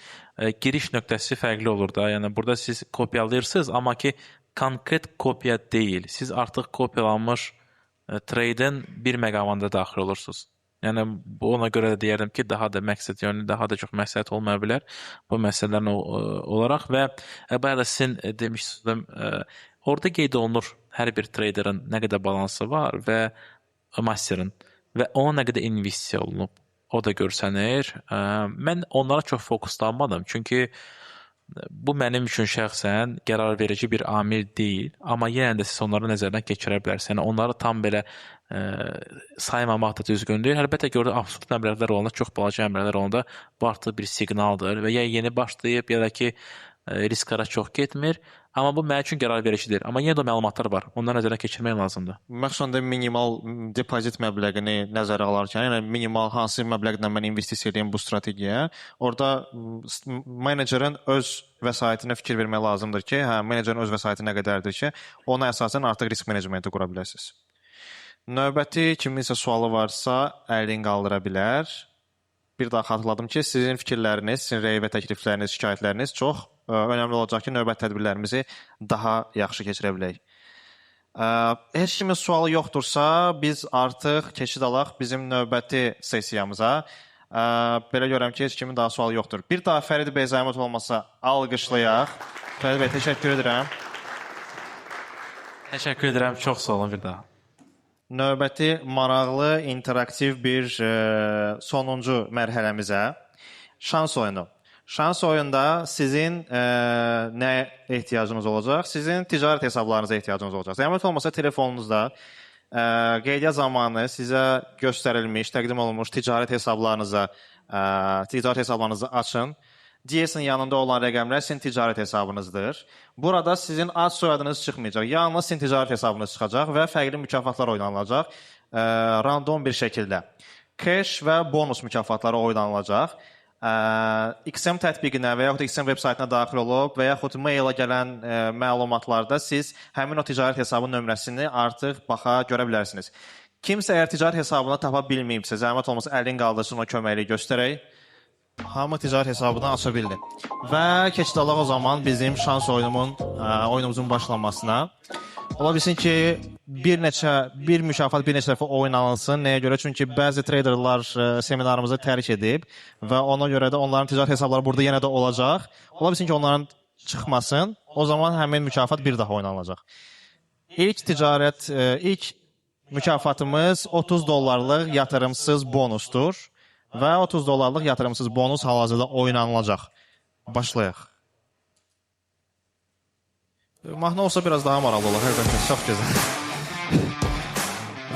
giriş nöqtəsi fərqli olur da. Yəni burada siz kopyalayırsınız, amma ki konkret kopya deyil. Siz artıq kopyalanmış tradein bir məqamında daxil olursunuz. Yəni ona görə də deyərdim ki, daha da məqsəd yönlü, daha da çox məsləhət olmaya bilər bu məsələlərlə olaraq və bayaq da sizin demişsiniz, orada qeyd olunur hər bir traderin nə qədər balansı var və masterin və ona nə qədər investisiya olunub. O da görsənir. Mən onlara çox fokuslanmadım, çünki bu mənim üçün şəxsən qərar verici bir amil deyil, amma yenə də siz onları nəzərdən keçirə bilərsiniz. Yəni onları tam belə saymamaq da düzgün deyil. Əlbəttə ki, orada absurd əmrlər olanda, çox balaca əmrlər olanda bu artıq bir siqnaldır və ya yeni başlayıb, ya da ki riskara çox getmir. Amma bu mənim üçün qərar vericidir. Amma yenə də məlumatlar var. Onları nəzərdən keçirmək lazımdır. Məxsusən də minimal depozit məbləğini nəzərə alarkən, yəni minimal hansı məbləğdən mən investisiya edeyim bu strategiyaya, orada menecerin öz vəsaitinə fikir vermək lazımdır ki, menecerin öz vəsaiti nə qədərdir ki, ona əsasən artıq risk menecmenti qura biləsiniz. Növbəti kiminsə sualı varsa əlini qaldıra bilər. Bir daha xatırladım ki, sizin fikirləriniz, sizin rəy və təklifləriniz, şikayətləriniz çox önəmli olacaq ki, növbəti tədbirlərimizi daha yaxşı keçirə bilək. Heç kimin sualı yoxdursa, biz artıq keçid alaq bizim növbəti sessiyamıza. Belə görürəm ki, heç kimin daha sualı yoxdur. Bir daha Fərid bəy zəhmət olmasa alqışlayaq. Fərid bəy, təşəkkür edirəm. Təşəkkür edirəm. Çox sağ olun bir daha. Növbəti maraqlı, interaktiv bir sonuncu mərhələmizə şans oyunu. Şans oyunda sizin nə ehtiyacınız olacaq? Sizin ticarət hesablarınıza ehtiyacınız olacaq. Zəhmət olmasa telefonunuzda qeydiyyat zamanı sizə göstərilmiş, təqdim olunmuş ticarət hesablarınızı açın. DS-in yanında olan rəqəmlər sizin ticarət hesabınızdır. Burada sizin ad soyadınız çıxmayacaq. Yalnız sizin ticarət hesabınız çıxacaq və fərqli mükafatlar oynanılacaq random bir şəkildə. Cash və bonus mükafatları oynanılacaq. XM tətbiqinə və yaxud XM web saytına daxil olub və yaxud maila gələn məlumatlarda siz həmin o ticarət hesabının nömrəsini artıq baxa görə bilərsiniz. Kimsə əgər ticarət hesabını tapa bilməyibsə, zəhmət olmasa əlini qaldırsın, o köməkliyi göstərək. Hamı ticarət hesabını aça bildi. Və keçid alaq o zaman şans oyunumuzun başlanmasına. Ola bilsin ki, bir mükafat bir neçə dəfə oynanılsın. Nəyə görə? Çünki bəzi traderlar seminarımızı tərk edib və ona görə də onların ticarət hesabları burada yenə də olacaq. Ola bilsin ki, onların çıxmasın. O zaman həmin mükafat bir daha oynanılacaq. İlk mükafatımız $30 yatırımsız bonusdur. Və $30 yatırımsız bonus hal-hazırda oynanılacaq. Başlayaq. Mahnı olsa biraz daha maraqlı olur. Hərdən çox gözəl.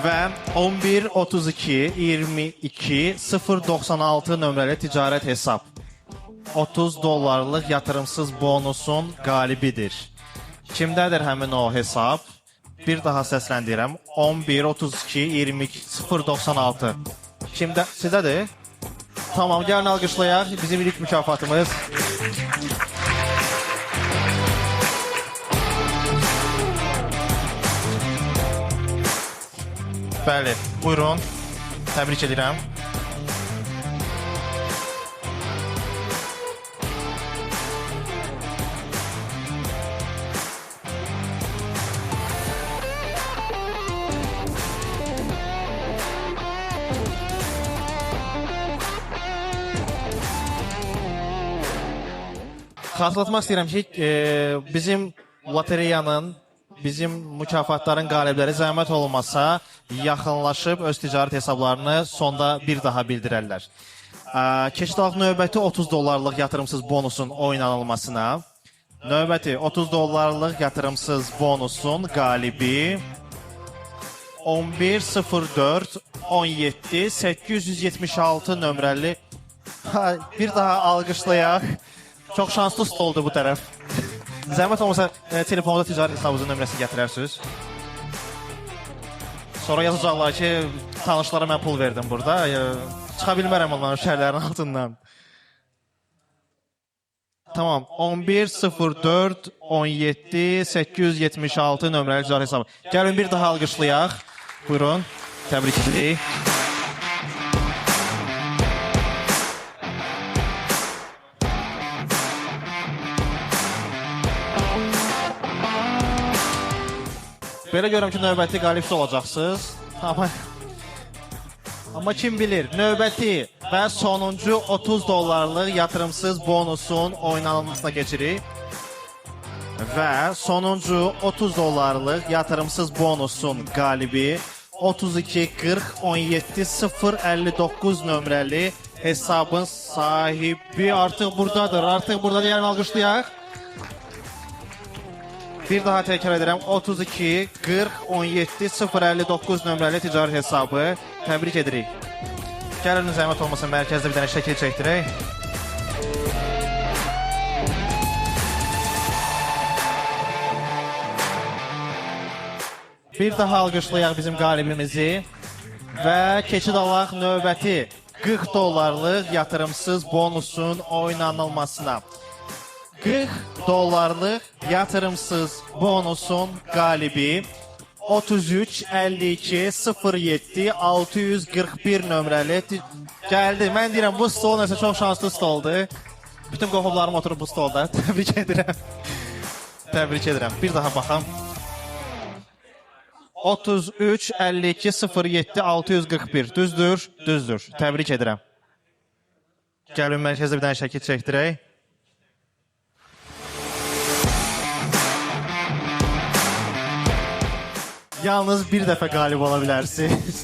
Və 11 32 22 096 nömrəli ticarət hesab. $30 yatırımsız bonusun qalibidir. Kimdədir həmin o hesab? Bir daha səsləndirəm. 11 32 22 096. Kimdə? Sizdədir? Tamam, gəlin alqışlayaq. Bizim ilk mükafatımız. Bəli, buyurun. Təbrik edirəm. Xatırlatmaq istəyirəm ki, bizim lotereyanın, bizim mükafatların qalibləri zəhmət olmasa yaxınlaşıb öz ticarət hesablarını sonda bir daha bildirərlər. Keçid alaq növbəti $30 yatırımsız bonusun oynanılmasına. Növbəti $30 yatırımsız bonusun qalibi 1104 17 876 nömrəli. Bir daha alqışlayaq. Çox şanslı oldu bu tərəf. Zəhmət olmasa telefonda ticarət hesabınızın nömrəsini gətirərsiniz. Sonra yazacaqlar ki, tanışlara mən pul verdim burada. Çıxa bilmərəm onların şərlərin altından. Tamam, 1104 17 876 nömrəli ticarət hesabı. Gəlin bir daha alqışlayaq. Buyurun, təbrik edirik. Belə görürəm ki, növbəti qalibsiz olacaqsınız. Amma kim bilir, növbəti və sonuncu $30 yatırımsız bonusun oynanılmasına keçirik. Və sonuncu $30 yatırımsız bonusun qalibi 32 40 17 059 nömrəli hesabın sahibi artıq buradadır. Artıq burada deyəlim, alqışlayaq. Bir daha təkrar edirəm. 32 40 17 059 nömrəli ticarət hesabı. Təbrik edirik. Gəlin zəhmət olmasa mərkəzdə bir dənə şəkil çəkdirək. Bir daha alqışlayaq bizim qalibimizi və keçid alaq növbəti $40 yatırımsız bonusun oynanılmasına. $40 yatırımsız bonusun qalibi 33 52 07 641 nömrəli gəldi. Mən deyirəm bu stol nəsə çox şanslı stoldur. Bütün qohumlarım oturub bu stolda. Təbrik edirəm. Təbrik edirəm. Bir daha baxam. 33 52 07 641 düzdür? Düzdür. Təbrik edirəm. Gəlin mərkəzdə bir dənə şəkil çəkdirək. Yalnız bir dəfə qalib ola bilərsiniz.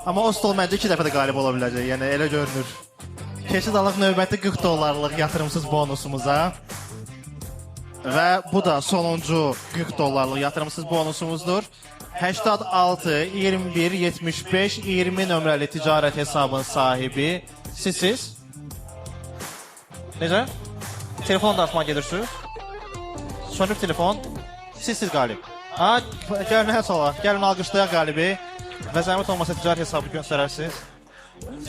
Amma o stol məncə 2 dəfə də qalib ola biləcək. Yəni elə görünür. Keçid alaq növbəti 40 dollarlıq yatırımsız bonusumuza. Və bu da sonuncu 40 dollarlıq yatırımsız bonusumuzdur. 86 21 75 20 nömrəli ticarət hesabının sahibi sizsiz. Necə? Telefon dartma gedirsiniz. Sönüb telefon. Sizsiz qalib. Ha, gəlin həs ola. Gəlin alqışlayaq qalibi. Və zəhmət olmasa ticarət hesabı göstərərsiniz.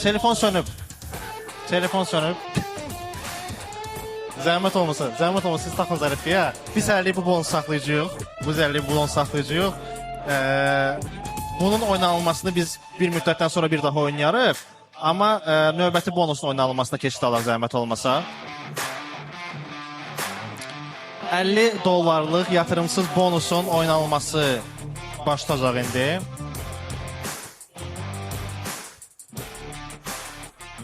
Telefon sönüb. Telefon sönüb. Zəhmət olmasa siz taxın zərəfiyə. Biz hələlik bu bonus saxlayıcıyıq. Bunun oynanılmasını biz bir müddətdən sonra bir daha oynayarıq. Amma növbəti bonusun oynanılmasına keçid alaq zəhmət olmasa. 50 dollarlıq yatırımsız bonusun oynanılması başlayacaq indi.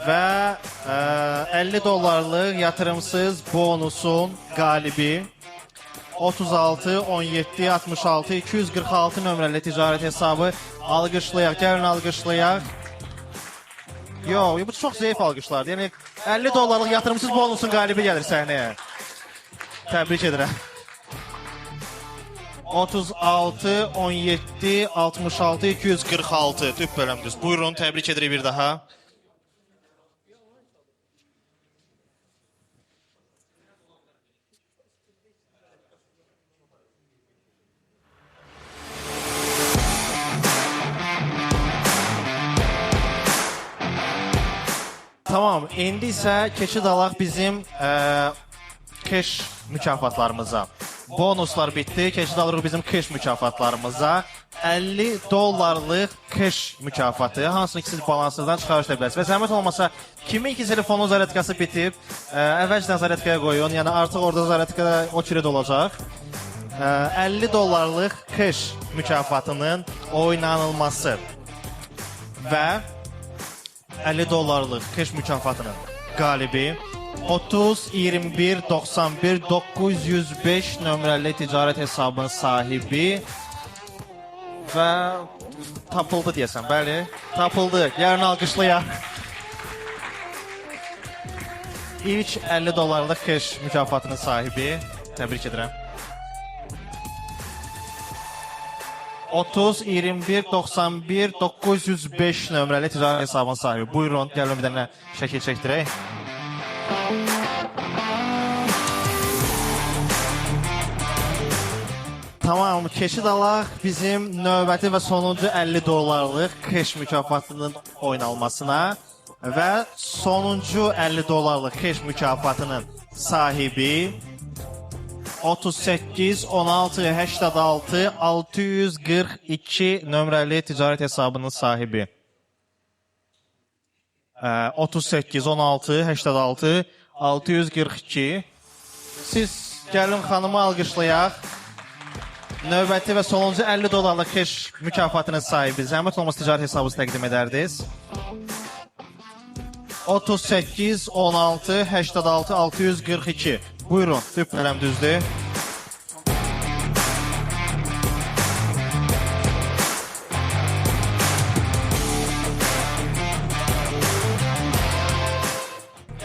Və 50 dollarlıq yatırımsız bonusun qalibi 36 17 66 246 nömrəli ticarət hesabı alqışlayaq. Gəlin alqışlayaq. Yox, bu çox zəif alqışlardır. Yəni 50 dollarlıq yatırımsız bonusun qalibi gəlir səhnəyə. Təbrik edirəm. 36 17 66 246 tüp bölümdür. Buyurun, təbrik edirik bir daha. Tamam, indi isə keçid alaq bizim keş mükafatlarımıza. Bonuslar bitdi, keçid alırıq bizim keş mükafatlarımıza. 50 dollarlıq keş mükafatı, hansını ki siz balansınızdan çıxarış edə bilərsiniz. Və zəhmət olmasa, kimin ki telefonun zaryatkası bitib, əvvəlcədən zaryatkaya qoyun, yəni artıq orada zaryatkada o kired olacaq. 50 dollarlıq keş mükafatının oynanılması və 50 dollarlıq keş mükafatının qalibi 30 21 91 905 nömrəli ticarət hesabının sahibi və tapıldı deyəsən, bəli, tapıldı. Yarın alqışlayaq. İlk 50 dollarlıq keş mükafatının sahibi, təbrik edirəm. 30 21 91 905 nömrəli ticarət hesabının sahibi. Buyurun, gəlin bir dənə şəkil çəkdirək. Tamam, keçid alaq bizim növbəti və sonuncu 50 dollarlıq keş mükafatının oynanmasına və sonuncu 50 dollarlıq keş mükafatının sahibi 38 16 86 642 nömrəli ticarət hesabının sahibi. 38 16 86 642. Siz gəlin xanımı alqışlayaq. Növbəti və sonuncu 50 dollarlıq keş mükafatının sahibi. Zəhmət olmasa ticarət hesabınızı təqdim edərdiniz. 38 16 86 642. Buyurun, tüp bölüm düzdür.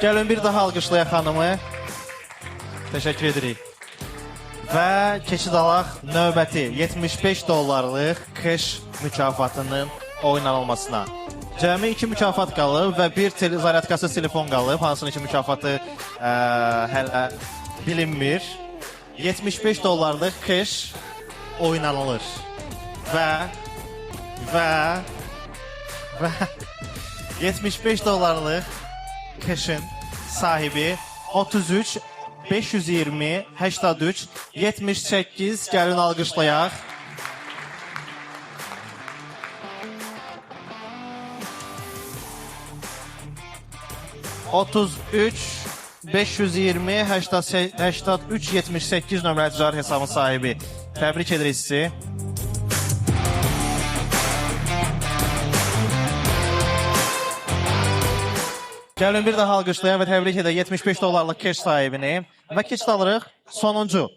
Gəlin bir daha alqışlayaq xanımı. Təşəkkür edirik. Və keçid alaq növbəti 75 dollarlıq keş mükafatının oynanılmasına. Cəmi 2 mükafat qalıb və bir zaryatkasız telefon qalıb. Hansının ki mükafatı hələ bilinmir. 75 dollarlıq keş oynanılır. Və 75 dollarlıq keşin sahibi 33 520 83 78. Gəlin alqışlayaq. 33 520 83 78 nömrəli ticarət hesabının sahibi. Təbrik edirik sizi. Gəlin bir daha alqışlayaq və təbrik edək 75 dollarlıq keş sahibini. Və keç alırıq sonuncu.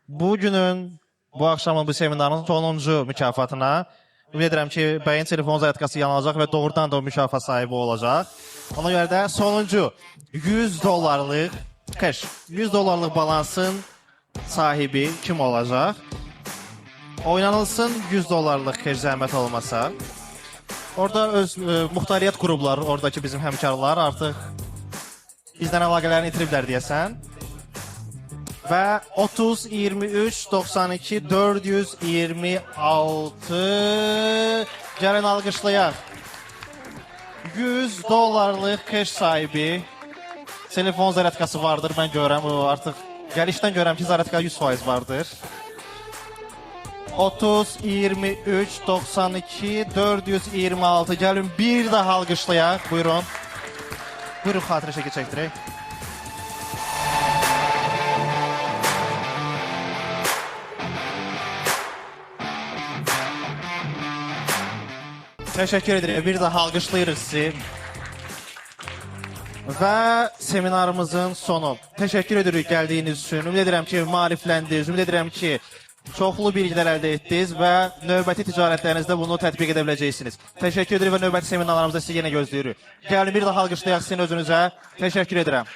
Bu günün, bu axşamın, bu seminarın sonuncu mükafatına. Ümid edirəm ki, bəyin telefon zaryadkası yanılacaq və doğrudan da o mükafat sahibi olacaq. Ona görə də sonuncu 100 dollarlıq keş, 100 dollarlıq balansın sahibi kim olacaq? Oynanılsın 100 dollarlıq keş zəhmət olmasa. Orada öz muxtariyyət qrupları, oradakı bizim həmkarlar artıq bizdən əlaqələrini itiriblər deyəsən. Və 30 23 92 426 gəlin alqışlayaq. 100 dollarlıq keş sahibi. Telefon zaryadkası vardır, mən görürəm. O artıq gəlişdən görürəm ki, zaryadka 100% vardır. 30 23 92 426 gəlin bir daha alqışlayaq. Buyurun. Buyurun, xatirə şəkil çəkdirək. Təşəkkür edirik. Bir daha alqışlayırıq sizi. Və seminarımızın sonu. Təşəkkür edirik gəldiyiniz üçün. Ümid edirəm ki, maarifləndiniz. Ümid edirəm ki, çoxlu bilgilər əldə etdiniz və növbəti ticarətlərinizdə bunu tətbiq edə biləcəksiniz. Təşəkkür edirik və növbəti seminarlarımızda sizi yenə gözləyirik. Gəlin bir daha alqışlayaq sizin özünüzə. Təşəkkür edirəm.